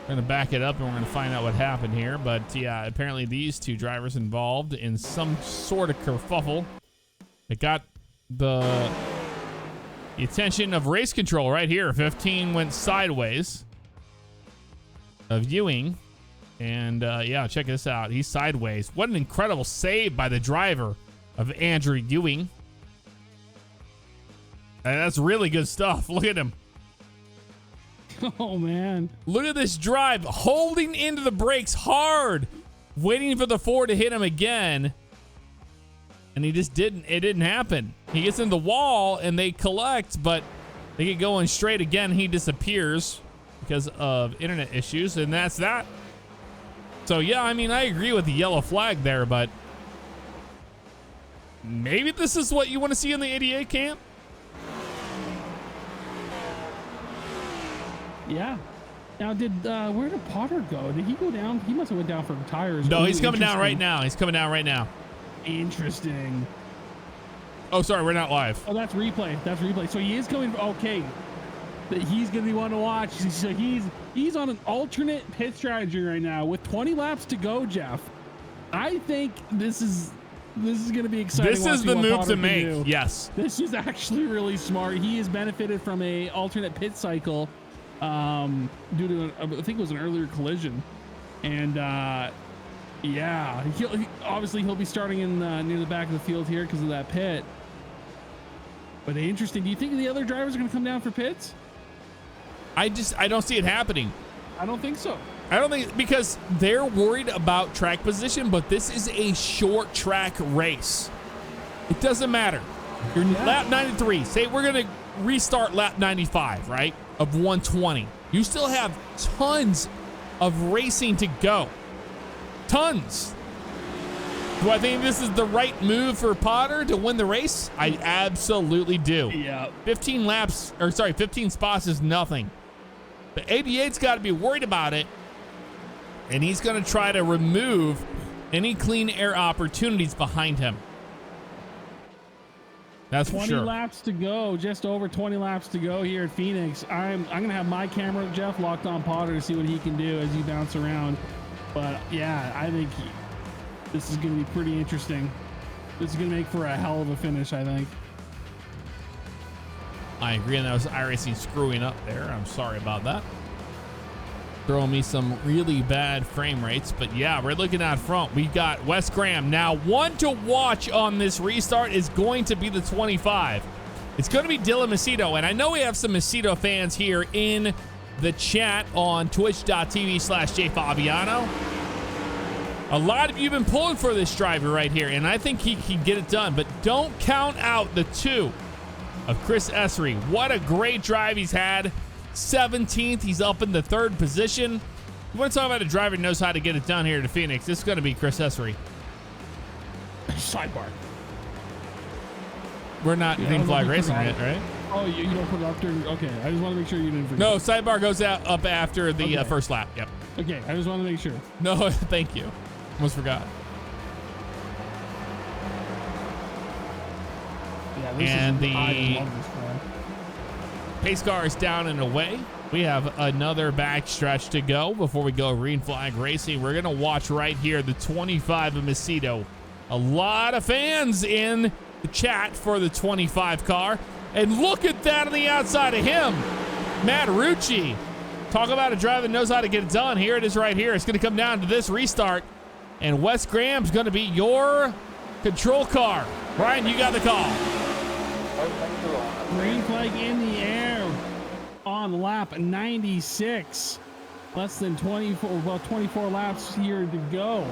We're going to back it up, and we're going to find out what happened here. But, yeah, apparently these two drivers involved in some sort of kerfuffle. It got the attention of race control right here. 15 went sideways of Ewing. And, yeah, check this out. He's sideways. What an incredible save by the driver of Andrew Ewing. And that's really good stuff. Look at him. Oh, man. Look at this drive. Holding into the brakes hard. Waiting for the 4 to hit him again. And he just didn't. It didn't happen. He gets in the wall and they collect, but they get going straight again. He disappears because of internet issues, and that's that. So, yeah, I mean, I agree with the yellow flag there, but maybe this is what you want to see in the 88 camp? Yeah. Now, where did Potter go? Did he go down? He must have went down for tires. No, he's coming down right now. He's coming down right now. Interesting. Oh, sorry, we're not live. Oh, that's replay. That's replay. So he is going. Okay, he's going to be one to watch. So he's on an alternate pit strategy right now with 20 laps to go. Jeff, I think this is going to be exciting. This is the move to make. Yes, this is actually really smart. He has benefited from a alternate pit cycle due to I think it was an earlier collision, and yeah, obviously he'll be starting in near the back of the field here because of that pit. But interesting. Do you think the other drivers are going to come down for pits? I don't see it happening. I don't think so. I don't think, because they're worried about track position, but this is a short track race. It doesn't matter. You're lap 93. Say we're going to restart lap 95, right? Of 120. You still have tons of racing to go. Tons. Do I think this is the right move for Potter to win the race? I absolutely do. Yeah. 15 spots is nothing. But 88's got to be worried about it, and he's going to try to remove any clean air opportunities behind him. That's for sure. 20 laps to go, just over 20 laps to go here at Phoenix. I'm going to have my camera, Jeff, locked on Potter to see what he can do as he bounce around. But yeah, I think this is going to be pretty interesting. This is going to make for a hell of a finish, I think. I agree, and that was iRacing screwing up there. I'm sorry about that. Throwing me some really bad frame rates, but yeah, we're looking out front. We got Wes Graham. Now, one to watch on this restart is going to be the 25. It's going to be Dylan Macedo, and I know we have some Macedo fans here in the chat on twitch.tv/jfavignano. A lot of you have been pulling for this driver right here, and I think he can get it done, but don't count out the 2 of Chris Essery. What a great drive he's had. 17th, he's up in the 3rd position. You want to talk about a driver who knows how to get it done here to Phoenix? This is going to be Chris Essery. Sidebar. We're not green flag racing yet, right? Oh, you don't put it up there? Okay, I just want to make sure you didn't forget. No, sidebar goes up after the first lap. Yep. Okay, I just want to make sure. No, thank you. Almost forgot. Yeah, this And I love this car. Pace car is down and away. We have another back stretch to go before we go green flag racing. We're going to watch right here the 25 of Macedo. A lot of fans in the chat for the 25 car. And look at that on the outside of him. Matt Rucci. Talk about a driver that knows how to get it done. Here it is right here. It's going to come down to this restart. And Wes Graham's going to be your control car. Brian, you got the call. Green flag in the air on lap 96. Less than 24 laps here to go.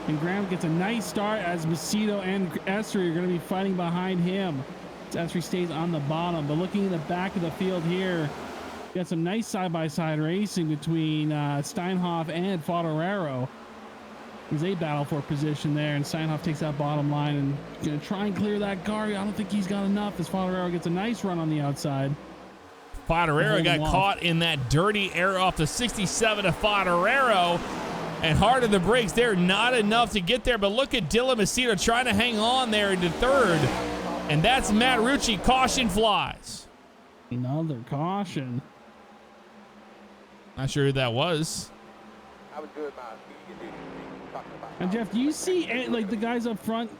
And Graham gets a nice start as Macedo and Essery are going to be fighting behind him. Essery stays on the bottom, but looking in the back of the field here, got some nice side-by-side racing between Steinhoff and Fodorero. As they battle for position there, and Steinhoff takes that bottom line and going to try and clear that car. I don't think he's got enough as Fodorero gets a nice run on the outside. Fodorero got caught in that dirty air off the 67 of Fodorero. And hard on the brakes there, not enough to get there. But look at Dylan Macedo trying to hang on there into 3rd. And that's Matt Rucci. Caution flies. Another caution. Not sure who that was. I was good, man. And Jeff, do you see like the guys up front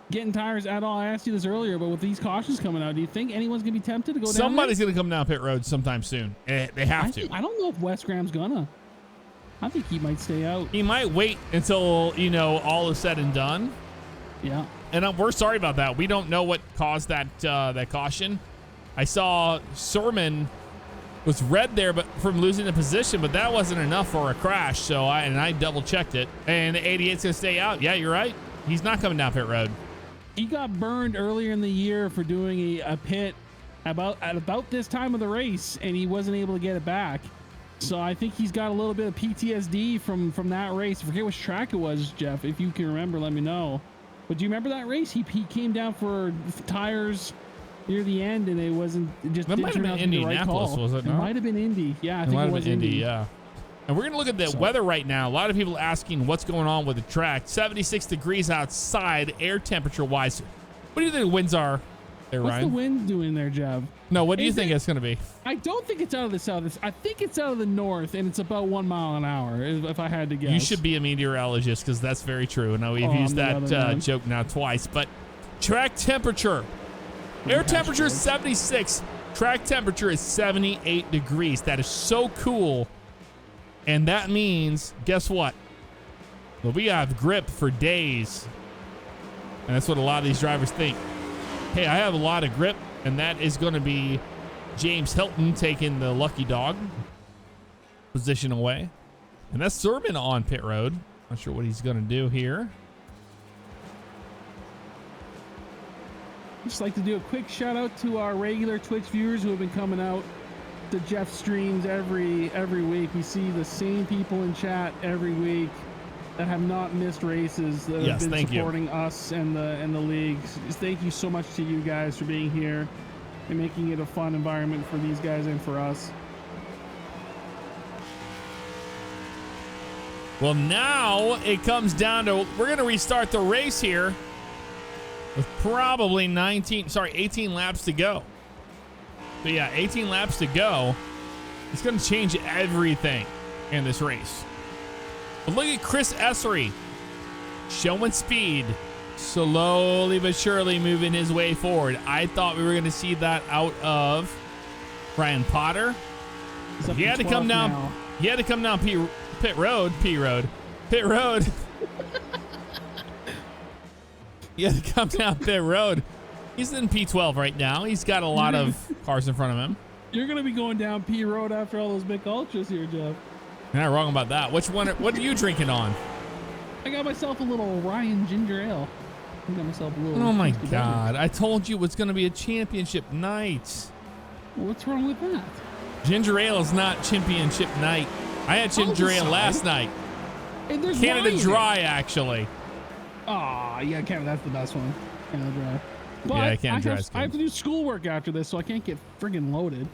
getting tires at all? I asked you this earlier, but with these cautions coming out, do you think anyone's gonna be tempted to go down? Somebody's gonna come down pit road sometime soon. They have to. I don't know if Wes Graham's gonna. I think he might stay out. He might wait until all is said and done. Yeah. And we're sorry about that. We don't know what caused that caution. I saw Sermon was red there, but from losing the position, but that wasn't enough for a crash. So I double checked it, and 88's gonna stay out. Yeah, you're right. He's not coming down pit road. He got burned earlier in the year for doing a pit at about this time of the race, and he wasn't able to get it back. So I think he's got a little bit of PTSD from that race. I forget which track it was, Jeff. If you can remember, let me know. But do you remember that race? He came down for tires near the end, and it wasn't. It just that might have been Indianapolis, was it not? It might have been Indy. Yeah, I think it was Indy. Yeah. And we're gonna look at the weather right now. A lot of people asking what's going on with the track. 76 degrees outside, air temperature wise. What do you think the winds are there, Ryan? What's the wind doing there, Jeff? No, what do you think it's gonna be? I don't think it's out of the south. I think it's out of the north, and it's about 1 mile an hour, if I had to guess. You should be a meteorologist because that's very true. Now we've used that joke now twice. But track temperature, air temperature is 76. Track temperature is 78 degrees. That is so cool. And that means, guess what? Well, we have grip for days. And that's what a lot of these drivers think. Hey, I have a lot of grip, and that is going to be James Hilton taking the lucky dog position away. And that's Sermon on pit road. Not sure what he's going to do here. Just like to do a quick shout out to our regular Twitch viewers who have been coming out to Jeff's streams every week. We see the same people in chat every week that have not missed races, that have been supporting us and the league. Just thank you so much to you guys for being here and making it a fun environment for these guys and for us. Well, now it comes down to, we're going to restart the race here with probably 18 laps to go. So yeah, 18 laps to go. It's going to change everything in this race. But look at Chris Essery showing speed, slowly but surely moving his way forward. I thought we were going to see that out of Ryan Potter. He had to come down. Now. He had to come down pit road. He had to come down pit road. He's in P12 right now. He's got a lot of cars in front of him. You're gonna be going down P Road after all those big ultras here, Jeff. You're not wrong about that. Which one? What are you drinking on? I got myself a little Ryan ginger ale. I got myself a little. Oh my God! I told you it was going to be a championship night. What's wrong with that? Ginger ale is not championship night. I had ginger ale last night. And there's Canada Ryan. Dry, actually. Ah, yeah, Canada. That's the best one. Canada Dry. But Yeah, Canada Dry is I have to do schoolwork after this, so I can't get friggin' loaded.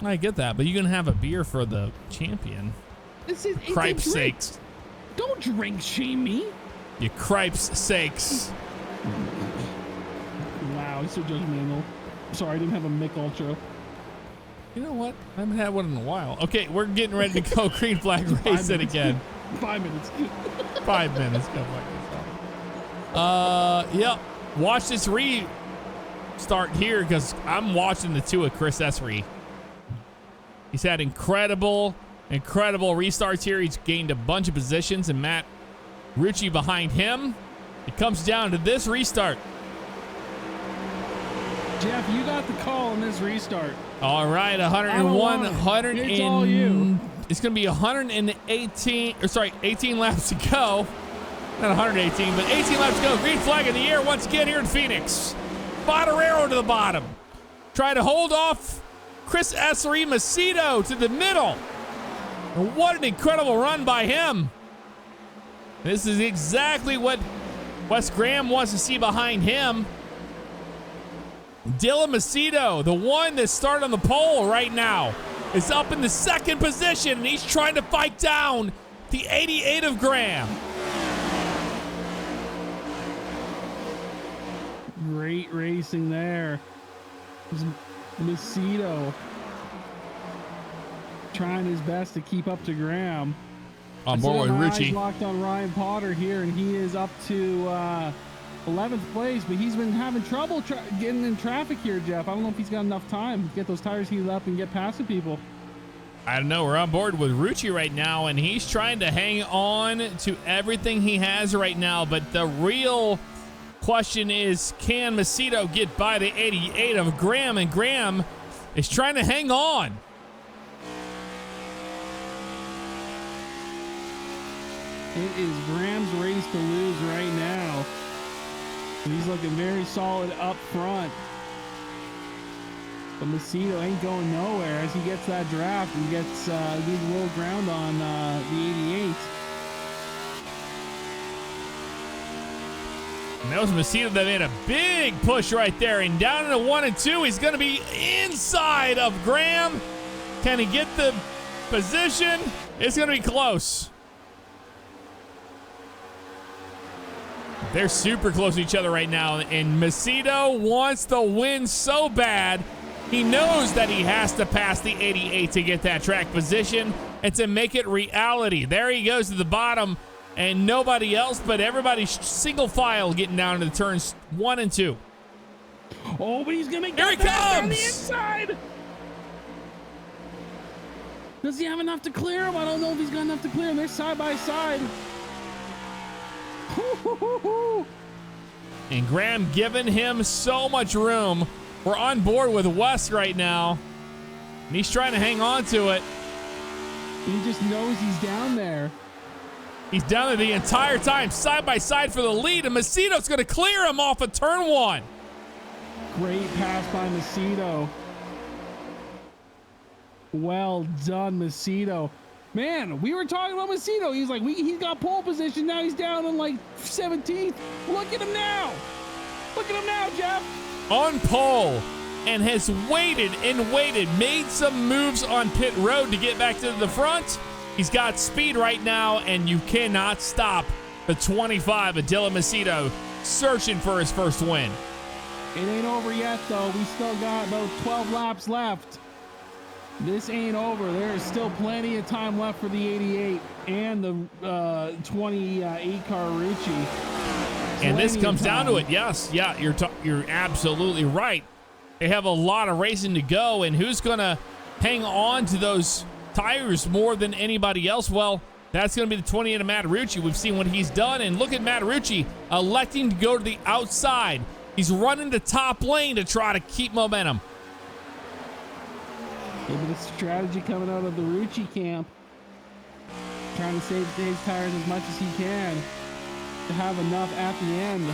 I get that, but you can have a beer for the champion. It's Cripe's a drink. sakes. Don't drink shame me. You cripe's sakes. Wow, he's so judgmental. Sorry, I didn't have a Mick Ultra. You know what? I haven't had one in a while. Okay, we're getting ready to go green flag race it again. 5 minutes. 5 minutes. Go fuck yourself. Yep. Watch this restart here because I'm watching the two of Chris Esri. He's had incredible restarts here. He's gained a bunch of positions, and Matt Rucci behind him. It comes down to this restart. Jeff, you got the call on this restart. All right, 101, It's all you. It's going to be 118, or sorry, 18 laps to go. Not 118, but 18 laps to go. Green flag in the air once again here in Phoenix. Botarero to the bottom. Try to hold off Chris Esri Macedo to the middle. And what an incredible run by him. This is exactly what Wes Graham wants to see behind him. Dylan Macedo, the one that started on the pole right now, is up in the second position, and he's trying to fight down the 88 of Graham. Great racing there. Macedo trying his best to keep up to Graham. On board with Rucci. Locked on Ryan Potter here, and he is up to 11th place, but he's been having trouble getting in traffic here, Jeff. I don't know if he's got enough time to get those tires heated up and get past the people. I don't know. We're on board with Rucci right now, and he's trying to hang on to everything he has right now. But the real question is, can Macedo get by the 88 of Graham? And Graham is trying to hang on. It is Graham's race to lose right now. He's looking very solid up front. But Macedo ain't going nowhere as he gets that draft and gets a little ground on the 88. And that was Macedo that made a big push right there. And down into 1 and 2, he's going to be inside of Graham. Can he get the position? It's going to be close. They're super close to each other right now, and Macedo wants the win so bad. He knows that he has to pass the 88 to get that track position and to make it reality. There he goes to the bottom, and nobody else, but everybody's single file getting down to the turns 1 and 2. Oh, but he's gonna get Here he that on the comes! inside. Does he have enough to clear him? I don't know if he's got enough to clear him. They're side by side. And Graham giving him so much room. We're on board with Wes right now, and he's trying to hang on to it. He just knows he's down there. He's down there the entire time, side by side for the lead, and Macedo's going to clear him off of turn 1. Great pass by Macedo. Well done, Macedo. Man, we were talking about Macedo. He's like, he's got pole position. Now he's down in like 17th. Look at him now. Look at him now, Jeff. On pole, and has waited and waited, made some moves on pit road to get back to the front. He's got speed right now, and you cannot stop the 25 of Dylan Macedo searching for his first win. It ain't over yet, though. We still got about 12 laps left. This ain't over. There is still plenty of time left for the 88 and the 28 car Rucci. And this comes down to it. Yes, yeah, you're absolutely right. They have a lot of racing to go, and who's going to hang on to those tires more than anybody else? Well, that's going to be the 28 of Matt Rucci. We've seen what he's done, and look at Matt Rucci electing to go to the outside. He's running the top lane to try to keep momentum. A bit of strategy coming out of the Rucci camp. Trying to save his tires as much as he can to have enough at the end.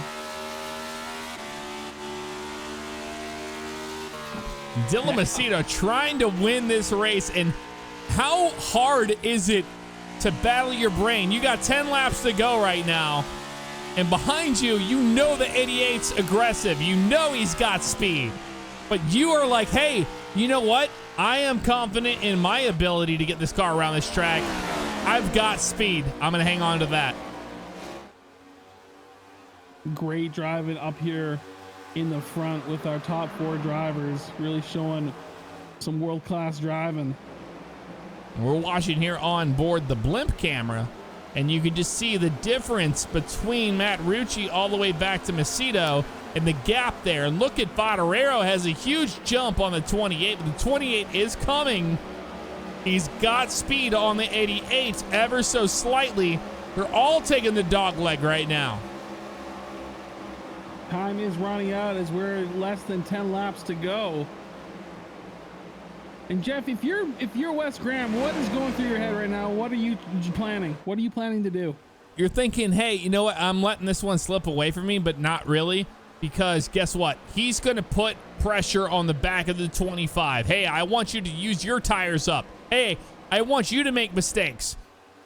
Dylan Macedo trying to win this race, and how hard is it to battle your brain? You got 10 laps to go right now, and behind you, you know the 88's aggressive. You know he's got speed, but you are like, hey, you know what? I am confident in my ability to get this car around this track. I've got speed. I'm going to hang on to that. Great driving up here in the front with our top 4 drivers, really showing some world-class driving. We're watching here on board the blimp camera, and you can just see the difference between Matt Rucci all the way back to Macedo and the gap there. And look at Favignano has a huge jump on the 28, but the 28 is coming. He's got speed on the 88 ever so slightly. They're all taking the dog leg right now. Time is running out as we're less than 10 laps to go. And Jeff, if you're Wes Graham, what is going through your head right now? What are you planning? What are you planning to do? You're thinking, hey, you know what? I'm letting this one slip away from me, but not really, because guess what? He's going to put pressure on the back of the 25. Hey, I want you to use your tires up. Hey, I want you to make mistakes.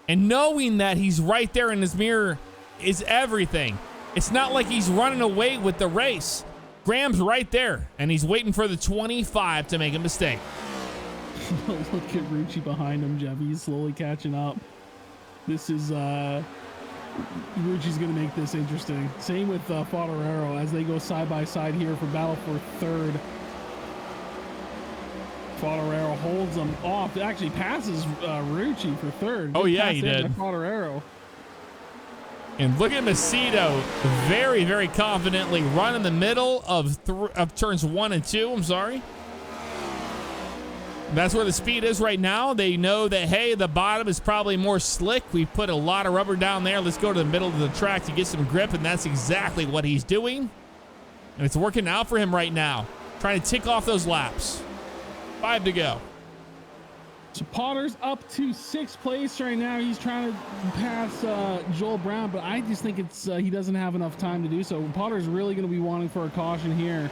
And knowing that he's right there in his mirror is everything. It's not like he's running away with the race. Graham's right there, and he's waiting for the 25 to make a mistake. Look at Rucci behind him, Jeff. He's slowly catching up. This is Rucci's going to make this interesting. Same with Favignano as they go side by side here for battle for third. Favignano holds them off. It actually passes Rucci for third. Oh, yeah, he did. Favignano. And look at Macedo very, very confidently run in the middle of turns 1 and 2. I'm sorry. That's where the speed is right now. They know that, hey, the bottom is probably more slick. We put a lot of rubber down there. Let's go to the middle of the track to get some grip, and that's exactly what he's doing. And it's working out for him right now. Trying to tick off those laps. 5 to go. So Potter's up to 6th place right now. He's trying to pass Joel Brown, but I just think it's he doesn't have enough time to do so. Potter's really going to be wanting for a caution here.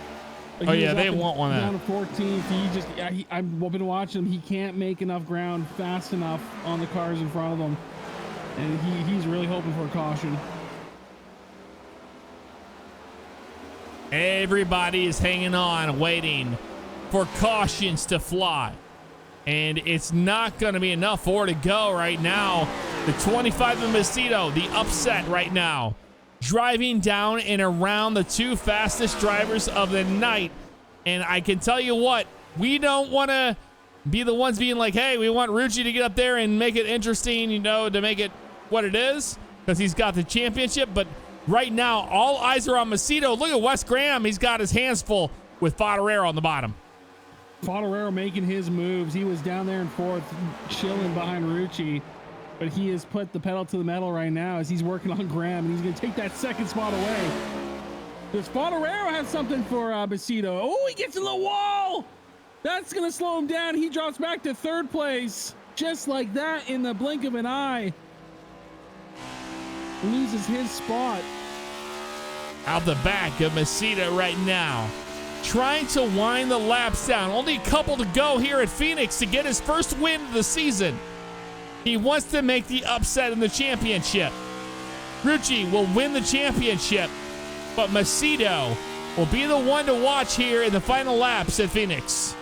Oh yeah, they want one. Down to 14th. He just I've been watching him. He can't make enough ground fast enough on the cars in front of him, and he's really hoping for a caution. Everybody is hanging on, waiting for cautions to fly. And it's not going to be enough for it to go right now. The 25 of Macedo, the upset right now. Driving down and around the 2 fastest drivers of the night. And I can tell you what, we don't want to be the ones being like, hey, we want Rucci to get up there and make it interesting, you know, to make it what it is, because he's got the championship. But right now, all eyes are on Macedo. Look at Wes Graham. He's got his hands full with Favignano on the bottom. Favignano making his moves. He was down there in 4th, chilling behind Rucci, but he has put the pedal to the metal right now as he's working on Graham, and he's going to take that 2nd spot away. Does Favignano have something for Macedo? Oh, he gets in the wall! That's going to slow him down. He drops back to 3rd place, just like that in the blink of an eye. Loses his spot. Out the back of Macedo right now. Trying to wind the laps down. Only a couple to go here at Phoenix to get his first win of the season. He wants to make the upset in the championship. Rucci will win the championship, but Macedo will be the one to watch here in the final laps at Phoenix.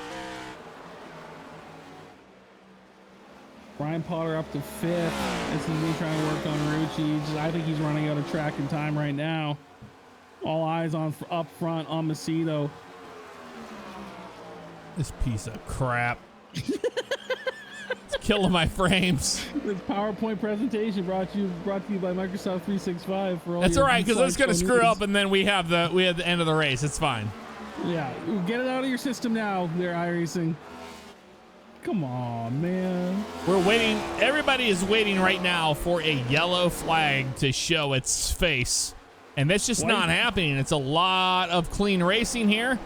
Brian Potter up to 5th. This is me trying to work on Rucci. I think he's running out of track and time right now. All eyes on up front on Macedo. This piece of crap. It's killing my frames. This PowerPoint presentation brought to you by Microsoft 365 for all. That's all right, because that's gonna screw up, and then we have the end of the race. It's fine. Yeah, get it out of your system now, there, iRacing. Come on, man. We're waiting. Everybody is waiting right now for a yellow flag to show its face, and that's just not happening. It's a lot of clean racing here.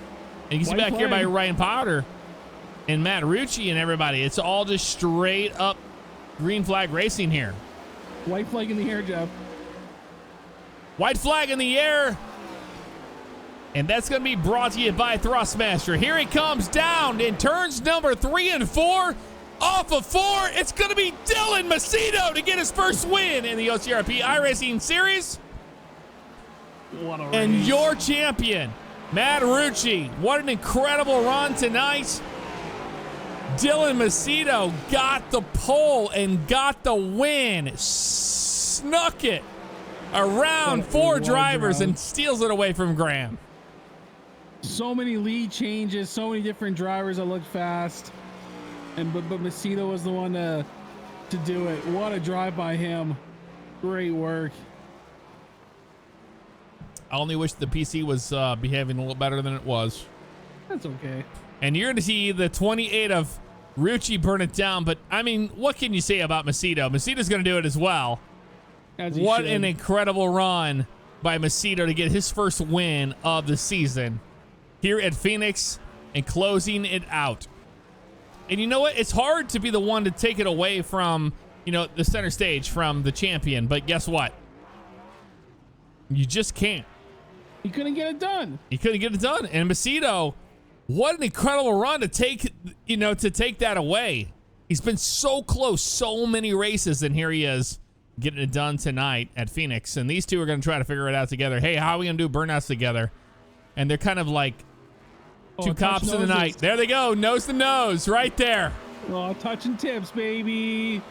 And you can see back here by Ryan Powder. and Matt Rucci and everybody. It's all just straight up green flag racing here. White flag in the air, Jeff. White flag in the air. And that's going to be brought to you by Thrustmaster. Here he comes down in turns number 3 and 4. Off of 4, it's going to be Dylan Macedo to get his first win in the OCRP iRacing Series. What a And race. your champion, Matt Rucci. What an incredible run tonight. Dylan Macedo got the pole and got the win. Snuck it around What a 4 well drivers drive. and steals it away from Graham. So many lead changes, so many different drivers that looked fast. But Macedo was the one to do it. What a drive by him. Great work. I only wish the PC was behaving a little better than it was. That's okay. And you're going to see the 28 of Rucci burn it down. But, I mean, what can you say about Macedo? Macedo's going to do it as well. As he What should. an incredible run by Macedo to get his first win of the season here at Phoenix and closing it out. And you know what? It's hard to be the one to take it away from, the center stage from the champion. But guess what? You just can't. He couldn't get it done. He couldn't get it done. And Macedo, what an incredible run to take, to take that away. He's been so close, so many races, and here he is getting it done tonight at Phoenix. And these two are going to try to figure it out together. Hey, how are we going to do burnouts together? And they're kind of like two cops in the touch night. noses. There they go, nose to nose, right there. Oh, touching tips, baby.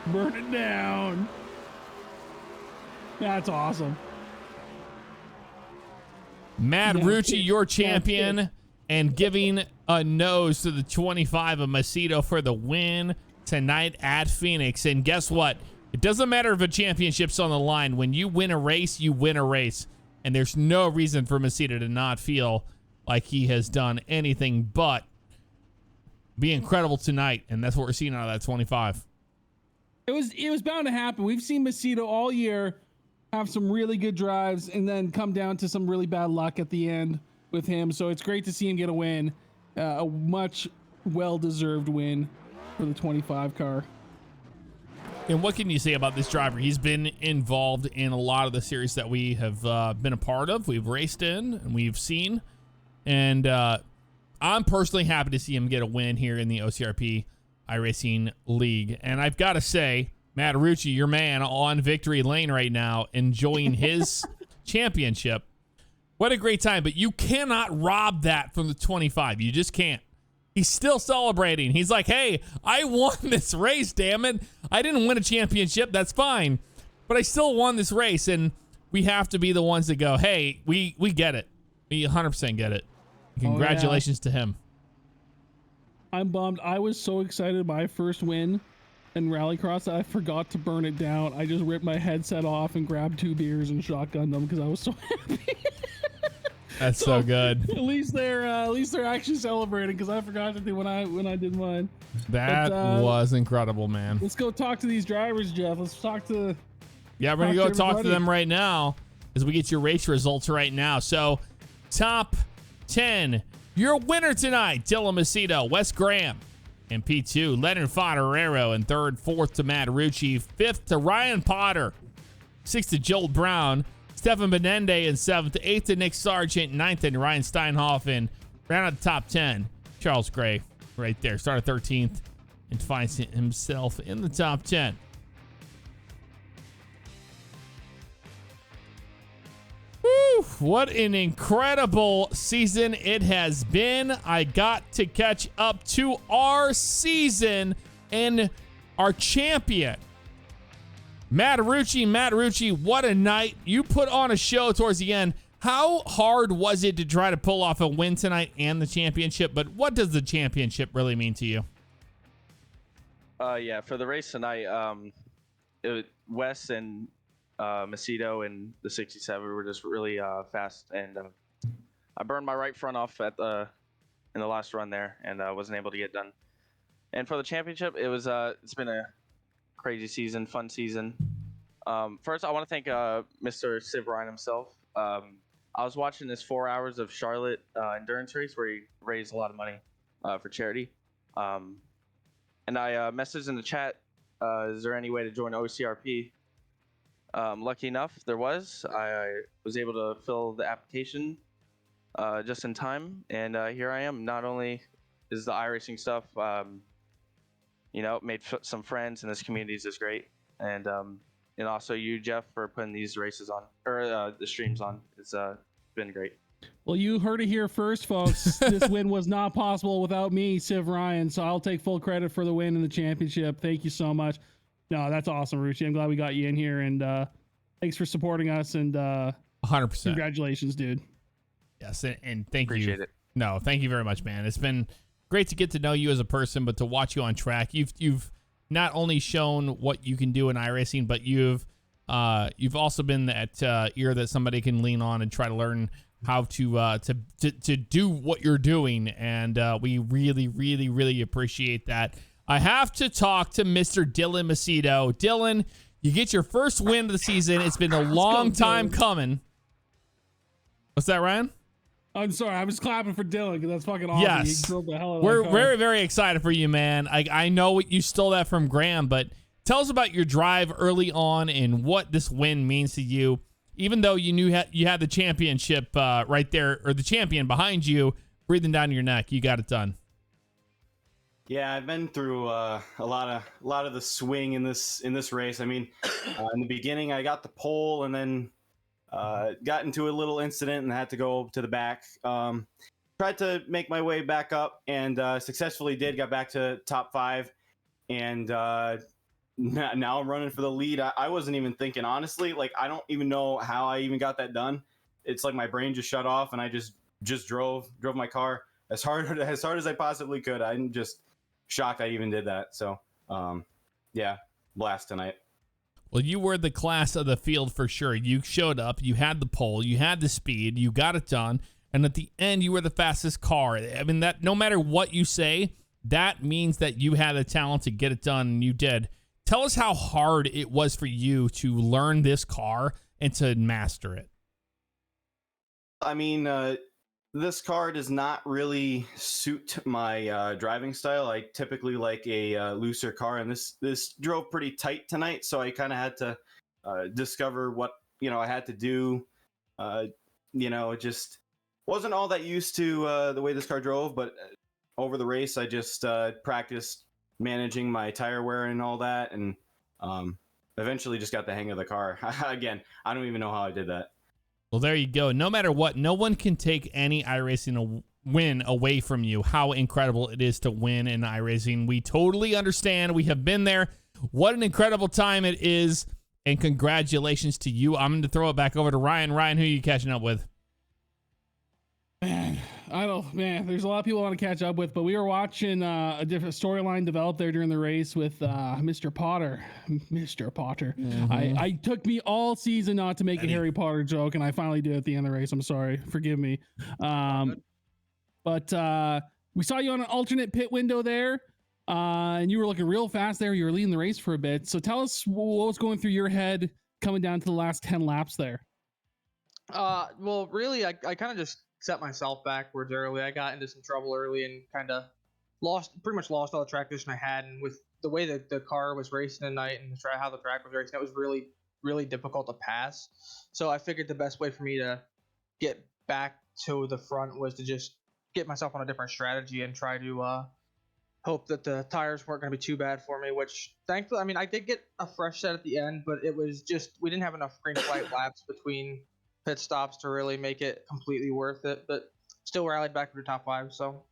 Burn it down. That's awesome. Matt Yeah, Rucci, your that's champion, it. and giving a nose to the 25 of Macedo for the win tonight at Phoenix. And guess what? It doesn't matter if a championship's on the line. When you win a race, you win a race. And there's no reason for Macedo to not feel like he has done anything but be incredible tonight. And that's what we're seeing out of that 25. It was bound to happen. We've seen Macedo all year have some really good drives and then come down to some really bad luck at the end with him. So it's great to see him get a win, a much well-deserved win for the 25 car. And what can you say about this driver? He's been involved in a lot of the series that we have been a part of. We've raced in and we've seen. And I'm personally happy to see him get a win here in the OCRP iRacing League. And I've got to say, Matt Rucci, your man on victory lane right now, enjoying his championship. What a great time. But you cannot rob that from the 25. You just can't. He's still celebrating. He's like, hey, I won this race, damn it. I didn't win a championship. That's fine. But I still won this race. And we have to be the ones that go, hey, we get it. We 100% get it. Congratulations to him. I'm bummed. I was so excited my first win in Rallycross that I forgot to burn it down. I just ripped my headset off and grabbed 2 beers and shotgunned them because I was so happy. That's so good. At least they're actually celebrating because I forgot to do when I did mine. That was incredible, man. Let's go talk to these drivers, Jeff. Let's talk to. Yeah, we're going to go talk to everybody. them right now as we get your race results right now. So, top 10. Your winner tonight, Dylan Macedo, Wes Graham in P2, Leonard Fodorero in 3rd, 4th to Matt Rucci, 5th to Ryan Potter, 6th to Joel Brown, Stefan Benende in 7th, 8th to Nick Sargent, 9th and Ryan Steinhoff in round out the top 10. Charles Gray right there, started 13th and finds himself in the top 10. Woo, what an incredible season it has been. I got to catch up to our season and our champion, Matt Rucci, what a night. You put on a show towards the end. How hard was it to try to pull off a win tonight and the championship? But what does the championship really mean to you? Yeah, for the race tonight, Wes and Macedo and the 67 were just really fast, and I burned my right front off in the last run there, and wasn't able to get done. And for the championship, it's been a crazy season, fun season. First, I want to thank Mr. Civ Ryan himself. I was watching this 4 hours of Charlotte endurance race where he raised a lot of money for charity. And I messaged in the chat, is there any way to join OCRP? Lucky enough, there was. I was able to fill the application just in time, and here I am. Not only is the iRacing stuff, made some friends, and this community is just great. And also you, Jeff, for putting these races on, or the streams on. It's been great. Well, you heard it here first, folks. This win was not possible without me, Civ Ryan, so I'll take full credit for the win in the championship. Thank you so much. No, that's awesome, Ruchi. I'm glad we got you in here, and thanks for supporting us, and 100%. Congratulations, dude. Yes, and thank you. Appreciate it. No, thank you very much, man. It's been great to get to know you as a person, but to watch you on track. You've not only shown what you can do in iRacing, but you've also been that ear that somebody can lean on and try to learn how to do what you're doing, and we really, really, really appreciate that. I have to talk to Mr. Dylan Macedo. Dylan, you get your first win of the season. It's been a long time coming. What's that, Ryan? I'm sorry, I was clapping for Dylan because that's fucking awesome. Yes, He drove the hell out of we're that car. very, very excited for you, man. I know you stole that from Graham, but tell us about your drive early on and what this win means to you. Even though you knew you had the championship right there, or the champion behind you, breathing down your neck, you got it done. Yeah, I've been through a lot of the swing in this race. I mean, in the beginning, I got the pole and then got into a little incident and had to go to the back. Tried to make my way back up and successfully did. Got back to top 5, and now I'm running for the lead. I wasn't even thinking, honestly. Like, I don't even know how I even got that done. It's like my brain just shut off, and I just drove my car as hard as I possibly could. I'm just shocked I even did that. So, yeah, blast tonight. Well, you were the class of the field for sure. You showed up, you had the pole, you had the speed, you got it done, and at the end, you were the fastest car. I mean, that no matter what you say, that means that you had the talent to get it done, and you did. Tell us how hard it was for you to learn this car and to master it. I mean, this car does not really suit my driving style. I typically like a looser car, and this drove pretty tight tonight, so I kind of had to discover what I had to do. It just wasn't all that used to the way this car drove, but over the race, I just practiced managing my tire wear and all that, and eventually just got the hang of the car. Again, I don't even know how I did that. Well, there you go. No matter what, no one can take any iRacing win away from you. How incredible it is to win in iRacing. We totally understand. We have been there. What an incredible time it is, and congratulations to you. I'm going to throw it back over to Ryan. Ryan, who are you catching up with? Man, there's a lot of people I want to catch up with, but we were watching a different storyline develop there during the race with Mr. Potter. Mr. Potter. Mm-hmm. I took me all season not to make a Harry Potter joke, and I finally did at the end of the race. I'm sorry. Forgive me. But we saw you on an alternate pit window there, and you were looking real fast there. You were leading the race for a bit. So tell us what was going through your head coming down to the last 10 laps there. Well, really, I kind of just set myself backwards early. I got into some trouble early and kind of pretty much lost all the track position I had. And with the way that the car was racing tonight and how the track was racing, it was really, really difficult to pass. So I figured the best way for me to get back to the front was to just get myself on a different strategy and try to hope that the tires weren't going to be too bad for me, which thankfully, I mean, I did get a fresh set at the end, but it was just, we didn't have enough green flag laps between pit stops to really make it completely worth it, but still rallied back to the top 5. So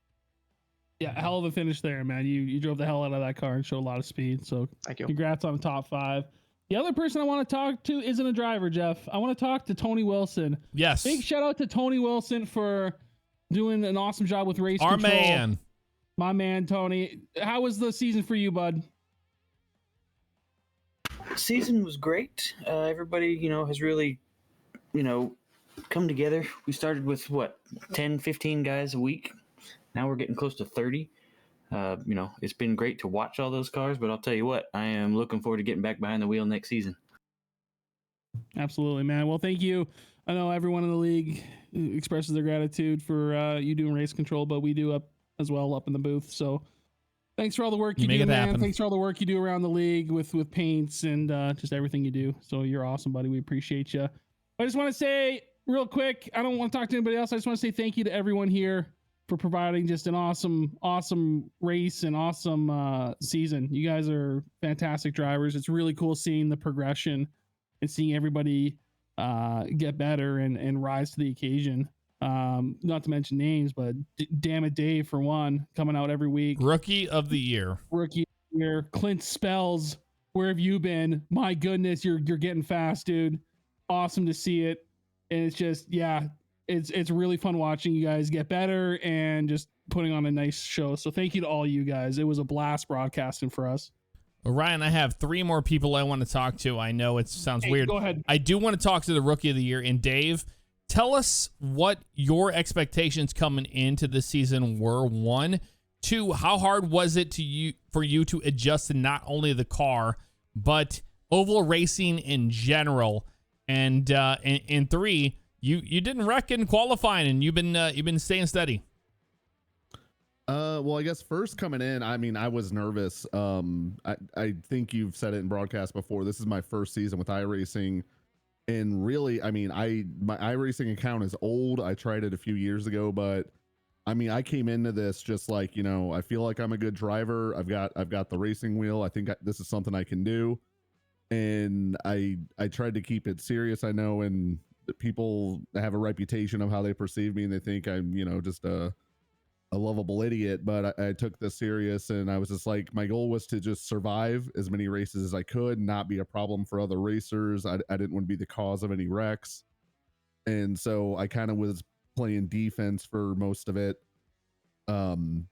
yeah, hell of a finish there, man. You drove the hell out of that car and showed a lot of speed. So thank you. Congrats on the top 5. The other person I want to talk to isn't a driver, Jeff. I want to talk to Tony Wilson. Yes. Big shout out to Tony Wilson for doing an awesome job with race Our control. man. My man, Tony. How was the season for you, bud? Season was great. Everybody, has really come together. We started with 10, 15 guys a week. Now we're getting close to 30. It's been great to watch all those cars, but I'll tell you what, I am looking forward to getting back behind the wheel next season. Absolutely, man. Well, thank you I know everyone in the league expresses their gratitude for you doing race control, but we do up as well up in the booth. So thanks for all the work you make do, it man. happen. Thanks for all the work you do around the league with paints and just everything you do. So you're awesome, buddy. We appreciate you. I just want to say real quick, I don't want to talk to anybody else. I just want to say thank you to everyone here for providing just an awesome race and awesome season. You guys are fantastic drivers. It's really cool seeing the progression and seeing everybody get better and rise to the occasion. Not to mention names, but damn it, Dave, for one, coming out every week. Rookie of the year. Clint Spells, where have you been? My goodness, you're getting fast, dude. Awesome to see it. And it's just, it's really fun watching you guys get better and just putting on a nice show. So thank you to all you guys. It was a blast broadcasting for us. Well, Ryan, I have 3 more people I want to talk to. I know it sounds weird. Go ahead. I do want to talk to the Rookie of the Year. And Dave, tell us what your expectations coming into the season were. 1, 2, how hard was it for you to adjust to not only the car, but oval racing in general? And 3, you didn't wreck in qualifying, and you've been staying steady. Well, I guess first coming in, I mean, I was nervous. I think you've said it in broadcast before. This is my first season with iRacing, and really, I mean, my iRacing account is old. I tried it a few years ago, but I mean, I came into this just like, I feel like I'm a good driver. I've got the racing wheel. I think this is something I can do. And I tried to keep it serious. I know, and people have a reputation of how they perceive me, and they think I'm, just a lovable idiot. But I took this serious, and I was just like, my goal was to just survive as many races as I could, not be a problem for other racers. I didn't want to be the cause of any wrecks, and so I kind of was playing defense for most of it. And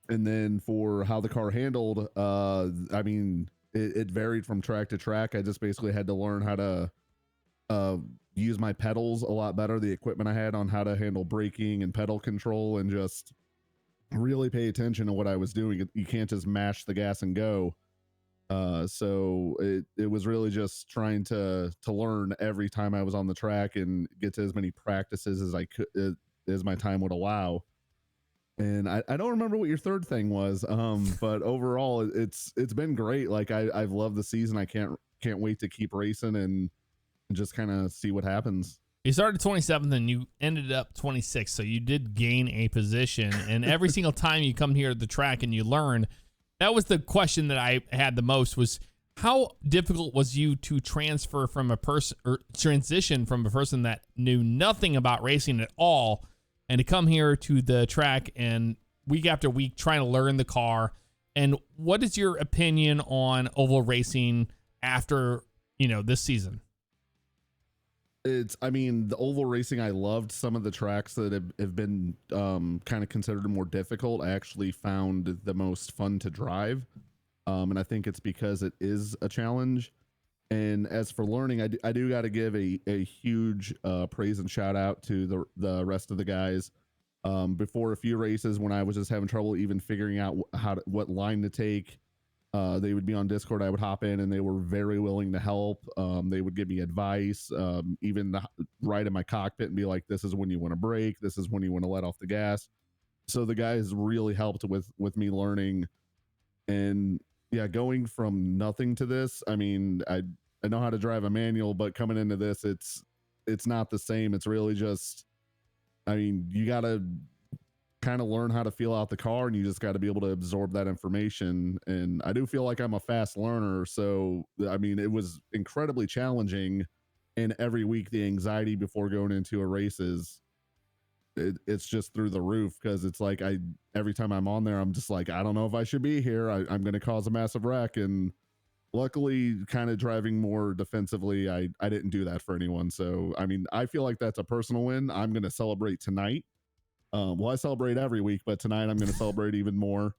then for how the car handled, I mean, it varied from track to track. I just basically had to learn how to use my pedals a lot better, the equipment I had on how to handle braking and pedal control, and just really pay attention to what I was doing. You can't just mash the gas and go. So it was really just trying to learn every time I was on the track and get to as many practices as I could, as my time would allow. And I don't remember what your third thing was, but overall it's been great. Like I've loved the season. I can't wait to keep racing and just kind of see what happens. You started 27th and you ended up 26th, so you did gain a position. And every single time you come here to the track and you learn, that was the question that I had the most, was how difficult was you to transfer from a person, or transition from a person that knew nothing about racing at all, and to come here to the track and week after week trying to learn the car? And what is your opinion on oval racing after, this season? I mean, the oval racing, I loved. Some of the tracks that have been kind of considered more difficult, I actually found the most fun to drive. And I think it's because it is a challenge. And as for learning, I do got to give a huge praise and shout out to the rest of the guys. Before a few races, when I was just having trouble even figuring out what line to take, they would be on Discord. I would hop in, and they were very willing to help. They would give me advice, even right in my cockpit, and be like, "This is when you want to brake. This is when you want to let off the gas." So the guys really helped with me learning, and yeah, going from nothing to this. I mean, I know how to drive a manual, but coming into this, it's not the same. It's really just, I mean, you got to kind of learn how to feel out the car, and you just got to be able to absorb that information. And I do feel like I'm a fast learner. So, I mean, it was incredibly challenging, and every week the anxiety before going into a race it's just through the roof, because it's like every time I'm on there, I'm just like, I don't know if I should be here. I'm going to cause a massive wreck. And luckily, kind of driving more defensively, I didn't do that for anyone. So, I mean, I feel like that's a personal win. I'm going to celebrate tonight. Well, I celebrate every week, but tonight I'm going to celebrate even more.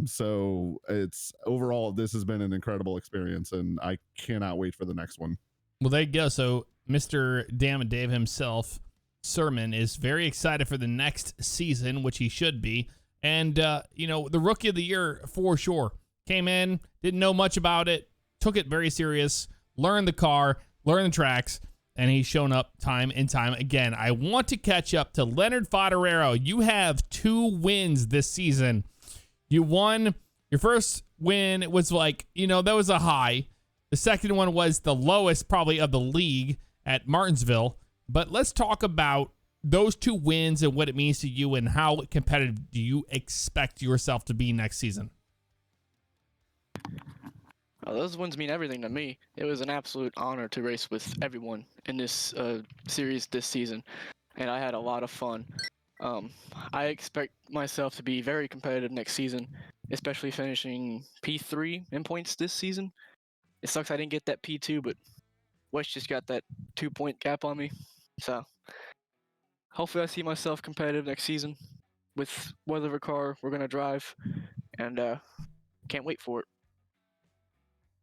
So it's overall, this has been an incredible experience, and I cannot wait for the next one. Well, there you go. So Mr. Damn and Dave himself, Sermon, is very excited for the next season, which he should be. And, the Rookie of the Year for sure. Came in, didn't know much about it, took it very serious, learned the car, learned the tracks, and he's shown up time and time again. I want to catch up to Leonard Fodorero. You have 2 wins this season. You won your first win. It was like, that was a high. The second one was the lowest probably of the league at Martinsville. But let's talk about those 2 wins and what it means to you and how competitive do you expect yourself to be next season? Those wins mean everything to me. It was an absolute honor to race with everyone in this series this season, and I had a lot of fun. I expect myself to be very competitive next season, especially finishing P3 in points this season. It sucks I didn't get that P2, but West just got that 2-point gap on me. So hopefully I see myself competitive next season with whatever car we're going to drive, and can't wait for it.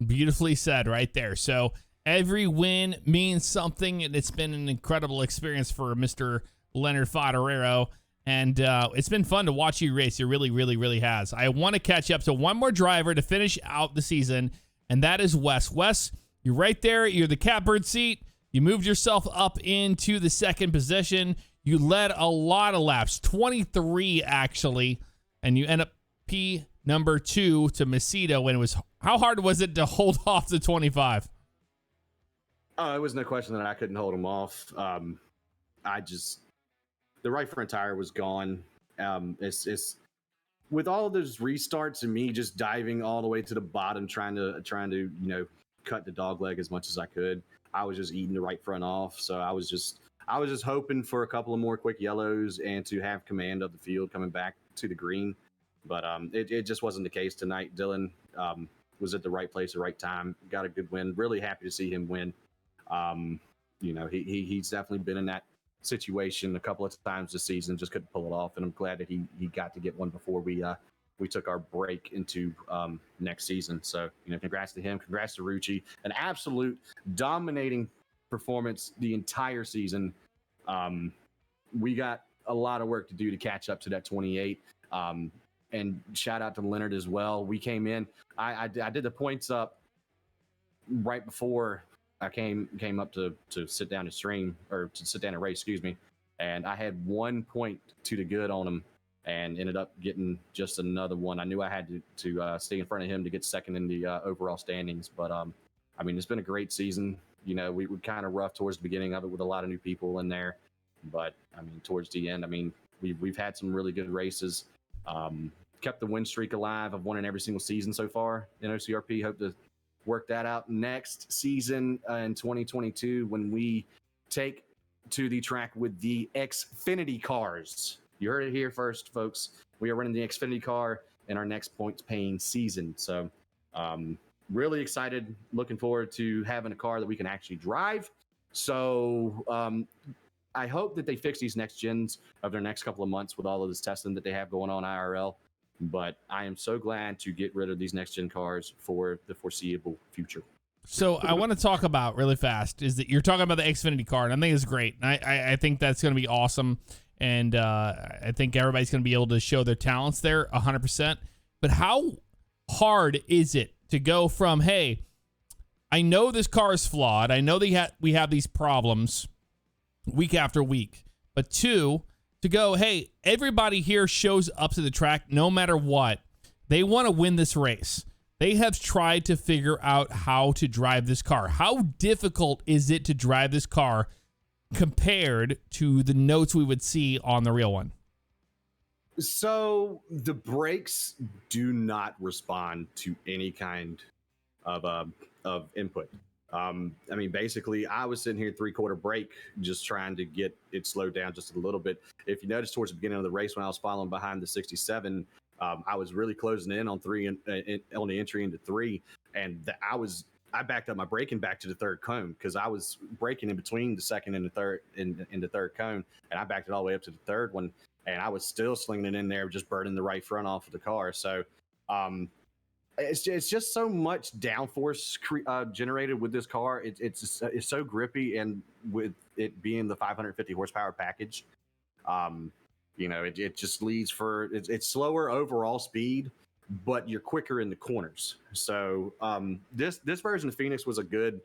Beautifully said right there. So every win means something, and it's been an incredible experience for Mr. Leonard Fodorero. And it's been fun to watch you race. It really, really, really has. I want to catch up to one more driver to finish out the season, and that is Wes. Wes, you're right there. You're the catbird seat. You moved yourself up into the second position. You led a lot of laps, 23 actually, and you end up P number 2 to Macedo. And how hard was it to hold off the 25? Oh, it was no question that I couldn't hold him off. The right front tire was gone. It's with all of those restarts and me just diving all the way to the bottom, trying to cut the dog leg as much as I could. I was just eating the right front off. So I was just hoping for a couple of more quick yellows and to have command of the field coming back to the green. But it just wasn't the case tonight. Dylan was at the right place at the right time. Got a good win. Really happy to see him win. He's definitely been in that situation a couple of times this season, just couldn't pull it off. And I'm glad that he got to get one before we took our break into next season. So, congrats to him. Congrats to Rucci. An absolute dominating performance the entire season. We got a lot of work to do to catch up to that 28. And shout out to Leonard as well. We came in. I did the points up right before I came up to sit down to stream, or to sit down and race, excuse me. And I had 1 point to the good on him and ended up getting just another one. I knew I had to stay in front of him to get second in the overall standings. But, it's been a great season. We were kind of rough towards the beginning of it with a lot of new people in there. But, towards the end, we've had some really good races. Kept the win streak alive. I've won in every single season so far in OCRP. Hope to work that out next season in 2022 when we take to the track with the Xfinity cars. You heard it here first, folks. We are running the Xfinity car in our next points paying season. So really excited. Looking forward to having a car that we can actually drive. So I hope that they fix these next gens of their next couple of months with all of this testing that they have going on IRL. But I am so glad to get rid of these next gen cars for the foreseeable future. So I want to talk about really fast is that you're talking about the Xfinity car, and I think it's great. I think that's going to be awesome. And I think everybody's going to be able to show their talents there 100%. But how hard is it to go from, hey, I know this car is flawed. I know we have these problems week after week. But 2, to go, hey, everybody here shows up to the track no matter what. They want to win this race. They have tried to figure out how to drive this car. How difficult is it to drive this car compared to the notes we would see on the real one? So the brakes do not respond to any kind of input. Basically, I was sitting here 3/4 brake, just trying to get it slowed down just a little bit. If you notice towards the beginning of the race when I was following behind the 67, I was really closing in on 3 on the entry into 3, and I backed up my braking back to the third cone because I was braking in between the second and the third in the third cone, and I backed it all the way up to the third one, and I was still slinging it in there, just burning the right front off of the car. So it's just so much downforce generated with this car. It's so grippy, and with it being the 550 horsepower package, it just leads for it's slower overall speed, but you're quicker in the corners. So this version of Phoenix was a good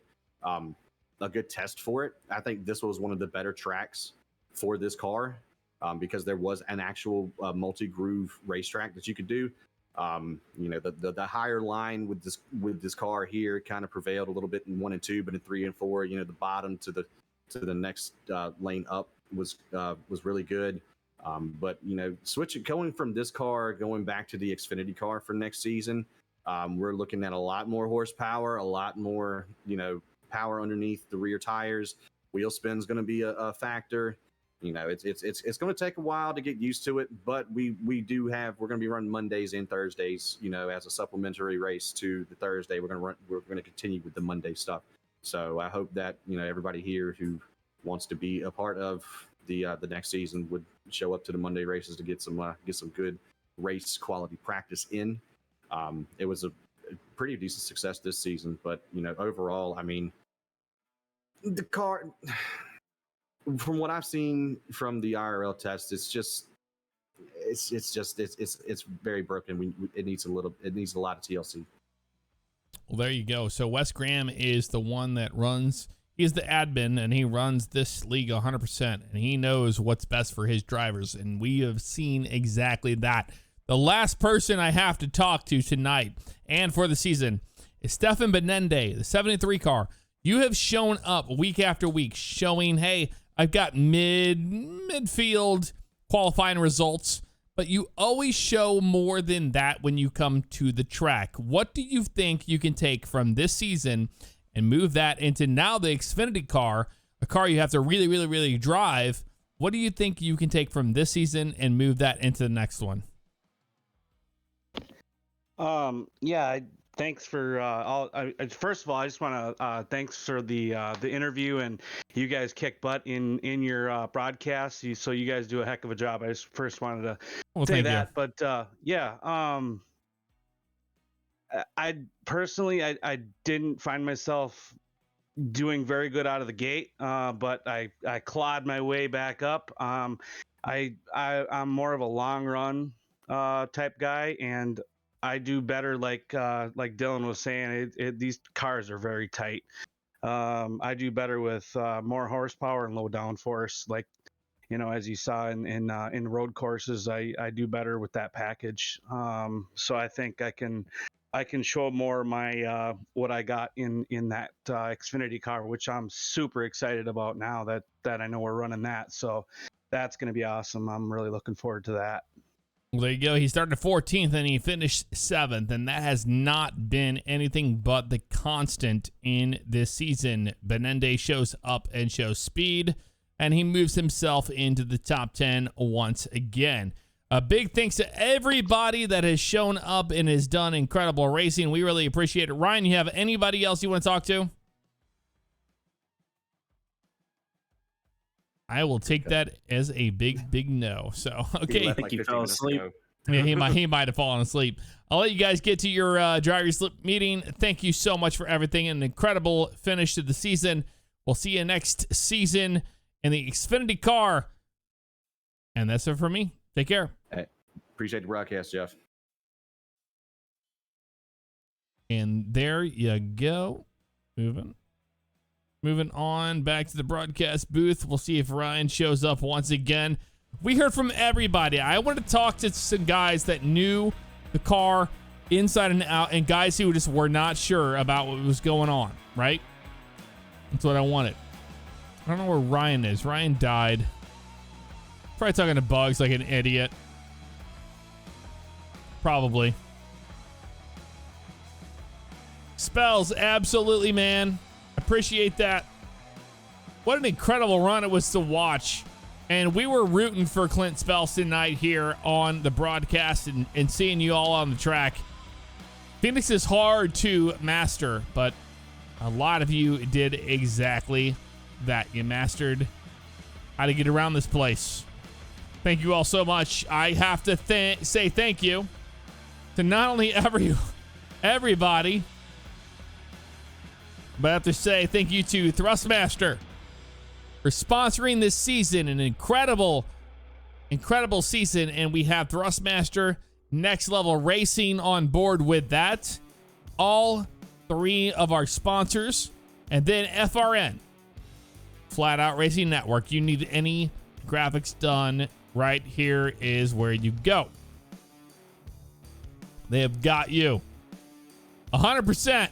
a good test for it. I think this was one of the better tracks for this car because there was an actual multi-groove racetrack that you could do. The higher line with this car here kind of prevailed a little bit in 1 and 2, but in 3 and 4, the bottom to the next lane up was really good. But going from this car going back to the Xfinity car for next season, we're looking at a lot more horsepower, a lot more power underneath the rear tires. Wheel spin's going to be a factor. It's going to take a while to get used to it, but we're going to be running Mondays and Thursdays, as a supplementary race to the Thursday. We're going to continue with the Monday stuff. So I hope that, everybody here who wants to be a part of the next season would show up to the Monday races to get some good race quality practice in. It was a pretty decent success this season, but overall, I mean, the car, from what I've seen from the IRL test, it's very broken. It needs a lot of TLC. Well, there you go. So Wes Graham is the one that runs. He's the admin, and he runs this league 100%, and he knows what's best for his drivers, and we have seen exactly that. The last person I have to talk to tonight and for the season is Stefan Benende, the 73 car. You have shown up week after week showing, hey, I've got midfield qualifying results, but you always show more than that when you come to the track. What do you think you can take from this season and move that into now the Xfinity car, a car you have to really, really, really drive? What do you think you can take from this season and move that into the next one? Thanks for first of all, I just want to thanks for the interview, and you guys kick butt in your broadcast. So you guys do a heck of a job. I just first wanted to say that. You. But I personally I didn't find myself doing very good out of the gate, but I clawed my way back up. I'm more of a long run type guy, and I do better, like Dylan was saying. These cars are very tight. I do better with more horsepower and low downforce, like as you saw in road courses. I do better with that package. So I think I can show more my what I got in that Xfinity car, which I'm super excited about now that I know we're running that. So that's going to be awesome. I'm really looking forward to that. Well, there you go. He started 14th and he finished 7th, and that has not been anything but the constant in this season. Benende shows up and shows speed, and he moves himself into the top 10 once again. A big thanks to everybody that has shown up and has done incredible racing. We really appreciate it. Ryan, you have anybody else you want to talk to? I will take that as a big no. So, okay. I think he fell asleep. Yeah, he might have fallen asleep. I'll let you guys get to your driver's slip meeting. Thank you so much for everything. An incredible finish to the season. We'll see you next season in the Xfinity car. And that's it for me. Take care. Hey, appreciate the broadcast, Jeff. And there you go. Moving on back to the broadcast booth. We'll see if Ryan shows up once again. We heard from everybody. I want to talk to some guys that knew the car inside and out, and guys who just were not sure about what was going on, right? That's what I wanted. I don't know where Ryan is. Ryan died. Probably talking to Bugs like an idiot. Probably. Spells, absolutely, man. Appreciate that. What an incredible run it was to watch. And we were rooting for Clint Spells tonight here on the broadcast and seeing you all on the track. Phoenix is hard to master, but a lot of you did exactly that. You mastered how to get around this place. Thank you all so much. I have to say thank you to not only everybody, but I have to say thank you to Thrustmaster for sponsoring this season. An incredible season, and we have Thrustmaster Next Level Racing on board with that. All 3 of our sponsors, and then FRN. Flat Out Racing Network. You need any graphics done, right here is where you go. They have got you 100%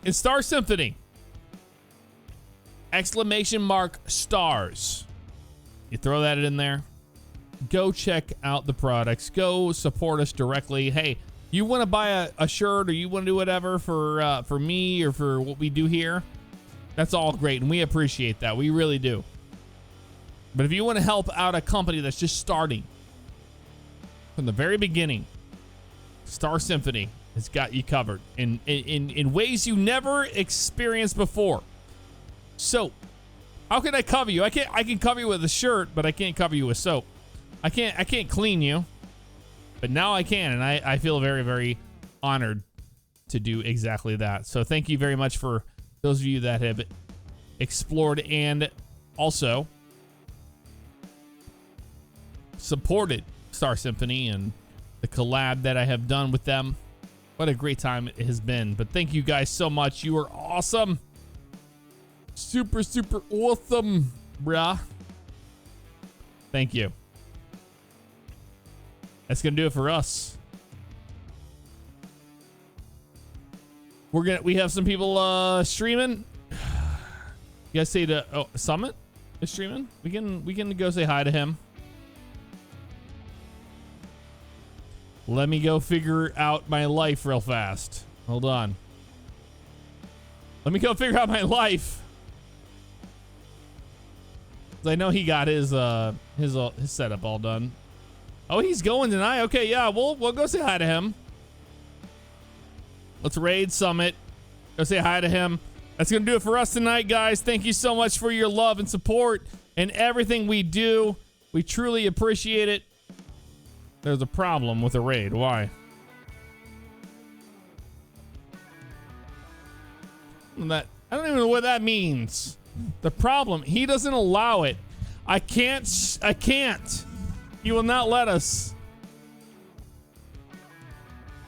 in Star Symphony. !stars. You throw that in there. Go check out the products. Go support us directly. Hey, you want to buy a shirt or you want to do whatever for me or for what we do here? That's all great, and we appreciate that. We really do. But if you want to help out a company that's just starting from the very beginning, Star Symphony has got you covered in ways you never experienced before. Soap. How can I cover you? I can cover you with a shirt, but I can't cover you with soap. I can't clean you, but now I can, and I feel very, very honored to do exactly that. So thank you very much for those of you that have explored and also supported Star Symphony and the collab that I have done with them. What a great time it has been. But thank you guys so much. You are awesome. Super, super awesome, bruh. Thank you. That's gonna do it for us. We have some people streaming. You guys say Summit is streaming. We can go say hi to him. Let me go figure out my life real fast. Hold on. Let me go figure out my life. I know he got his setup all done. Oh, he's going tonight. Okay, yeah, we'll go say hi to him. Let's raid Summit. Go say hi to him. That's gonna do it for us tonight, guys. Thank you so much for your love and support and everything we do. We truly appreciate it. There's a problem with the raid. Why? I don't even know what that means. The problem, he doesn't allow it. I can't. He will not let us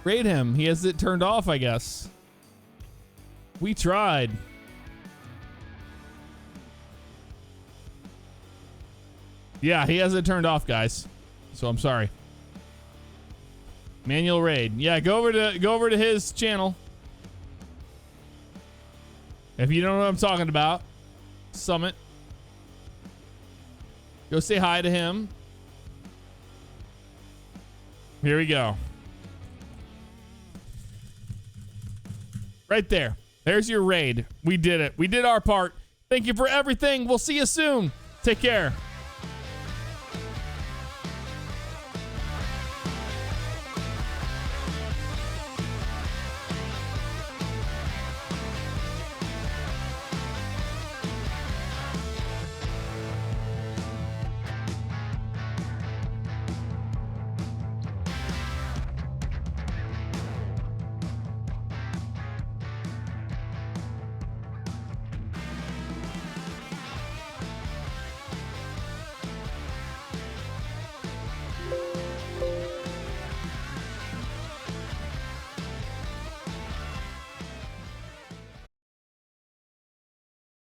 raid him. He has it turned off, I guess. We tried. Yeah, he has it turned off, guys. So I'm sorry. Manual raid. Yeah, go over to his channel. If you don't know what I'm talking about, Summit. Go say hi to him. Here we go. Right there. There's your raid. We did it. We did our part. Thank you for everything. We'll see you soon. Take care.